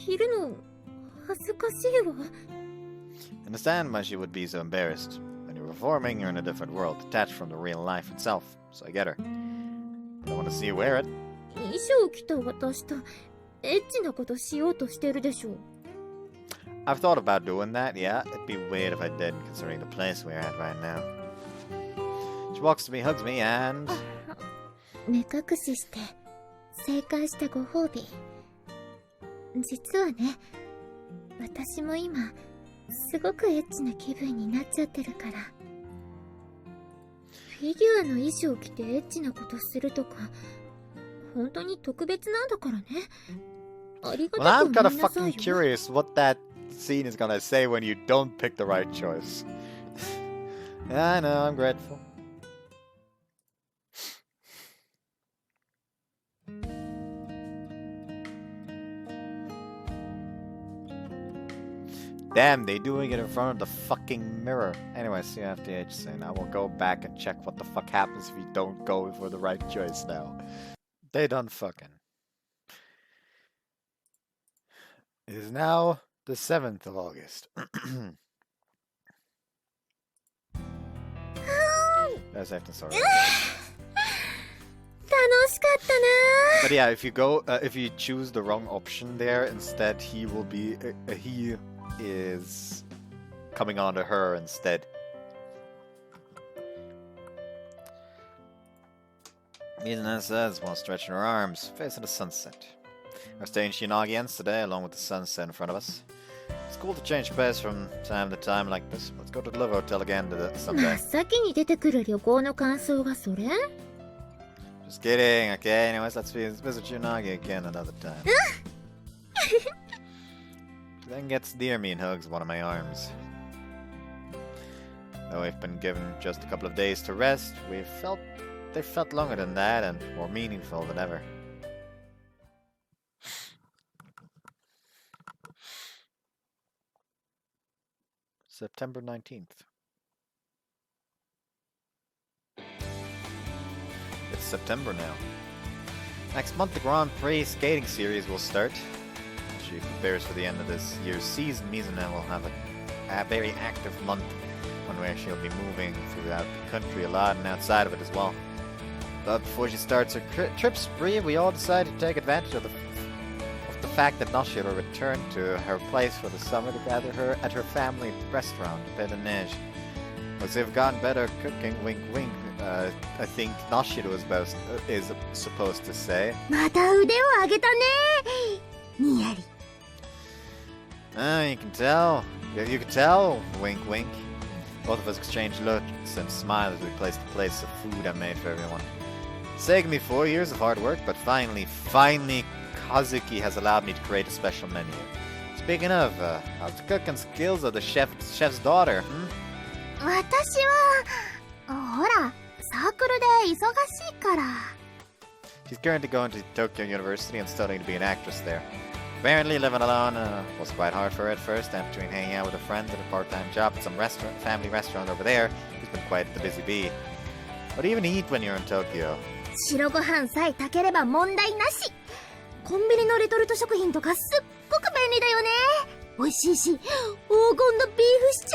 着るの、恥ずかしいわ。Understand why she would be so embarrassed. When you're performing, you're in a different world, detached from the real life itself, so I get her. But I want to see you wear it. 衣装着た私と、エッチなことしようとしてるでしょ。I've thought about doing that, yeah. It'd be weird if I didn't, considering the place we're at right now. She walks to me, hugs me, and... 目隠しして、正解したご褒美。実はね、私も今、すごくエッチな気分になっちゃってるから。フィギュアの衣装着てエッチなことするとか、本当に特別なんだからね。ありが Well, た I'm く kind 思 of いなさ fucking いよ。 curious what that scene is gonna say when you don't pick the right choice. Yeah, I know, I'm grateful. Damn, they doing it in front of the fucking mirror. Anyway, see you after the soon. I will go back and check what the fuck happens if you don't go for the right choice now. They done fucking. It is now the 7th of August. That's after sorry. 楽しかったな。 But yeah, if you go, if you choose the wrong option there, instead he will be, he is coming on to her instead. Mizuna says while stretching her arms, facing the sunset. We're staying Shinagi today, along with the sunset in front of us. It's cool to change pace from time to time like this. Let's go to the Live Hotel again someday. 真っ先に出てくる旅行の感想がそれ？ Just kidding, okay? Anyways, let's visit Shinagi again another time. She then gets near me and hugs one of my arms. Though we've been given just a couple of days to rest, they felt longer than that and more meaningful than ever. September 19th. It's September now. Next month, the Grand Prix skating series will start. As she prepares for the end of this year's season, Mizuna will have a very active month, one where she'll be moving throughout the country a lot and outside of it as well. But before she starts her trip spree, we all decided to take advantage of the fact that Noshiro returned to her place for the summer to gather her at her family restaurant, Pet de Neige. As they've gotten better at cooking, wink wink, I think Noshiro is supposed to say. また腕を上げたね。にやり。You can tell. You can tell. Wink, wink. Both of us exchanged looks and smiles as we placed the plates of food I made for everyone. It's taken me 4 years of hard work, but finally, Kazuki has allowed me to create a special menu. Speaking of, how's the cooking skills of the chef's daughter? 私は、ほら、サークルで忙しいから。 She's currently going to Tokyo University and studying to be an actress there. Apparently, living alone was quite hard for her at first, and between hanging out with her friends and a part-time job at some family restaurant over there, she's been quite the busy bee. What do you even eat when you're in Tokyo? 白ご飯さえ炊ければ問題なし。コンビニのレトルト食品とかすっごく便利だよね。美味しいし、黄金のビーフシチュー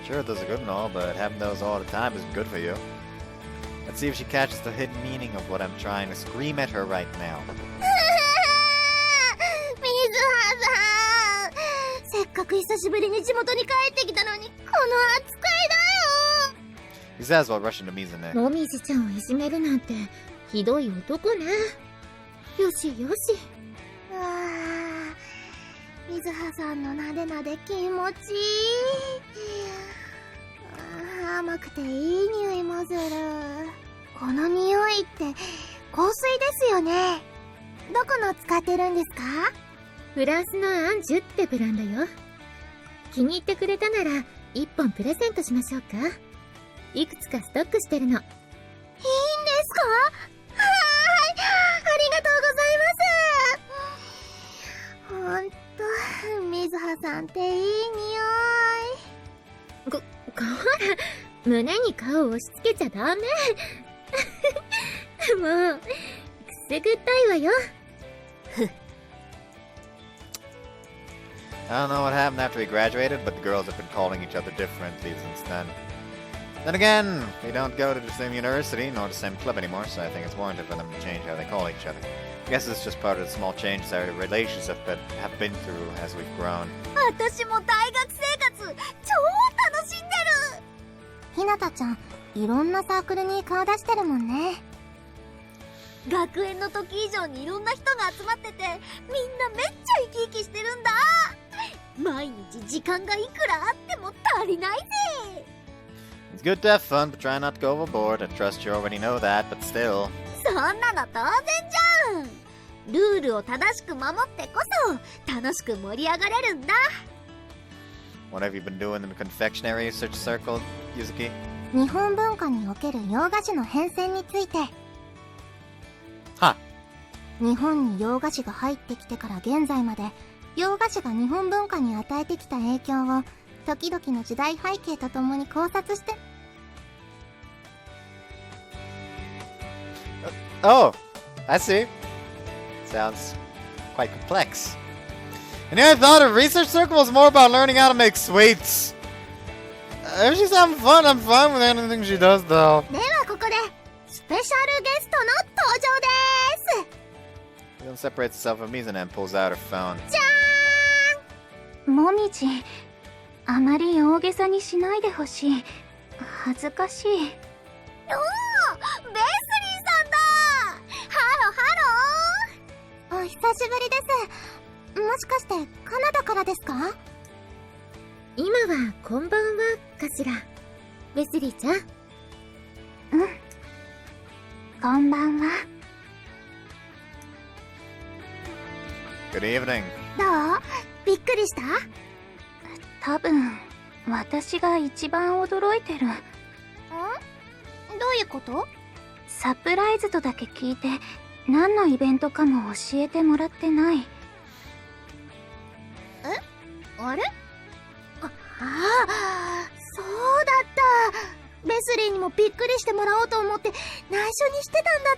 最高。Sure, those are good and all, but having those all the time isn't good for you. Let's see if she catches the hidden meaning of what I'm trying to scream at her right now. 水葉さん、せっかく久しぶりに地元に帰ってきたのに、この扱いだよ。 He says while rushing to Mizune. もみじちゃんをいじめるなんてひどい男ね。よしよし。水葉さんのなでなで気持ちいい。甘くていい匂いもする。この匂いって香水ですよね。どこの使ってるんですか？フランスのアンジュってブランドよ。気に入ってくれたなら1本プレゼントしましょうか。いくつかストックしてるの。いいんですか？はーい、ありがとうございます。ほんと、水葉さんっていい匂い。ほら、胸に顔を押し付けちゃダメ。もう、くすぐったいわよ。I don't know what happened after we graduated, but the girls have been calling each other differently since then. Then again, we don't go to the same university nor the same club anymore, so I think it's warranted for them to change how they call each other. I guess it's just part of the small changes our relations have been through as we've grown. 私も大学生活、超楽しんでる。ひなたちゃん、いろんなサークルに顔出してるもんね。学園の時以上にいろんな人が集まってて、みんなめっちゃ生き生きしてるんだ。毎日時間がいくらあっても足りないぜ。It's good to have fun, but try not to go overboard. I trust you already know that, but still. そんなの当然じゃん。ルールを正しく守ってこそ楽しく盛り上がれるんだ。What have you been doing in the confectionery research circle, Yuzuki? 日本文化における洋菓子の変遷について。は日本に洋菓子が入ってきてから現在まで、洋菓子が日本文化に与えてきた影響を時々の時代背景とともに考察して。Oh, I see. Sounds quite complex. And I thought a research circle was more about learning how to make sweets. If she's having fun, I'm fine with anything she does, though. ではここでスペシャルゲストの登場です。 Leon separates herself from Mizune and pulls out her phone. じゃーん。もみじ、あまり大げさにしないでほしい。恥ずかしい。おー、ベスリーさんだ。ハロー。お久しぶりです。もしかしてカナダからですか？今はこんばんはかしら。ベスリーちゃん。こんばんは。Good evening. どう？びっくりした？多分私が一番驚いてる。どういうこと？サプライズとだけ聞いて何のイベントかも教えてもらってない。あれ？ああ、そうだった。ベスリーにもびっくりしてもらおうと思って内緒にしてたんだっ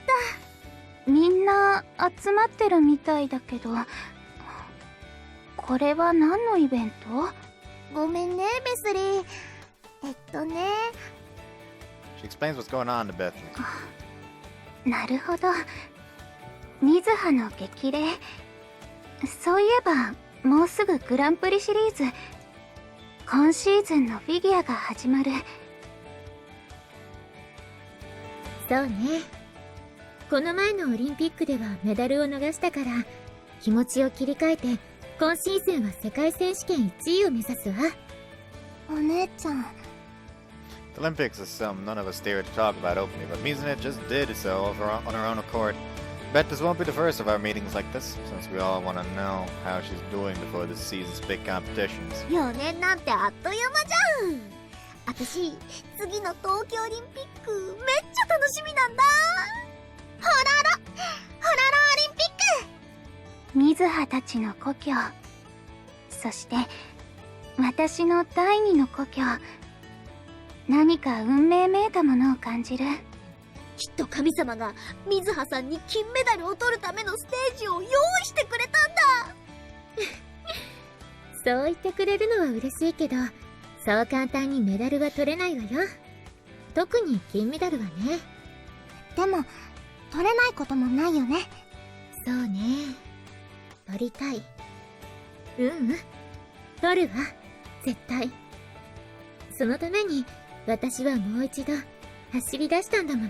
た。みんな集まってるみたいだけど、これは何のイベント？ごめんね、ベスリー。She explains what's going on to Bethany. なるほど。水葉の激励。そういえばもうすぐグランプリシリーズ、今シーズンのフィギュアが始まる。そうね。この前のオリンピックではメダルを逃したから、気持ちを切り替えて今シーズンは世界選手権1位を目指すわ。お姉ちゃん。The Olympics is something none of us dare to talk about openly, but Mizune just did so on her own accord. Bet this won't be the first of our meetings like this, since we all want to know how she's doing before this season's big competitions. 4年なんてあっという間じゃん。私、次の東京オリンピックめっちゃ楽しみなんだ。ホラロオリンピック。水葉たちの故郷、そして私の第二の故郷。何か運命めいたものを感じる。きっと神様が水葉さんに金メダルを取るためのステージを用意してくれたんだ。そう言ってくれるのは嬉しいけど、そう簡単にメダルは取れないわよ。特に金メダルはね。でも取れないこともないよね。そうね。取りたい。取るわ。絶対。そのために私はもう一度走り出したんだもの。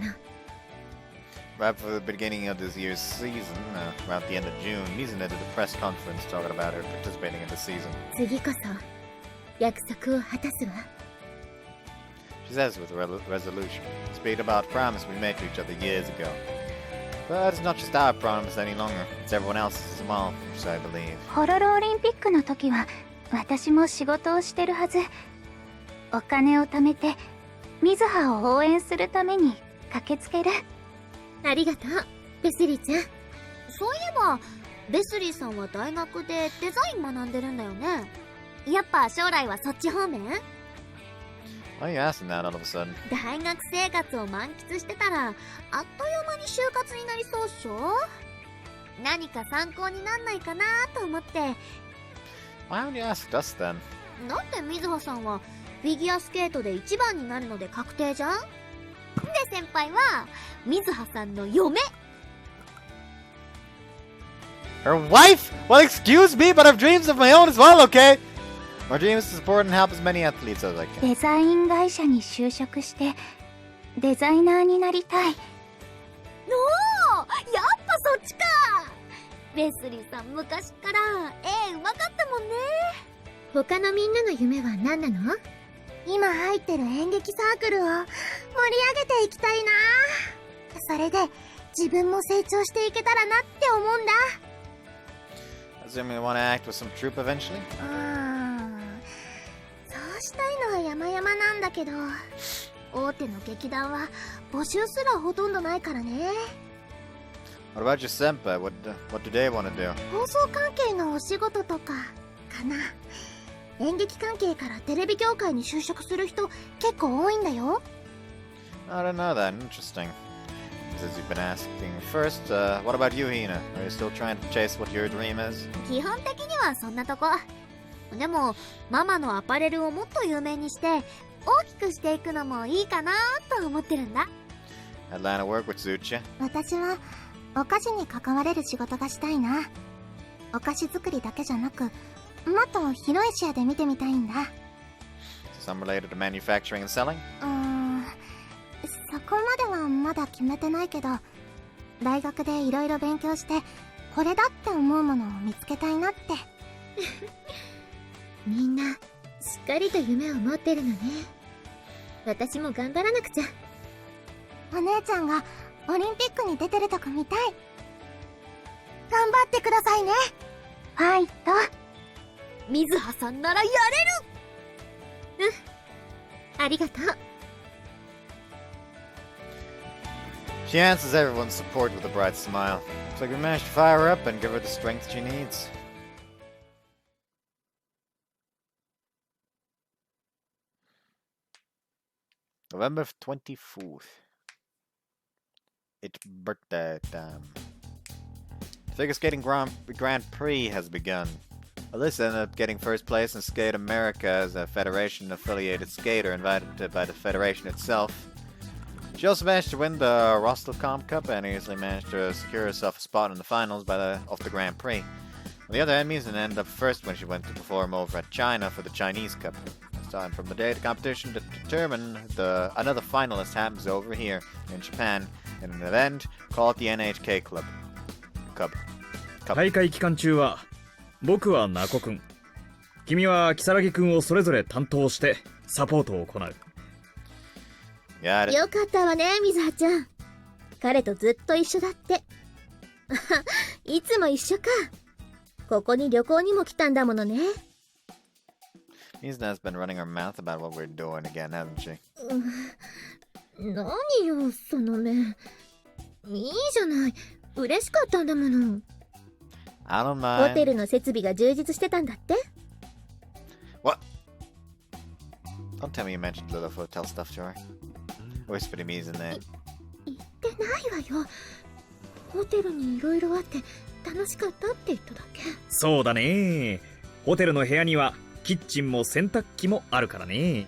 Right for the beginning of this year's season, around the end of June, Mizune did a press conference talking about her participating in the season. 次こそ約束を果たすわ。She says with resolution, speak about promise we made to each other years ago. But it's not just our promise any longer, it's everyone else's as well, so I believe. ホロロオリンピックの時は私も仕事をしてるはず。お金を貯めてミズハを応援するために駆けつける。ありがとう、ベスリーちゃん。そういえばベスリーさんは大学でデザイン学んでるんだよね。やっぱ将来はそっち方面？ Why are you asking that all of a sudden? 大学生活を満喫してたらあっという間に就活になりそうっしょ。何か参考になんないかなと思って。 Why haven't you asked us then? だって水葉さんはフィギュアスケートで一番になるので確定じゃん。で先輩は水葉さんの嫁。 Her wife? Well, excuse me, but I have dreams of my own as well, okay? My dream is to support and help as many athletes as I can. デザイン会社に就職してデザイナーになりたい。おー、やっぱそっちか。レスリーさん昔から絵うまかったもんね。他のみんなの夢は何なの？今入ってる演劇サークルを盛り上げていきたいな。それで自分も成長していけたらなって思うんだ。Assuming you want to act with some troupe eventually? そうしたいのは山々なんだけど、大手の劇団は募集すらほとんどないからね。What about your senpai? What do they want to do? 放送関係のお仕事とかかな。演劇関係からテレビ業界に就職する人結構多いんだよ。I don't know that. Interesting. Since you've been asking first, what about you, Hina? Are you still trying to chase what your dream is? 基本的にはそんなとこ。でもママのアパレルをもっと有名にして大きくしていくのもいいかなと思ってるんだ。 I'd like to work with Zucha. 私はお菓子に関われる仕事がしたいな。お菓子作りだけじゃなく、もっと広い視野で見てみたいんだ。Some related to manufacturing and selling? そこまではまだ決めてないけど、大学でいろいろ勉強してこれだって思うものを見つけたいなって。みんなしっかりと夢を持ってるのね。私も頑張らなくちゃ。お姉ちゃんがオリンピックに出てるとこ見たい。頑張ってくださいね。ファイト。水葉さんならやれる。ありがとう。She answers everyone's support with a bright smile. Looks like we managed to fire her up and give her the strength she needs. November 24th. It's birthday time. The figure skating Grand Prix has begun. Alyssa ended up getting first place in Skate America as a Federation-affiliated skater invited by the Federation itself. She also managed to win the Rostelcom Cup and easily managed to secure herself a spot in the finals of the Grand Prix. On the other hand, Mizun ended up first when she went to perform over at China for the Chinese Cup. Starting from the day of the competition to determine another finalist happens over here in Japan in an event called the NHK Club. 大会期間中は僕はナコ君、君はキサラギ君をそれぞれ担当してサポートを行う。よかったわね、水葉ちゃん。彼とずっと一緒だって。いつも一緒か。ここに旅行にも来たんだものね。Mizuna has been running her mouth about what we're doing again, hasn't she? 何よ、その目。いいじゃない。嬉しかったんだもの。I don't mind. ホテルの設備が充実してたんだって。 What? Don't tell me you mentioned Lilith Hotel stuff to her. Whisper to Mizuna. 言ってないわよ。ホテルにいろいろあって楽しかったって言っただけ。そうだね。ホテルの部屋にはキッチンも洗濯機もあるからね。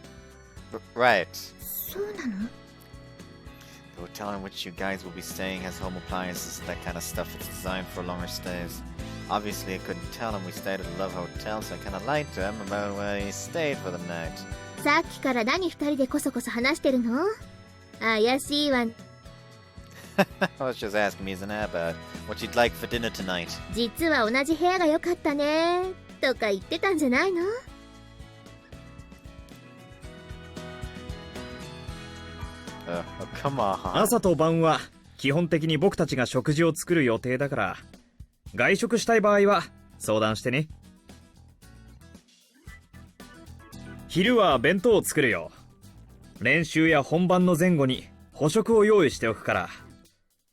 Right. そうなの？ The hotel in which you guys will be staying has home appliances and that kind of stuff. It's designed for longer stays. Obviously, I couldn't tell him we stayed at a Love Hotel, so I kind of lied to him about where he stayed for the night. さっきから何二人でこそこそ話してるの？怪しいわ。I was just asking Mizuha about what you'd like for dinner tonight. 実は同じ部屋が良かったねとか言ってたんじゃないの？Oh, come on. 朝と晩は基本的に僕たちが食事を作る予定だから、外食したい場合は相談してね。昼は弁当を作るよ。練習や本番の前後に補食を用意しておくから、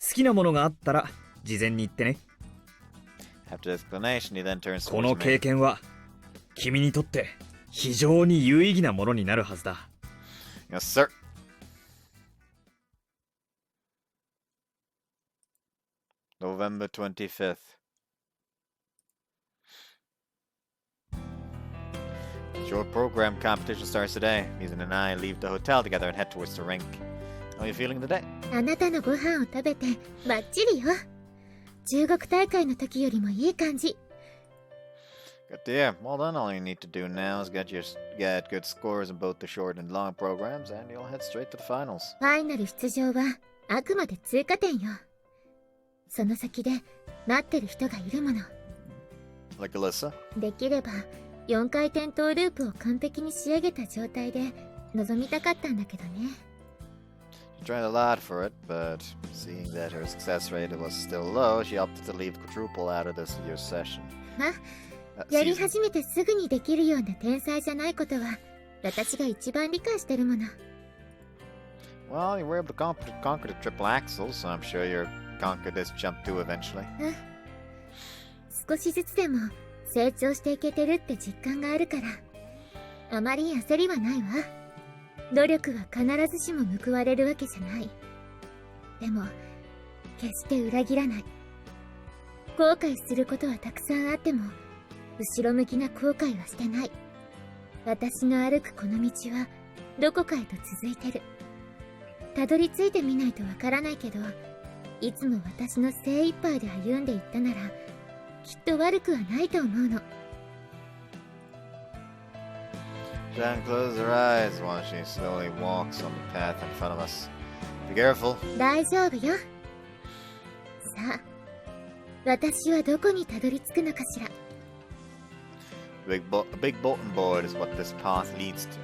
好きなものがあったら事前に言ってね。After explanation, he then turns こ towards の me. 経験は君にとって非常に有意義なものになるはずだ。Yes, sir. November 25th. Short program competition starts today. Mizuha and I leave the hotel together and head towards the rink. How are you feeling today? あなたのご飯を食べてバッチリよ。中国大会の時よりもいい感じ。Good to hear. Well then, all you need to do now is get good scores in both the short and long programs, and you'll head straight to the finals. ファイナル出場はあくまで通過点よ。その先で待ってる人がいるもの。Like Alyssa? できれば4回転トーループを完璧に仕上げた状態で臨みたかったんだけどね。She tried a lot for it, but seeing that her success rate was still low, she opted to leave quadruple out of this year's session. やり始めてすぐにできるような天才じゃないことは私が一番理解してるもの。Well, you were able to conquer the triple axel, so I'm sure you'll conquer this jump too eventually. 少しずつでも成長していけてるって実感があるから、あまり焦りはないわ。努力は必ずしも報われるわけじゃない。でも決して裏切らない。後悔することはたくさんあっても後ろ向きな後悔はしてない。私の歩くこの道はどこかへと続いてる。たどり着いてみないとわからないけど、いつも私の精一杯で歩んでいったならきっと悪くはないと思うの。Jan closes her eyes while she slowly walks on the path in front of us. Be careful. 大丈夫よ。さあ、私はどこにたどり着くのかしら。A big bulletin board is what this path leads to.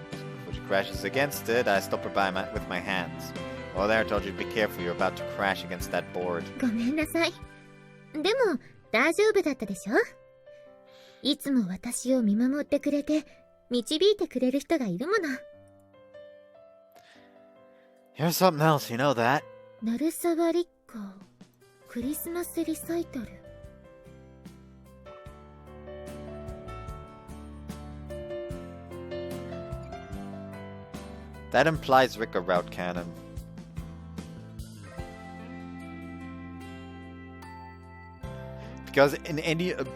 Before she crashes against it, I stop her with my hands. While there, I told you to be careful. You're about to crash against that board. ごめんなさい。でも大丈夫だったでしょ。いつも私を見守ってくれて導いてくれる人がいるもの。Here's something else, you know that? ナルサワ立夏クリスマスリサイタル。That implies Mizuha-Route canon.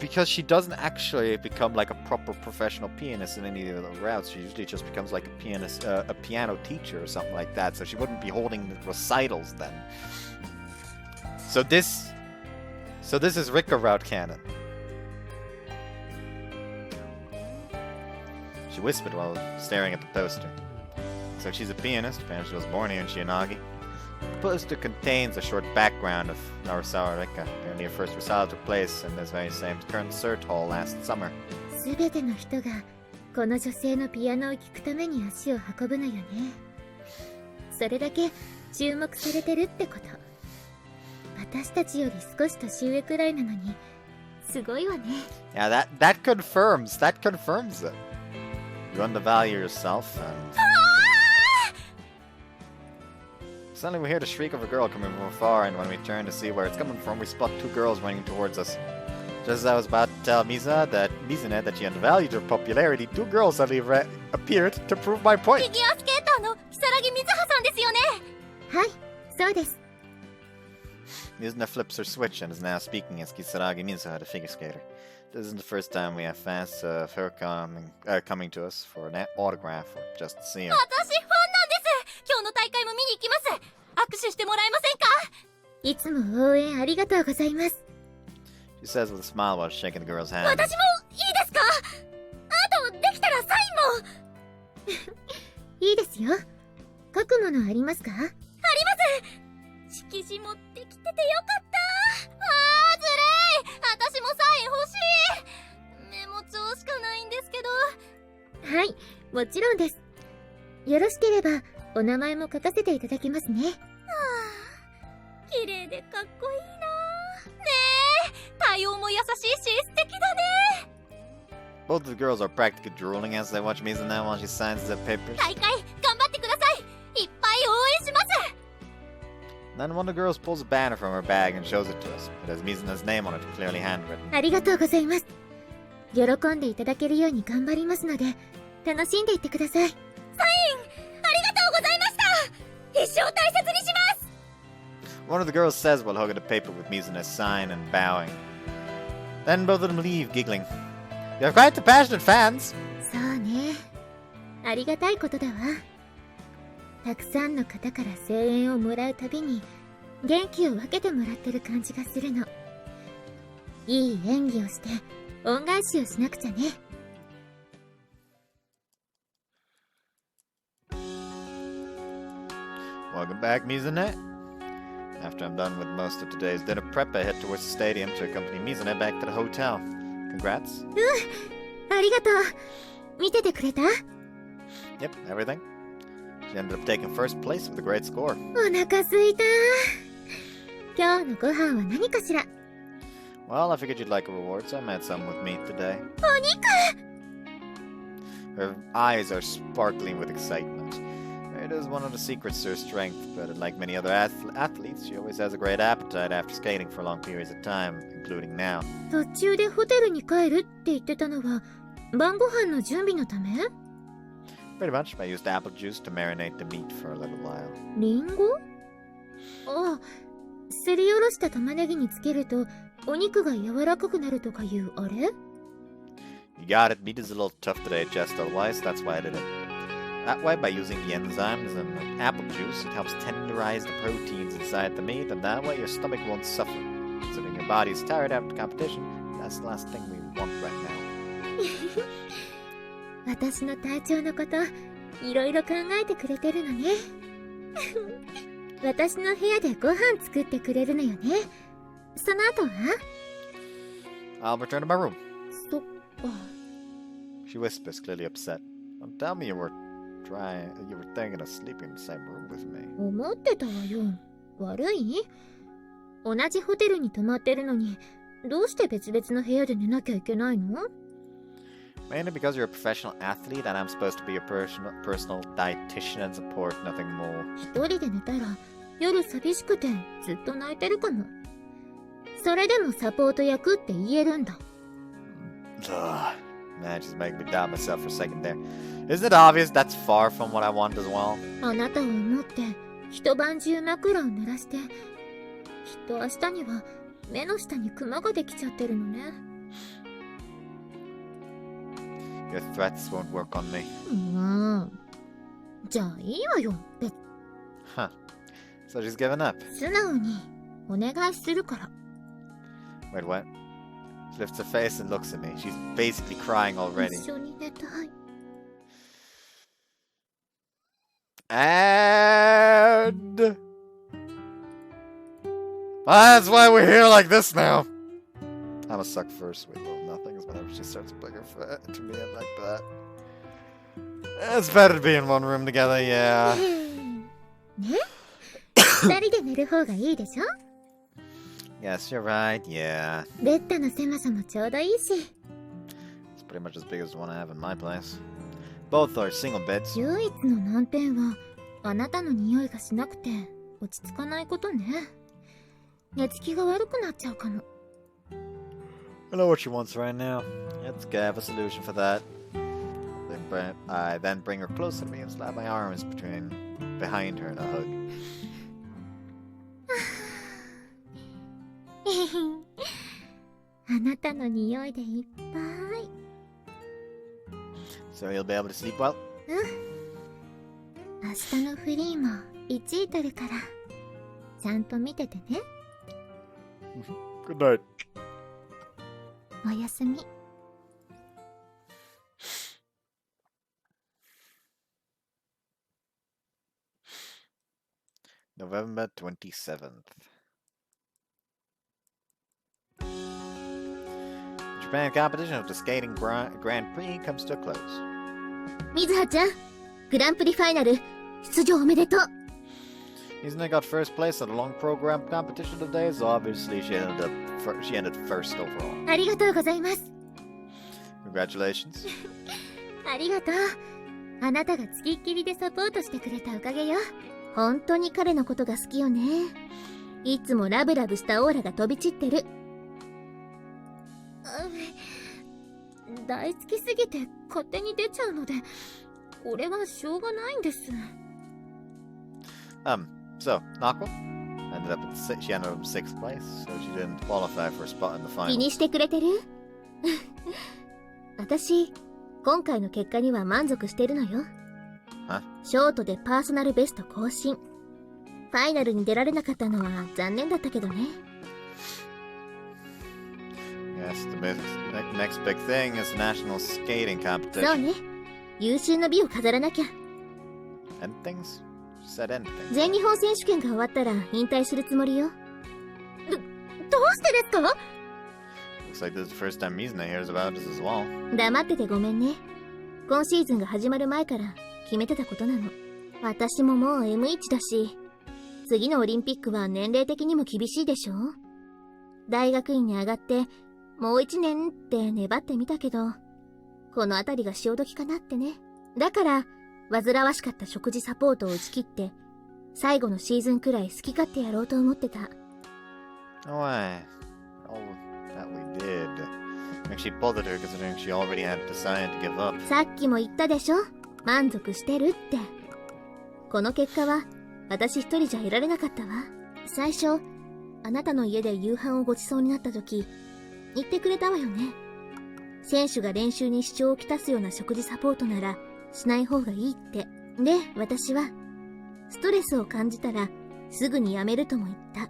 Because she doesn't actually become like a proper professional pianist in any of the routes. She usually just becomes like a piano teacher or something like that. So she wouldn't be holding the recitals then. So this is Mizuha-Route canon. She whispered while staring at the poster. So she's a pianist. Apparently she was born here in Shiyanagi. The poster contains a short background of Haruka. Apparently her first recital took place in this very same concert hall last summer. すべての人がこの女性のピアノを聴くために足を運ぶのよね。それだけ注目されてるってこと。私たちより少し年上くらいなのにすごいわね。Yeah, that confirms it. You undervalue yourself and... Suddenly we hear the shriek of a girl coming from afar, and when we turn to see where it's coming from, we spot two girls running towards us. Just as I was about to tell Mizuha that she undervalued her popularity, two girls suddenly appeared to prove my point. フィギュアスケーターの如月水葉さんですよね。はい、そうです。Mizuna flips her switch and is now speaking as Kisaragi Mizuha, the figure skater. This isn't the first time we have fans of her coming to us for an autograph or just to see her. 私ファンなんです。今日の大会も見に行きます。握手してもらえませんか？いつも応援ありがとうございます。She says with a smile while shaking the girl's hand. 私もいいですか？あとできたらサインも。いいですよ。書くものありますか？あります。色紙持ってきててよかった。あーずるい。私もサイン欲しい。メモ帳しかないんですけど。はい、もちろんです。よろしければお名前も書かせていただきますね。綺麗でかっこいいな。ねえ、対応も優しいし素敵だね。Both of the girls are practically drooling as they watch Mizuna while she signs the papers. 大会頑張ってください。いっぱい応援します。Then one of the girls pulls a banner from her bag and shows it to us. It has Mizuna's name on it, clearly handwritten. ありがとうございます。喜んでいただけるように頑張りますので、楽しんでいってください。サインありがとうございました。一生大切にします。One of the girls says while hugging the paper with Mizuna's sign and bowing. Then both of them leave, giggling. You're quite the passionate fans. そうね。ありがたいことだわ。たくさんの方から声援をもらうたびに元気を分けてもらってる感じがするの。いい演技をして恩返しをしなくちゃね。Welcome back, Mizuna. After I'm done with most of today's dinner prep, I head towards the stadium to accompany Mizuna back to the hotel. Congrats. ありがとう。見ててくれた？ Yep, everything. She ended up taking first place with a great score. お腹すいた。今日のご飯は何かしら？ Well, I figured you'd like a reward, so I made some with meat today. お肉！ Her eyes are sparkling with excitement. It is one of the secrets to her strength, but unlike many other athletes, she always has a great appetite after skating for long periods of time, including now. 途中でホテルに帰るって言ってたのは晩ご飯の準備のため？ Pretty much, I used apple juice to marinate the meat for a little while. リンゴ？ああ、すりおろした玉ねぎにつけるとお肉が柔らかくなるとかいうあれ？ You got it, meat is a little tough to digest otherwise, that's why I did it. That way, by using the enzymes and apple juice, it helps tenderize the proteins inside the meat, and that way your stomach won't suffer. Considering your body is tired after competition, that's the last thing we want right now. 私の体調のこといろいろ考えてくれてるのね。私の部屋でご飯作ってくれるのよね。その後は？ I'll return to my room. そっか。 She whispers, clearly upset. Don't tell me you were thinking of sleeping in the same room with me. 思ってたわよ。悪い？同じホテルに泊まってるのにどうして別々の部屋で寝なきゃいけないの？ Mainly because you're a professional athlete and I'm supposed to be your personal dietitian and support, nothing more. 一人で寝たら夜寂しくてずっと泣いてるかも。それでもサポート役って言えるんだ。Man, she's making me doubt myself for a second there. Isn't it obvious that's far from what I want as well? あなたを思って一晩中枕を濡らして、きっと明日には目の下にクマができちゃってるのね。Your threats won't work on me. じゃあいいわよ。Huh. So she's given up. 素直にお願いするから。 Wait, what? She lifts her face and looks at me. She's basically crying already. 一緒に寝たい。And that's why we're here like this now. I'm a suck for sweet little nothings whenever she starts putting her foot into me in like that. It's better to be in one room together, yeah. ね？二人で寝る方がいいでしょ？ Yes, you're right, yeah. ベッドの狭さもちょうどいいし。 It's pretty much as big as the one I have in my place. Both are single beds. 唯一の難点はあなたの匂いがしなくて落ち着かないことね。寝つきが悪くなっちゃうかも。 I know what she wants right now. Let's have a solution for that. I then bring her closer to me and slap my arms behind her in a hug. あなたの匂いでいっぱい。So you'll be able to sleep well? 明日のフリーも1位取るから、ちゃんと見ててね。Good night. おやすみ。November 27th. Japan competition of the skating Grand Prix comes to a close. 水葉ちゃん、グランプリファイナル出場おめでとう。Mizune got first place at a long program competition today, so obviously she ended first overall. ありがとうございます。Congratulations. ありがとう。あなたがつきっきりでサポートしてくれたおかげよ。本当に彼のことが好きよね。いつもラブラブしたオーラが飛び散ってる。大好きすぎて勝手に出ちゃうので、これはしょうがないんです。So, Nakwa she ended up in 6th place, so she didn't qualify for a spot in the final. 気にしてくれてる？私、今回の結果には満足してるのよ。ショートでパーソナルベスト更新。ファイナルに出られなかったのは残念だったけどね。Yes, the next big thing is national skating そう competition. ね。優秀な美を飾らなきゃ。And things? She said anything. 全日本選手権が終わったら引退するつもりよ。どうしてですか？ Looks like this is the first time Mizune hears about this as well. 黙っててごめんね。今シーズンが始まる前から決めてたことなの。私ももう M1 だし、次のオリンピックは年齢的にも厳しいでしょ？大学院に上がってもう1年って粘ってみたけど、このあたりが潮時かなってね。だから煩わしかった食事サポートを打ち切って、最後のシーズンくらい好き勝手やろうと思ってた。Why? All that we did. Actually bothered her considering she already had decided to give up. さっきも言ったでしょ？満足してるって。この結果は私一人じゃいられなかったわ。最初、あなたの家で夕飯をごちそうになった時、言ってくれたわよね。選手が練習に支障をきたすような食事サポートならしない方がいいって。で、私はストレスを感じたらすぐにやめるとも言った。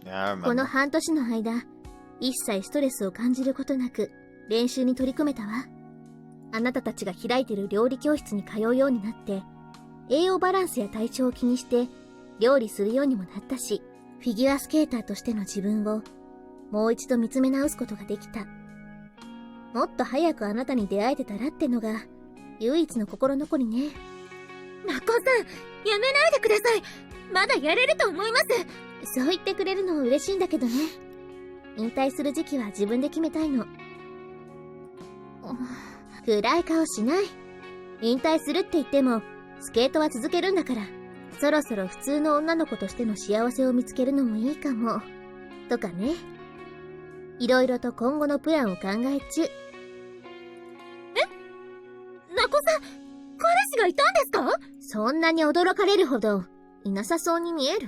Yeah, I remember. この半年の間、一切ストレスを感じることなく練習に取り組めたわ。あなたたちが開いてる料理教室に通うようになって、栄養バランスや体調を気にして料理するようにもなったし、フィギュアスケーターとしての自分をもう一度見つめ直すことができた。もっと早くあなたに出会えてたらってのが唯一の心残りね。ナコさん、やめないでください。まだやれると思います。そう言ってくれるの嬉しいんだけどね。引退する時期は自分で決めたいの。暗い顔しない。引退するって言ってもスケートは続けるんだから、そろそろ普通の女の子としての幸せを見つけるのもいいかもとかね。いろいろと今後のプランを考え中。ナコさん、彼氏がいたんですか？そんなに驚かれるほどいなさそうに見える？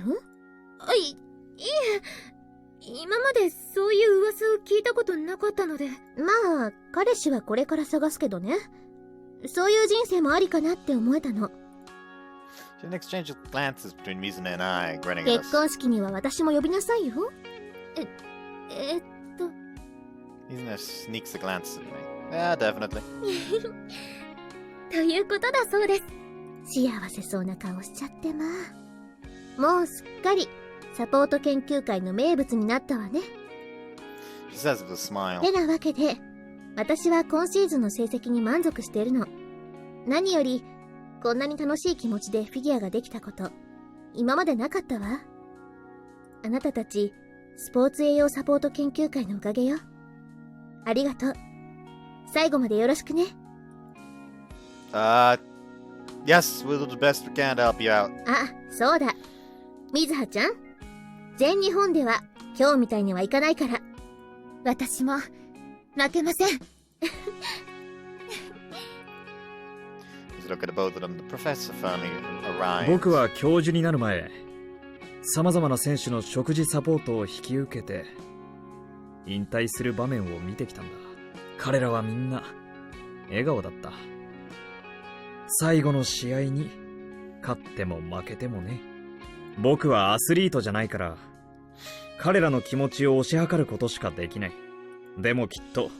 いえ、今までそういう噂を聞いたことなかったので。まあ、彼氏はこれから探すけどね。そういう人生もありかなって思えたの。She had an exchange of glances between Mizune and I, grinning at 結 us. 婚式には私も呼びなさいよ。Mizune sneaks a glance at me. Yeah, definitely. ということだそうです。幸せそうな顔しちゃってまあ。もうすっかりサポート研究会の名物になったわね。She says with a smile. てなわけで、私は今シーズンの成績に満足してるの。何より、こんなに楽しい気持ちでフィギュアができたこと、今までなかったわ。あなたたち、スポーツ栄養サポート研究会のおかげよ。ありがとう。最後までよろしくね。Yes, we'll do the best we can to help you out. あ、そうだ。水葉ちゃん。全日本では今日みたいにはいかないから。私も負けません。Just look at the both of them. The professor finally arrived. 僕は教授になる前、様々な選手の食事サポートを引き受けて引退する場面を見てきたんだ。彼らはみんな笑顔だった。最後の試合に勝っても負けてもね。僕はアスリートじゃないから彼らの気持ちを推し量ることしかできない。でもきっと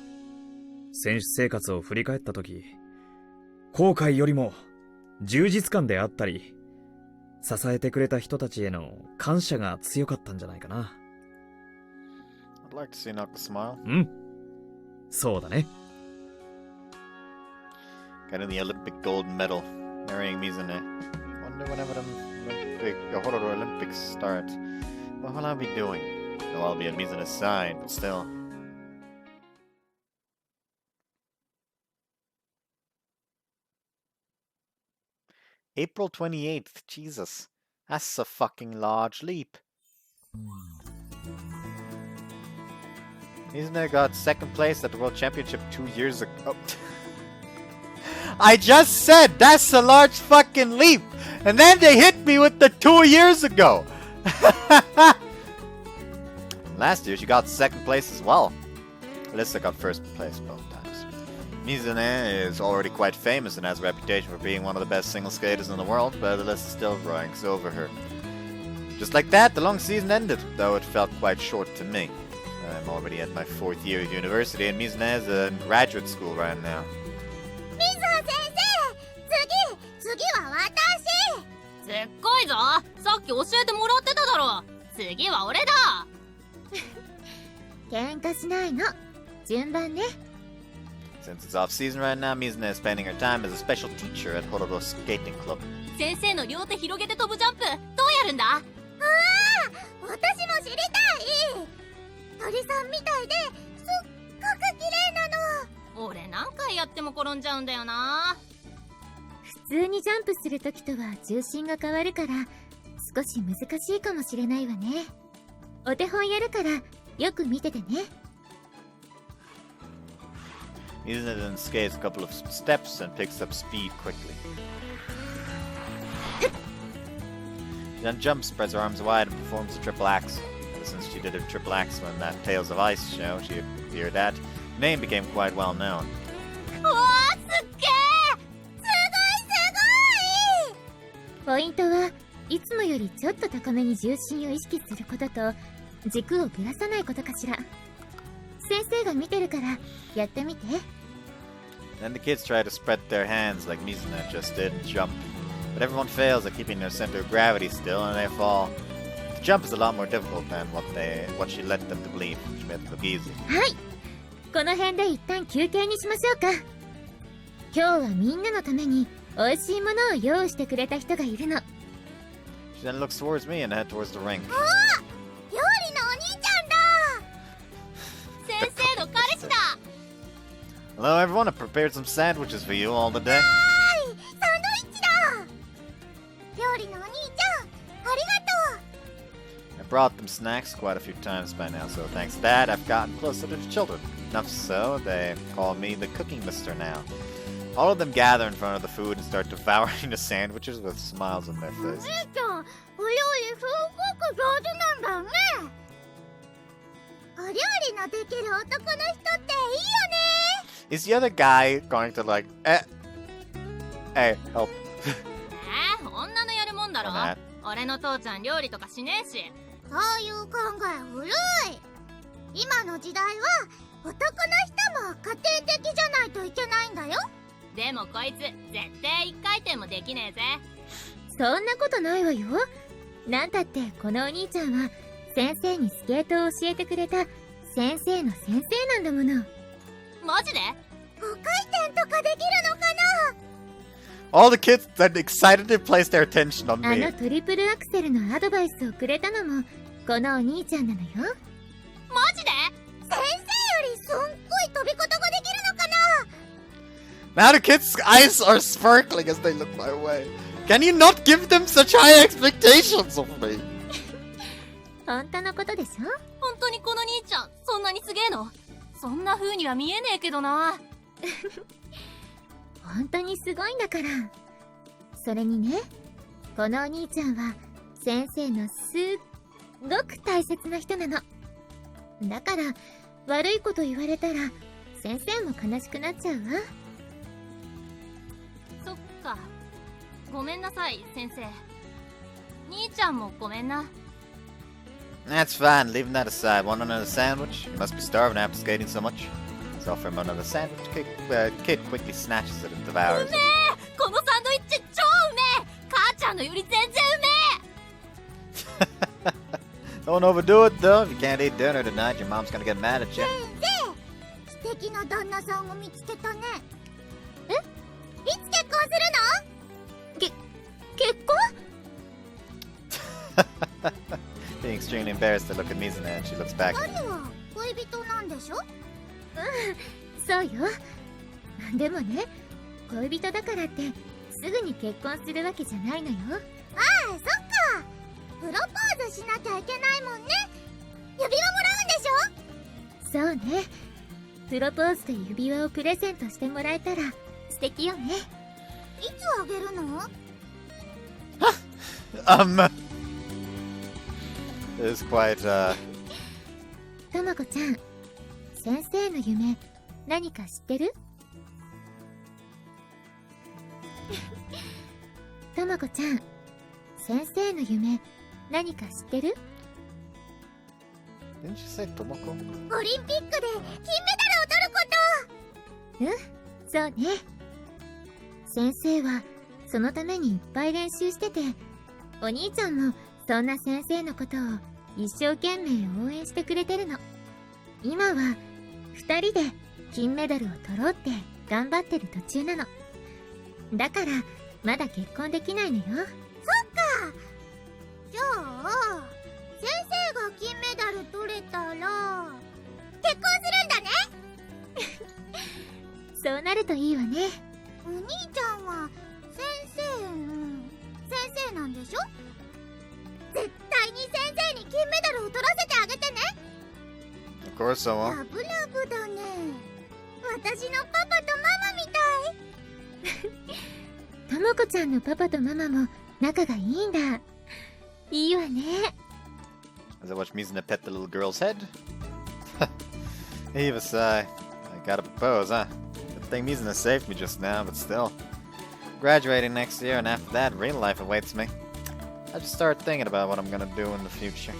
選手生活を振り返った時、後悔よりも充実感であったり支えてくれた人たちへの感謝が強かったんじゃないかな。I'd like to see Naka smile. うん、そうだね。Getting the Olympic gold medal, marrying Mizune. Wonder whenever the Horror Olympics start, what will I be doing? No, I'll be at Mizune's side, but still. April 28th, Jesus. That's a fucking large leap. Mizune got second place at the World Championship 2 years ago. Oh. I just said that's a large fucking leap! And then they hit me with the 2 years ago! Last year she got second place as well. Alyssa got first place both times. Mizune is already quite famous and has a reputation for being one of the best single skaters in the world, but Alyssa still ranks over her. Just like that, the long season ended, though it felt quite short to me. I'm already at my 4th year of university, and Mizune is in graduate school right now. 次は私。すっごいぞ。さっき教えてもらってただろ。次は俺だ。喧嘩しないの。順番ね。Since it's off season right now, Mizune is spending her time as a special teacher at Hororo Skating Club. 先生の両手広げて飛ぶジャンプ、どうやるんだ？ああ、私も知りたい。鳥さんみたいですっごく綺麗なの。俺何回やっても転んじゃうんだよな。普通にジャンプするときとは重心が変わるから少し難しいかもしれないわね。お手本やるからよく見ててね。Mizune then skates a couple of steps and picks up speed quickly. She then jumps, spreads her arms wide, and performs a triple axel. Since she did her triple axel in that Tales of Ice show she appeared at, the name became quite well known. うわー、すっげー！すごい！ポイントはいつもよりちょっと高めに重心を意識することと軸をぶらさないことかしら。先生が見てるからやってみて。Then the kids try to spread their hands like Mizune just did and jump. But everyone fails at keeping their center of gravity still and they fall. The jump is a lot more difficult than what she led them to believe. She made it look easy. はい、この辺で一旦休憩にしましょうか。今日はみんなのために美味しいものを用意してくれた人がいるの。She then looks towards me and head towards the ring. ああ、料理のお兄ちゃんだ。先生の彼氏だ。Hello everyone, I prepared some sandwiches for you all today. はい、サンドイッチだ。料理のお兄ちゃん、ありがとう。I brought them snacks quite a few times by now, so thanks to that, I've gotten closer to the children. Enough so, they call me the cooking mister now. All of them gather in front of the food and start devouring the sandwiches with smiles on their お faces. 兄ちゃん、お料理すごく上手なんだね。お料理のできる男の人っていいよね。 Is the other guy going to like, hey, help? 女のやるもんだろ。俺の父ちゃん料理とかしねえし。そういう考え古い。今の時代は男の人も家庭的じゃないといけないんだよ。でもこいつ絶対一回転もできねえぜ。そんなことないわよ。なんたってこのお兄ちゃんは先生にスケートを教えてくれた先生の先生なんだもの。マジで？ 5回転とかできるのかな。 All the kids then excitedly place their attention on あ me. のトリプルアクセルのアドバイスをくれたのもこのお兄ちゃんなのよ。マジで？先生よりすんごい飛び方ができるのかな。 Now the kids' eyes are sparkling as they look my way. Can you not give them such high expectations of me? 本当のことでしょ。本当にこの兄ちゃんそんなにすげえの？そんな風には見えねえけどな。本当にすごいんだから。それにね、このお兄ちゃんは先生のすっごく大切な人なの。だから悪いこと言われたら先生も悲しくなっちゃうわ。そっか。ごめんなさい、先生。兄ちゃんもごめんな。That's fine, leaving that aside. Want another sandwich? You must be starving after skating so much. Let's offer him another sandwich. Kid quickly snatches it and devours it. このサンドイッチ超うめえ。母ちゃんのより全然うめえ。 Don't overdo it though. If you can't eat dinner tonight, your mom's gonna get mad at you. 素敵な旦那さんを見つけたね。え？いつ結婚するの？結婚？ Being extremely embarrassed to look at Mizune and she looks back. 二人は恋人なんでしょ？そうよ。でもね、恋人だからってすぐに結婚するわけじゃないのよ。ああ、そっか。プロポーズしなきゃいけないもんね。指輪もらうんでしょ？そうね。プロポーズで指輪をプレゼントしてもらえたら素敵よね。いつあげるのIt's quite, ともこちゃん、先生の夢何か知ってる？ともこちゃん、先生の夢何か知ってる？ Didn't you say Tomoko? オリンピックで金メダルを取ること。そうね。先生はそのためにいっぱい練習してて、お兄ちゃんもそんな先生のことを一生懸命応援してくれてるの。今は二人で金メダルを取ろうって頑張ってる途中なの。だからまだ結婚できないのよ。そっか。じゃあ先生が金メダル取れたら結婚するんだね。そうなるといいわね。お兄ちゃんは先生なんでしょ？絶対に先生に金メダルを取らせてあげてね。Of course I will. ラブラブだね。私のパパとママみたい。ともこちゃんのパパとママも仲がいいんだ。いいわね。As I watch Mizune pet the little girl's head. Heave a sigh. I gotta propose, huh? Good thing Mizune saved me just now, but still. Graduating next year, and after that, real life awaits me. I just start thinking about what I'm gonna do in the future.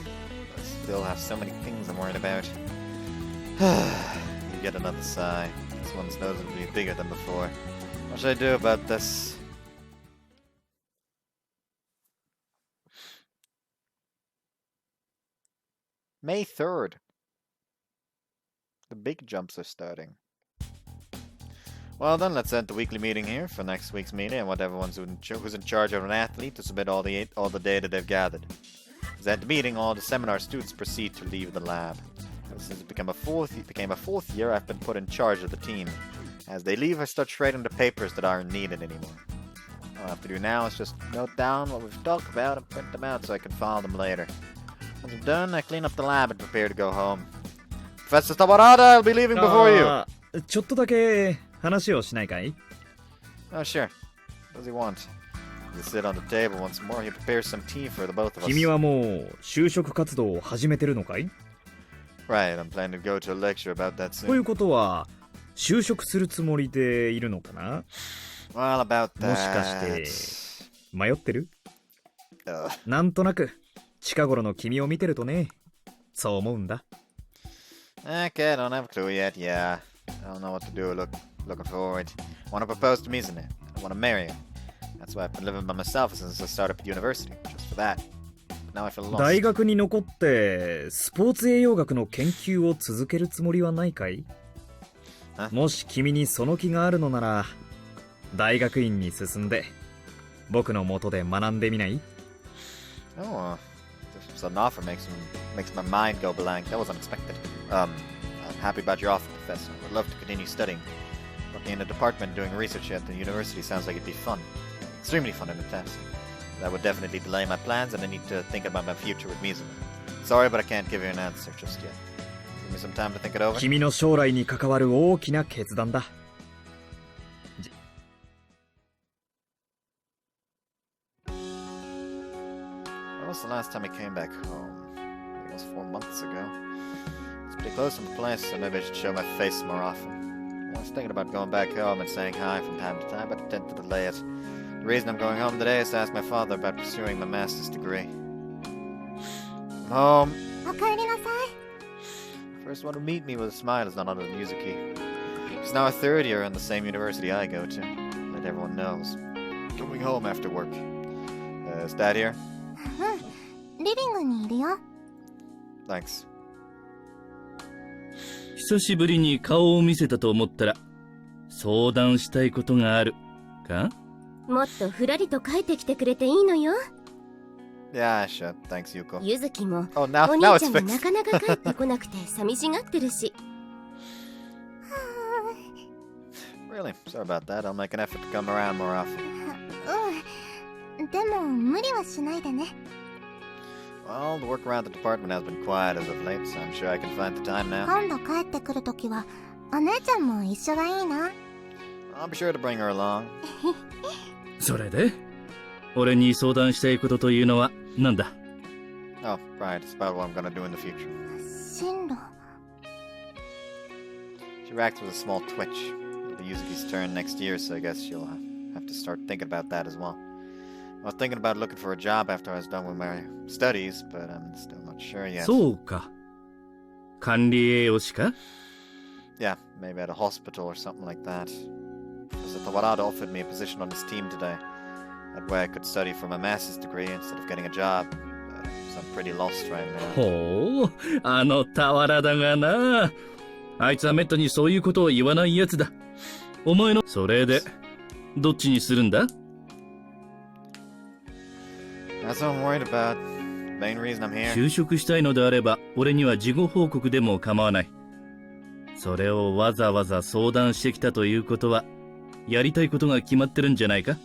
I still have so many things I'm worried about. You get another sigh. This one's noticeably bigger than before. What should I do about this? May 3rd. The big jumps are starting. Well then, let's end the weekly meeting here for next week's meeting. I want everyone who's in charge of an athlete to submit all the data they've gathered. As at the meeting, all the seminar students proceed to leave the lab. Ever since it became a fourth year, I've been put in charge of the team. As they leave, I start shredding the papers that aren't needed anymore. All I have to do now is just note down what we've talked about and print them out so I can file them later. Once I'm done, I clean up the lab and prepare to go home. Professor Tabarada, I'll be leaving before you. ちょっとだけ話をしないかい？ Oh, sure. What does he want? You sit on the table once more. He prepares some tea for the both of us. 君はもう就職活動を始めてるのかい？ Right, I'm planning to go to a lecture about that という soon. ことは就職するつもりでいるのかな？ Well, about もしかし that. て迷ってる？ Ugh. なんとなく近頃の君を見てるとね、そう思うんだ。 Okay, I don't have a clue yet. Yeah, I don't know what to do. Looking forward. I want to propose to Mizune. I want to marry her. That's why I've been living by myself since I started up at university. Just for that. But now I feel lost. 大学に残ってスポーツ栄養学の研究を続けるつもりはないかい？もし君にその気があるのなら大学院に進んで僕の下で学んでみない？ Oh, this sudden offer makes my mind go blank. That was unexpected. I'm happy about your offer, Professor. I'd love to continue studying. Working in a department doing research at the university sounds like it'd be fun. Extremely fun in the test. That would definitely delay my plans, and I need to think about my future with Mizuha. Sorry, but I can't give you an answer just yet. Give me some time to think it over. 君の将来に関わる大きな決断だ。was the last time I came back home? It was 4 months ago. It's pretty close from the place, so maybe I should show my face more often. I was thinking about going back home and saying hi from time to time, but I tend to delay it. The reason I'm going home today is to ask my father about pursuing my master's degree. I'm home. おかえりなさい。 First one to meet me with a smile is none other than Mizuki. She's now a third year in the same university I go to. Let everyone knows. Going home after work. Is Dad here? うん、リビングにいるよ。 Thanks. 久しぶりに顔を見せたと思ったら相談したいことがあるか？もっとふらりと帰ってきてくれていいのよ。 Yeah, sure. Thanks, Yuko. ゆずきも Oh, お now 兄 it's ちゃんがな fixed. かなか帰ってこなくて寂しがってるし。 Really? Sorry about that. I'll make an effort to come around more often. うん。でも、無理はしないでね。 Well, the work around the department has been quiet as of late, so I'm sure I can find the time now. 今度帰ってくるときは、お姉ちゃんも一緒がいいな。 I'll be sure to bring her along. それで俺に相談したいことというのは何だ？ Oh, right. It's about what I'm gonna do in the future. 進路。 She reacts with a small twitch. It'll be Yuzuki's turn next year, so I guess she'll have to start thinking about that as well. I was thinking about looking for a job after I was done with my studies, but I'm still not sure yet. そうか。管理栄養士か？ Yeah, maybe at a hospital or something like that. Because the Tawarada offered me a position on his team today. That way I could study for my master's degree instead of getting a job. So I'm pretty lost right now. ほう、あの俵だがな。あいつはめったにそういうことを言わないやつだ。お前のそれでどっちにするんだ？ That's what I'm worried about. Main reason I'm here. 就職したいのであれば俺には事後報告でも構わない。それをわざわざ相談してきたということはやりたいことが決まってるんじゃないか？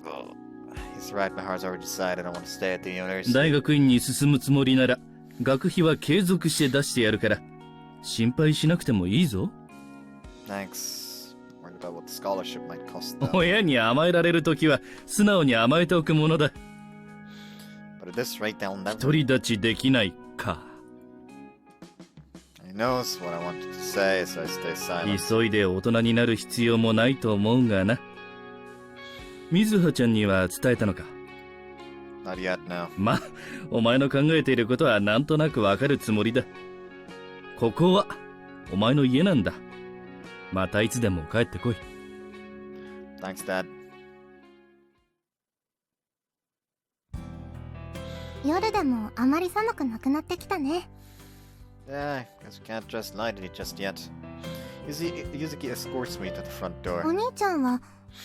Oh, he's right. My heart's already decided I want to stay at the university. 大学院に進むつもりなら学費は継続して出してやるから心配しなくてもいいぞ。 Thanks. Worried about what the scholarship might cost though. 親に甘えられるときは素直に甘えておくものだ。 But at this rate, they'll never. 独り立ちできないか。 He knows what I wanted to say, so I stay silent. 急いで大人になる必要もないと思うがな。水葉ちゃんには伝えたのか？ Not yet, no. まあ、お前の考えていることはなんとなくわかるつもりだ。ここはお前の家なんだ。またいつでも帰ってこい。 Thanks, Dad. 夜でもあまり寒くなくなってきたね。 Yeah, I guess we can't dress lightly just yet. Yuzuki escorts me to the front door. お兄ちゃんは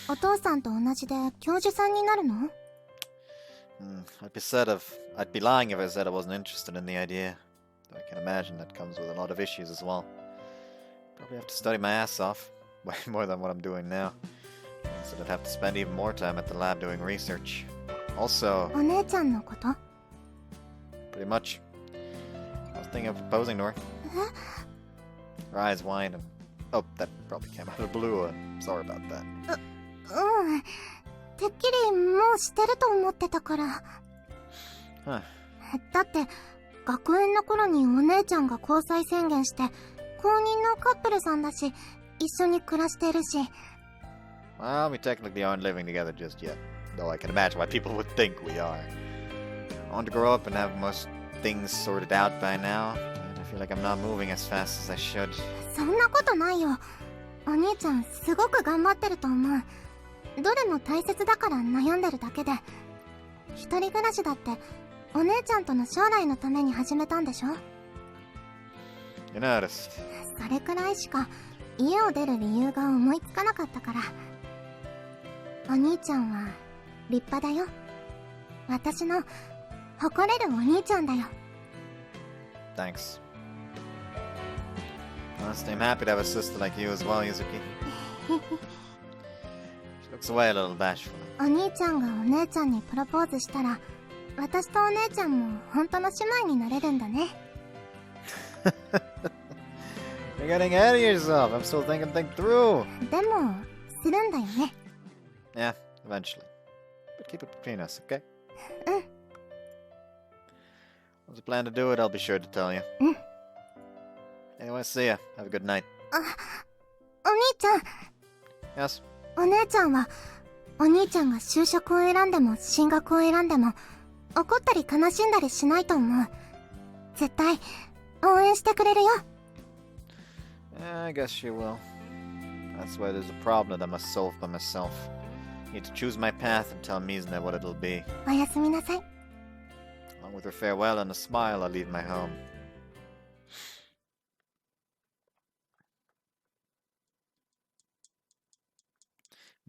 お父さんと同じで教授さんになるの？ I'd be lying if I said I wasn't interested in the idea. Though I can imagine that comes with a lot of issues as well. Probably have to study my ass off, way more than what I'm doing now. So I'd have to spend even more time at the lab doing research. Also, お姉ちゃんのこと？ pretty much. I was thinking of proposing to her. Her eyes wide and... Oh, that probably came out of the blue. Sorry about that. うん。てっきりもうしてると思ってたから。Huh. だって、学園の頃にお姉ちゃんが交際宣言して、公認のカップルさんだし、一緒に暮らしてるし。Well, we technically aren't living together just yet. Though I can imagine why people would think we are. I want to grow up and have most things sorted out by now. And I feel like I'm not moving as fast as I should. そんなことないよ。お兄ちゃん、すごく頑張ってると思う。どれも大切だから悩んでるだけで。一人暮らしだって、お姉ちゃんとの将来のために始めたんでしょ？ You noticed. それくらいしか家を出る理由が思いつかなかったから。お兄ちゃんは立派だよ。私の誇れるお兄ちゃんだよ。 Thanks. Honestly, I'm happy to have a sister like you as well, Yuzuki. She looks away a little bashful. お兄ちゃんがお姉ちゃんにプロポーズしたら、私とお姉ちゃんも本当の姉妹になれるんだね。You're getting ahead of yourself. I'm still thinking things through. でも、するんだよね。Yeah, eventually. But keep it between us, okay? Once I plan to do it, I'll be sure to tell you. Anyway, see ya. Have a good night. お兄ちゃん。 Yes? お姉ちゃんは、お兄ちゃんが就職を選んでも進学を選んでも、怒ったり悲しんだりしないと思う。絶対、応援してくれるよ。I guess she will. That's why there's a problem that I must solve by myself. I need to choose my path and tell Mizune what it'll be. おやすみなさい。 Along with her farewell and a smile, I'll leave my home.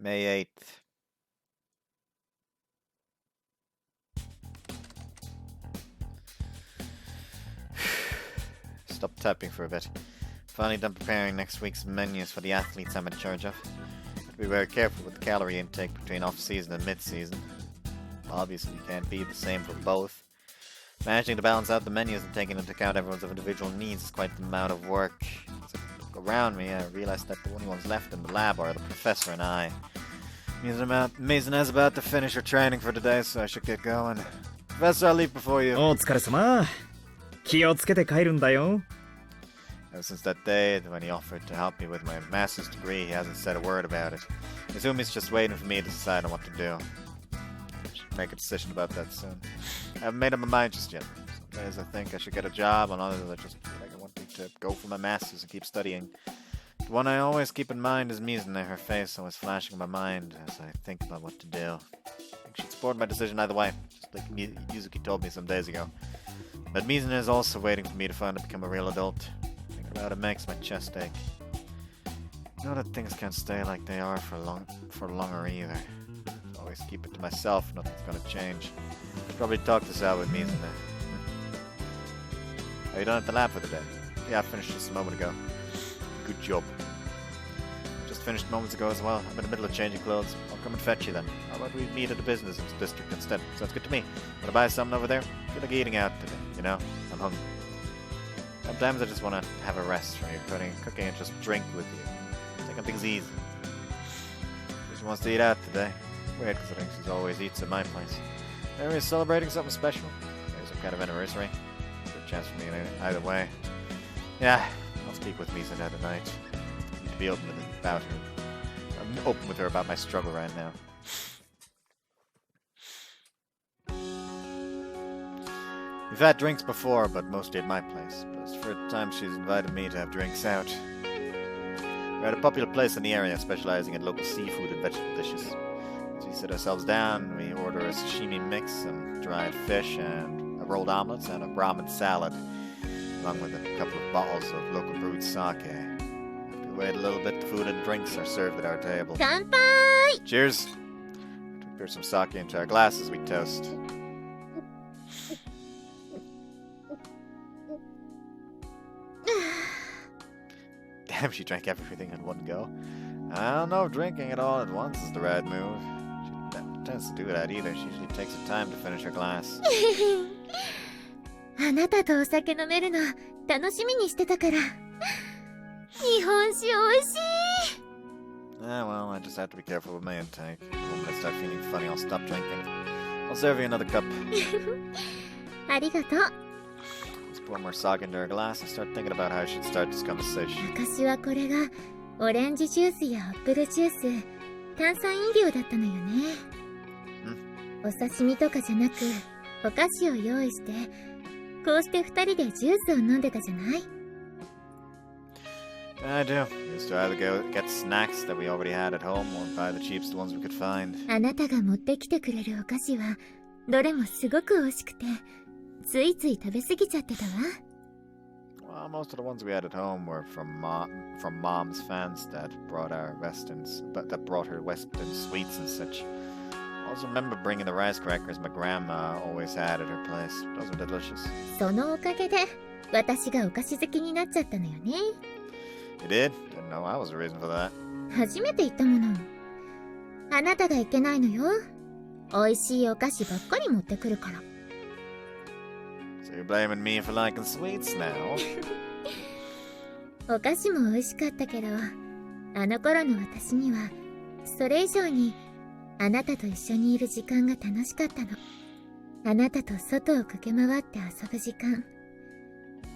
May 8th. Stop typing for a bit. Finally done preparing next week's menus for the athletes I'm in charge of. Have to be very careful with the calorie intake between off-season and mid-season. Obviously, you can't be the same for both. Managing to balance out the menus and taking into account everyone's individual needs is quite the amount of work. As I look around me, I realize that the only ones left in the lab are the professor and I. Mizune's about to finish her training for today, so I should get going. Professor, I'll leave before you. お疲れ様。気をつけて帰るんだよ。 Ever since that day when he offered to help me with my master's degree, he hasn't said a word about it. I assume he's just waiting for me to decide on what to do. I should make a decision about that soon. I haven't made up my mind just yet. Some days I think I should get a job, on others I just feel like I want to go for my master's and keep studying. The one I always keep in mind is Mizune, her face always flashing in my mind as I think about what to do. I think she'd support my decision either way, just like Yuzuki told me some days ago. But Mizune is also waiting for me to finally become a real adult. Thinking about it makes my chest ache. I know that things can't stay like they are for longer either. Always keep it to myself, nothing's gonna change. Probably talk this out with Mizune. Are you done at the lab for the day? Yeah, I finished just a moment ago. Good job. Just finished moments ago as well. I'm in the middle of changing clothes. I'll come and fetch you then. How about we meet at the business district instead? Sounds good to me. Wanna buy something over there? Feel like eating out today, you know? I'm hungry. Sometimes I just wanna have a rest from you, cooking and just drink with you. Taking things easy. She wants to eat out today. Weird, because I think she always eats at my place. Are we celebrating something special? Maybe some kind of anniversary? Good chance for me either way. Yeah, I'll speak with Mizune tonight. I need to be open about her. I'm open with her about my struggle right now. We've had drinks before, but mostly at my place. But it's the first time she's invited me to have drinks out. We're at a popular place in the area, specializing in local seafood and vegetable dishes. So we sit ourselves down, we order a sashimi mix, some dried fish, and a rolled omelets, and a ramen salad, along with a couple of bottles of local brewed sake. After we wait a little bit, the food and drinks are served at our table. 乾杯! Cheers! We pour some sake into our glasses, we toast. Damn, she drank everything in one go. I don't know if drinking it all at once is the right move. She never tends to do that either. She usually takes her time to finish her glass. あなたとお酒飲めるの楽しみにしてたから。日本酒美味しい。Well, I just have to be careful with my intake. The moment I start feeling funny, I'll stop drinking. I'll serve you another cup. ありがとう。 Let's pour more sake into her glass and start thinking about how I should start this conversation. 昔はこれがオレンジジュースやアップルジュース、炭酸飲料だったのよね。お刺身とかじゃなく、お菓子を用意して、こうして二人でジュースを飲んでたじゃない？ I do. We used to either go get snacks that we already had at home or buy the cheapest ones we could find. あなたが持ってきてくれるお菓子は、どれもすごく美味しくて、ついつい食べ過ぎちゃってたわ。Well, most of the ones we had at home were from Mom's fans that brought her Western sweets and such. I also remember bringing the rice crackers my grandma always had at her place. Those were delicious. そのおかげで、私がお菓子好きになっちゃったのよね。You did? Didn't know I was the reason for that. 初めて言ったもの。あなたがいけないのよ。美味しいお菓子ばっかり持ってくるから。So you're blaming me for liking sweets now? お菓子も美味しかったけど、あの頃の私には、それ以上に、あなたと一緒にいる時間が楽しかったの。あなたと外を駆け回って遊ぶ時間、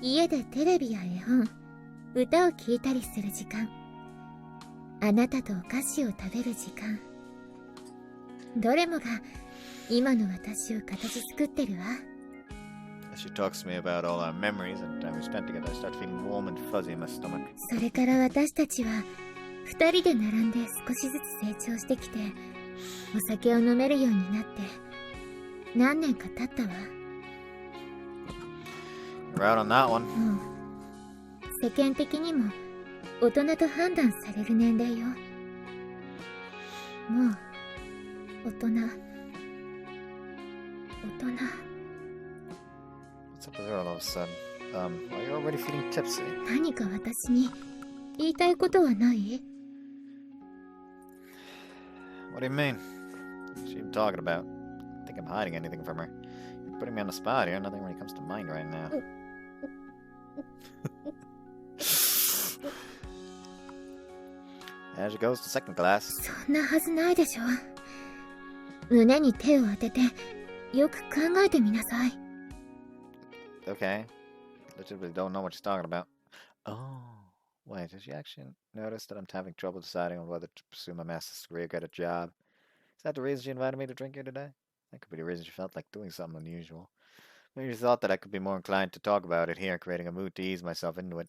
家でテレビや絵本、歌を聴いたりする時間、あなたとお菓子を食べる時間、どれもが今の私を形作ってるわ。She talks to me about all our memories and time we spent together. I start feeling warm and fuzzy in my stomach. それから私たちは二人で並んで少しずつ成長してきて、お酒を飲めるようになって何年か経ったわ。We're out on that one. もう世間的にも大人と判断される年齢よ。もう大人。What's up with her all of a sudden? Are you already feeling tipsy? 何か私に言いたいことはない？ What do you mean? What's she even talking about? I think I'm hiding anything from her. You're putting me on the spot here. Nothing really comes to mind right now. There she goes to second class. そんなはずないでしょ。胸に手を当ててよく考えてみなさい。Okay. Literally don't know what she's talking about. Oh, wait, did she actually notice that I'm having trouble deciding on whether to pursue my master's degree or get a job? Is that the reason she invited me to drink here today? That could be the reason she felt like doing something unusual. Maybe she thought that I could be more inclined to talk about it here, creating a mood to ease myself into it.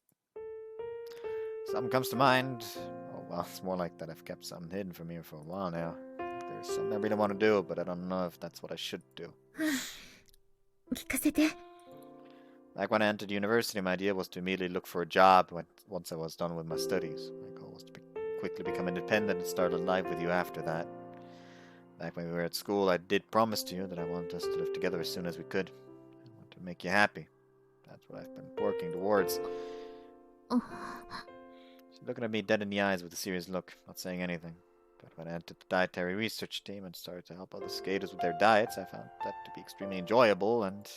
Something comes to mind. Oh, well, it's more like that I've kept something hidden from you for a while now. There's something I really want to do, but I don't know if that's what I should do. 聞かせて。Like when I entered university, my idea was to immediately look for a job once I was done with my studies. My goal was to quickly become independent and start a life with you after that. Back when we were at school, I did promise to you that I wanted us to live together as soon as we could. I want to make you happy. That's what I've been working towards. She's looking at me dead in the eyes with a serious look, not saying anything. But when I entered the Dietary research team and started to help other skaters with their diets, I found that to be extremely enjoyable, and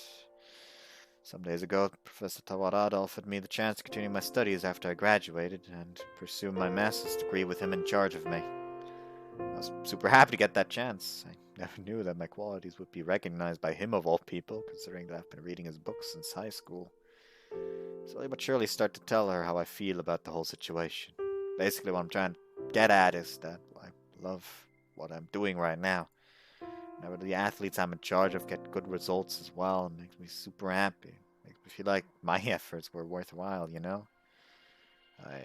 some days ago, Professor Tawarada offered me the chance to continue my studies after I graduated and pursue my master's degree with him in charge of me. I was super happy to get that chance. I never knew that my qualities would be recognized by him of all people, considering that I've been reading his books since high school. Slowly but surely start to tell her how I feel about the whole situation. Basically what I'm trying to get at is that I love what I'm doing right now. Whenever the athletes I'm in charge of get good results as well, it makes me super happy. It makes me feel like my efforts were worthwhile, you know? I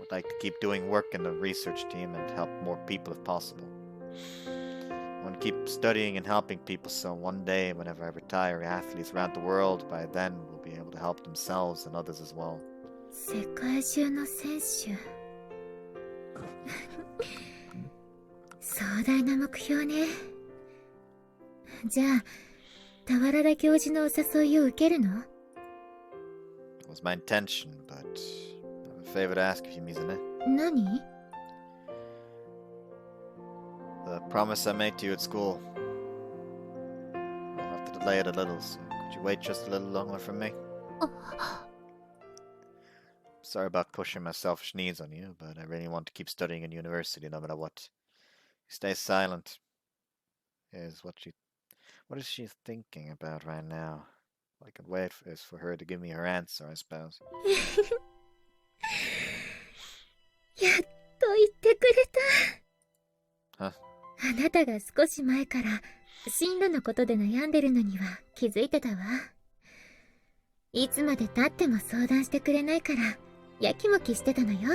would like to keep doing work in the research team and help more people if possible. I want to keep studying and helping people so one day, whenever I retire, athletes around the world by then will be able to help themselves and others as well. 世界中の選手。壮大な目標ね。じゃあ、俵田教授のお誘いを受けるの？ It was my intention, but I have a favor to ask of you, Mizune. 何？ The promise I made to you at school. I'll have to delay it a little, so could you wait just a little longer for me? Sorry about pushing my selfish needs on you, but I really want to keep studying in university no matter what. Stay silent. What is she thinking about right now? All I can wait is for her to give me her answer, I suppose. やっと言ってくれた。は？あなたが少し前から進路のことで悩んでるのには気づいてたわ。いつまで経っても相談してくれないからやきもきしてたのよ。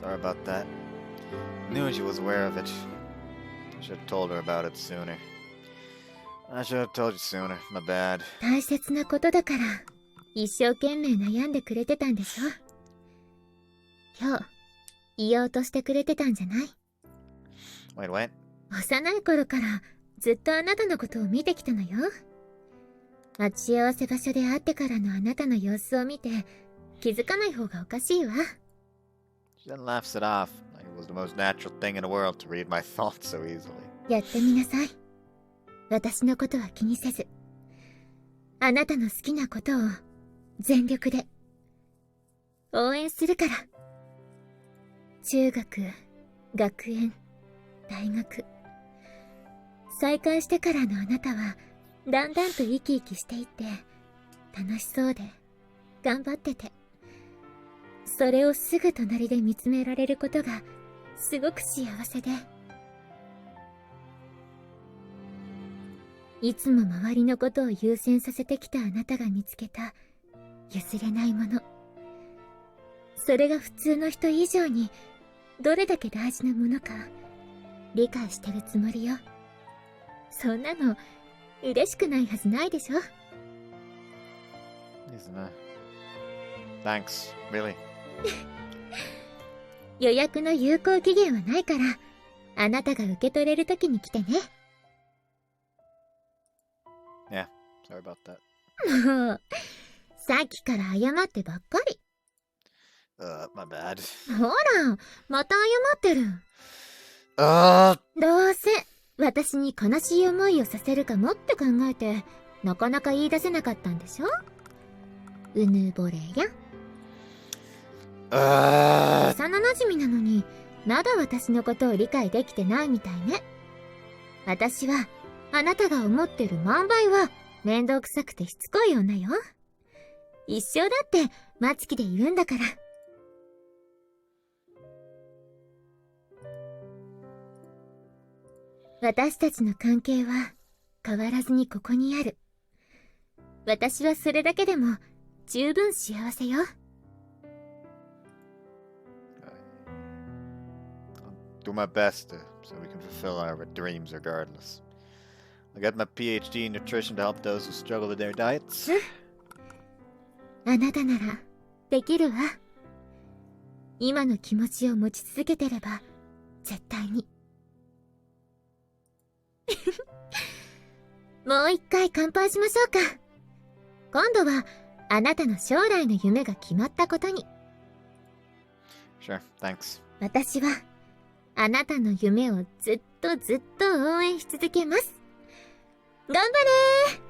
Sorry about that. Knew she was aware of it. I should have told her about it sooner. I should have told you sooner. My bad. 大切なことだから一生懸命悩んでくれてたんでしょ。今日言おうとしてくれてたんじゃない？ Wait. 幼い頃からずっとあなたのことを見てきたのよ。待ち合わせ場所で会ってからのあなたの様子を見て気づかない方がおかしいわ。She then laughs it off, like it was the most natural thing in the world to read my thoughts so easily. やってみなさい。私のことは気にせず、あなたの好きなことを全力で応援するから。中学、学園、大学、再会してからのあなたはだんだんと生き生きしていって楽しそうで頑張ってて、それをすぐ隣で見つめられることがすごく幸せで、いつも周りのことを優先させてきたあなたが見つけた譲れないもの、それが普通の人以上にどれだけ大事なものか理解してるつもりよ。そんなの嬉しくないはずないでしょ。ですね。Thanks, really. 予約の有効期限はないから、あなたが受け取れるときに来てね。Yeah, sorry about that. もう、さっきから謝ってばっかり。My bad. ほら、また謝ってる。Uh, どうせ、私に悲しい思いをさせるかもって考えて、なかなか言い出せなかったんでしょ？うぬぼれや。幼馴染なのに、まだ私のことを理解できてないみたいね。私は、あなたが思ってる万倍は、面倒くさくてしつこい女よ。一生だって、マツキでいるんだから。私たちの関係は変わらずにここにある。私はそれだけでも十分幸せよ。I'll do my best so we can fulfill our dreams regardless. I got my PhD in nutrition to help those who struggle with their diets. あなたならできるわ。今の気持ちを持ち続けてれば絶対に。もう一回乾杯しましょうか。今度はあなたの将来の夢が決まったことに。Sure, thanks. 私はあなたの夢をずっと応援し続けます。頑張れ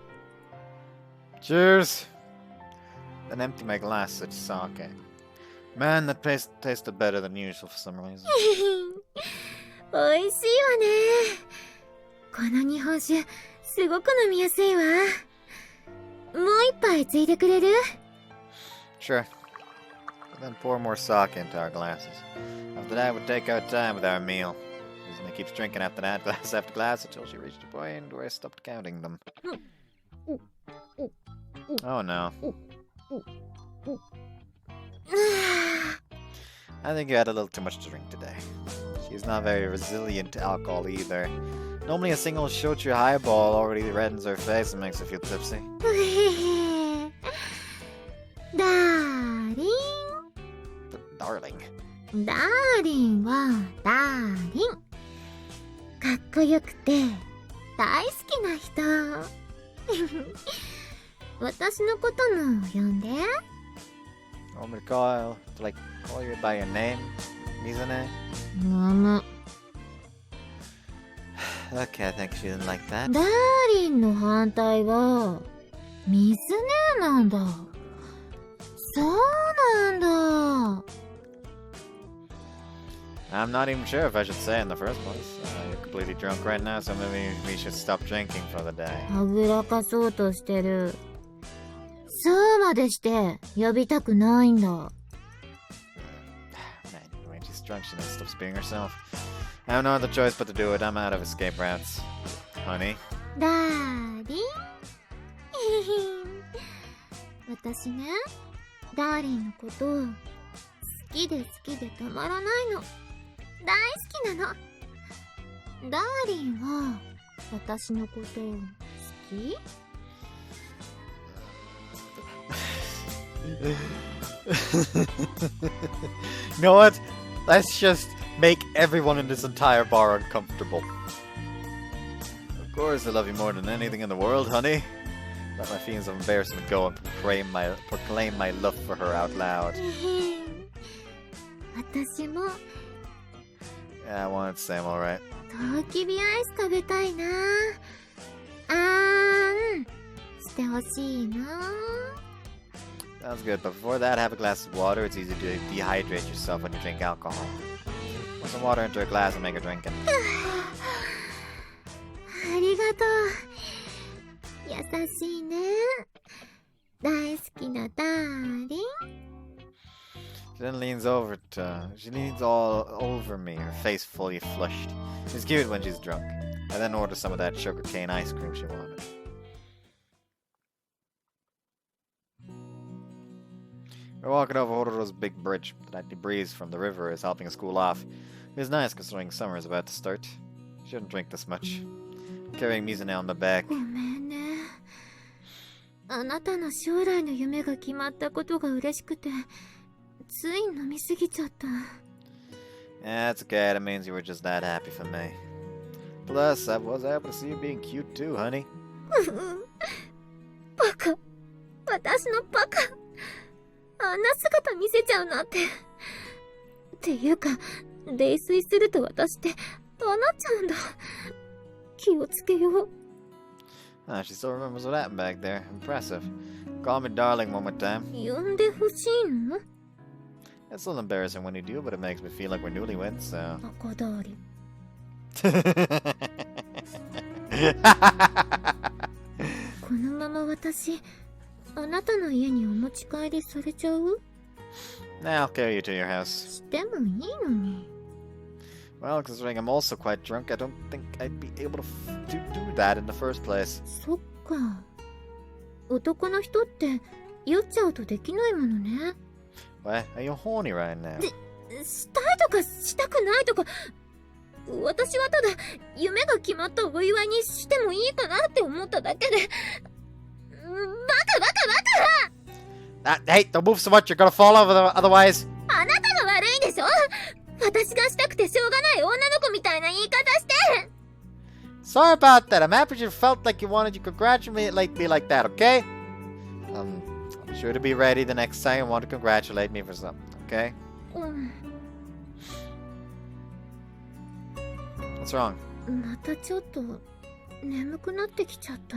Cheers! Then empty my glass such sake. Man, that tasted better than usual for some reason. 美味しいわね。この日本酒すごく飲みやすいわ。もう一杯ついでくれる？ Sure. Then pour more sake into our glasses. After that, we'll take our time with our meal. Izuna keeps drinking after that, glass after glass, until she reached a point where I stopped counting them. Oh no. I think you had a little too much to drink today. She's not very resilient to alcohol either. Normally a single shochu highball already reddens her face and makes her feel tipsy. ダーリン。 Darling. ダーリンはダーリン。かっこよくて大好きな人。私のことも呼んで。Want me to call you by your name? Mizune? むむ。Okay, I think she didn't like that. ダーリンの反対は水ねなんだ。そうなんだ。I'm not even sure if I should say in the first place. You're completely drunk right now, so maybe we should stop drinking for the day. はぐらかそうとしてる。そうまでして呼びたくないんだ。Man, when she's drunk, she never stops being herself. I have no other choice but to do it. I'm out of escape routes. Honey? ダーリン私ね、ダーリンのこと好きでたまらないの。大好きなの。ダーリンは私のこと好き？ You know what? Let's just make everyone in this entire bar uncomfortable. Of course I love you more than anything in the world, honey. Let my feelings of embarrassment go and proclaim my love for her out loud. 私も Yeah, I wanted to say I'm alright. トウキビアイス食べたいな。あーんしてほしいな。 Sounds good, but before that, have a glass of water. It's easy to dehydrate yourself when you drink alcohol. Pour some water into a glass and make her drink it. ありしいね。大好きなダーリン。She leans all over me, her face fully flushed. She's cute when she's drunk. I then order some of that sugarcane ice cream she wanted. We're walking over Hororo's big bridge. The nightly breeze from the river is helping us cool off. It's nice considering summer is about to start. Shouldn't drink this much. Carrying Mizune on the back. ごめんね。あなたの将来の夢が決まったことが嬉しくて、つい飲みすぎちゃった。Yeah, it's okay. That means you were just that happy for me. Plus, I was able to see you being cute too, honey. バカ。私のバカ。あんな姿見せちゃうなんて。っていうか、泥酔すると私って、ああなっちゃうんだ。気をつけよう。Ah, she still remembers what happened back there. Impressive. Call me darling one more time. 呼んでほしいの？ It's a little embarrassing when you do, but it makes me feel like we're newlyweds, so... 赤だり。このまま私、あなたの家にお持ち帰りされちゃう？ Nah, I'll carry you to your house. してもいいのに。Well, considering I'm also quite drunk, I don't think I'd be able to do that in the first place. そっか。男の人って酔っちゃうとできないものね。What? Are you horny right now? したいとかしたくないとか、私はただ夢が決まったお祝いにしてもいいかなって思っただけで。バカ Hey, don't move so much, you're gonna fall over otherwise. あなたが悪いんでしょ。私がしたくてしょうがない女の子みたいな言い方して。 Sorry about that. I'm happy you felt like you wanted to congratulate me like that, okay? I'm sure to be ready the next time you want to congratulate me for something, okay? うん。 What's wrong? またちょっと眠くなってきちゃった。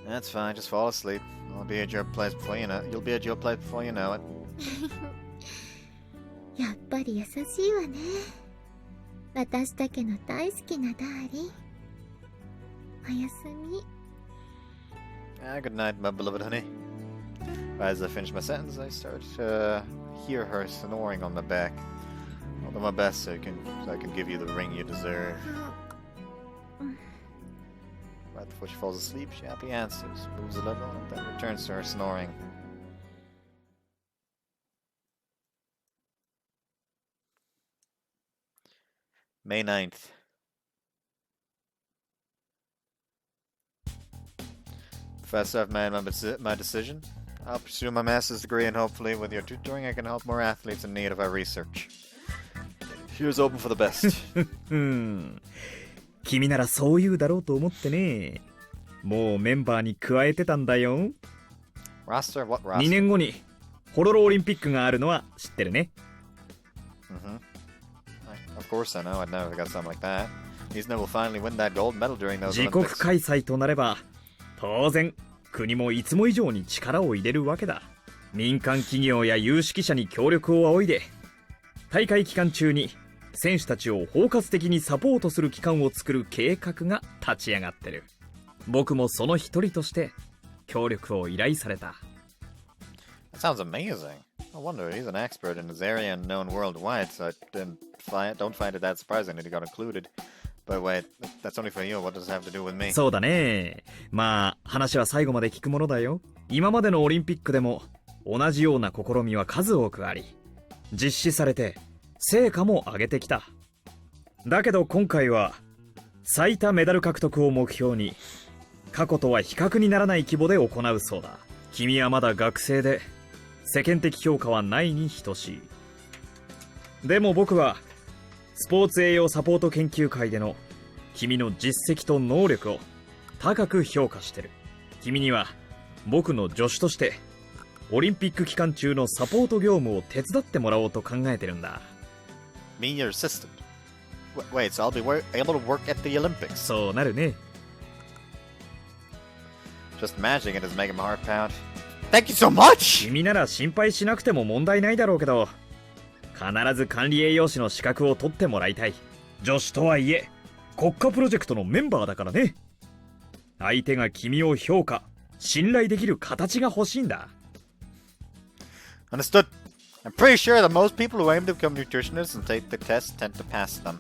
That's fine, just fall asleep. I'll be at your place before you know it. You'll be at your place before you know it. やっぱり優しいわね。私だけの大好きなダーリン。おやすみ。Good night, my beloved honey. As I finish my sentence, I start to hear her snoring on my back. I'll do my best so I can give you the ring you deserve. Right before she falls asleep, she happily answers, moves a little, and then returns to her snoring. May 9th. Professor, I've made my decision. I'll pursue my master's degree and hopefully with your tutoring I can help more athletes in need of our research. Here's open for the best. 君ならそう言うだろうと思ってね。もうメンバーに加えてたんだよ。Roster? What roster? 2年後にホロロオリンピックがあるのは知ってるね。Of course I know. I'd never forgot something like that. Mizune will finally win that gold medal during those 自国 Olympics. 開催となれば当然国もいつも以上に力を入れるわけだ。民間企業や有識者に協力を仰いで大会期間中に選手たちを包括的にサポートする機関を作る計画が立ち上がってる。僕もその一人として協力を依頼された。 That sounds amazing. No wonder he's an expert in his area and known worldwide, so I don't find it that surprising that he got included. But wait, that's only for you. What does it have to do with me? そうだね。まあ話は最後まで聞くものだよ。今までのオリンピックでも同じような試みは数多くあり、実施されて成果も上げてきた。だけど今回は最多メダル獲得を目標に過去とは比較にならない規模で行うそうだ。君はまだ学生で世間的評価はないに等しい。でも僕はスポーツ栄養サポート研究会での君の実績と能力を高く評価してる。君には僕の助手としてオリンピック期間中のサポート業務を手伝ってもらおうと考えてるんだ。 Me, your assistant. Wait, so I'll be able to work at the Olympics. そうなるね。 Just imagining it is making my heart pound. Thank you so much! 君なら心配しなくても問題ないだろうけど、必ず管理栄養士の資格を取ってもらいたい。助手とはいえ国家プロジェクトのメンバーだからね。相手が君を評価、信頼できる形が欲しいんだ。Understood. I'm pretty sure that most people who aim to become nutritionists and take the test tend to pass them.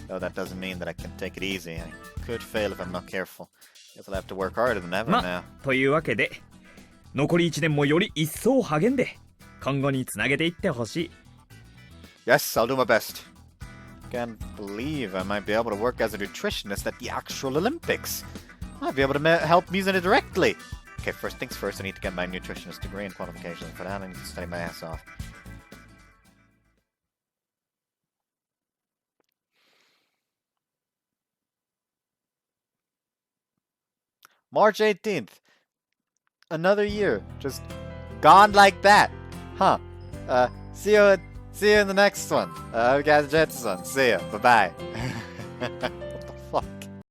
Though that doesn't mean that I can take it easy. I could fail if I'm not careful. Guess I'll have to work harder than ever now. というわけで、残り1年もより一層励んで、今後につなげていってほしい。Yes, I'll do my best. Can't believe I might be able to work as a nutritionist at the actual Olympics. I'd be able to help Mizuha directly. Okay, first things first, I need to get my nutritionist degree and qualifications. For that, I need to study my ass off. March 18th. Another year. Just gone like that. Huh. See you in the next one. You guys, Jetson. See ya. Bye-bye.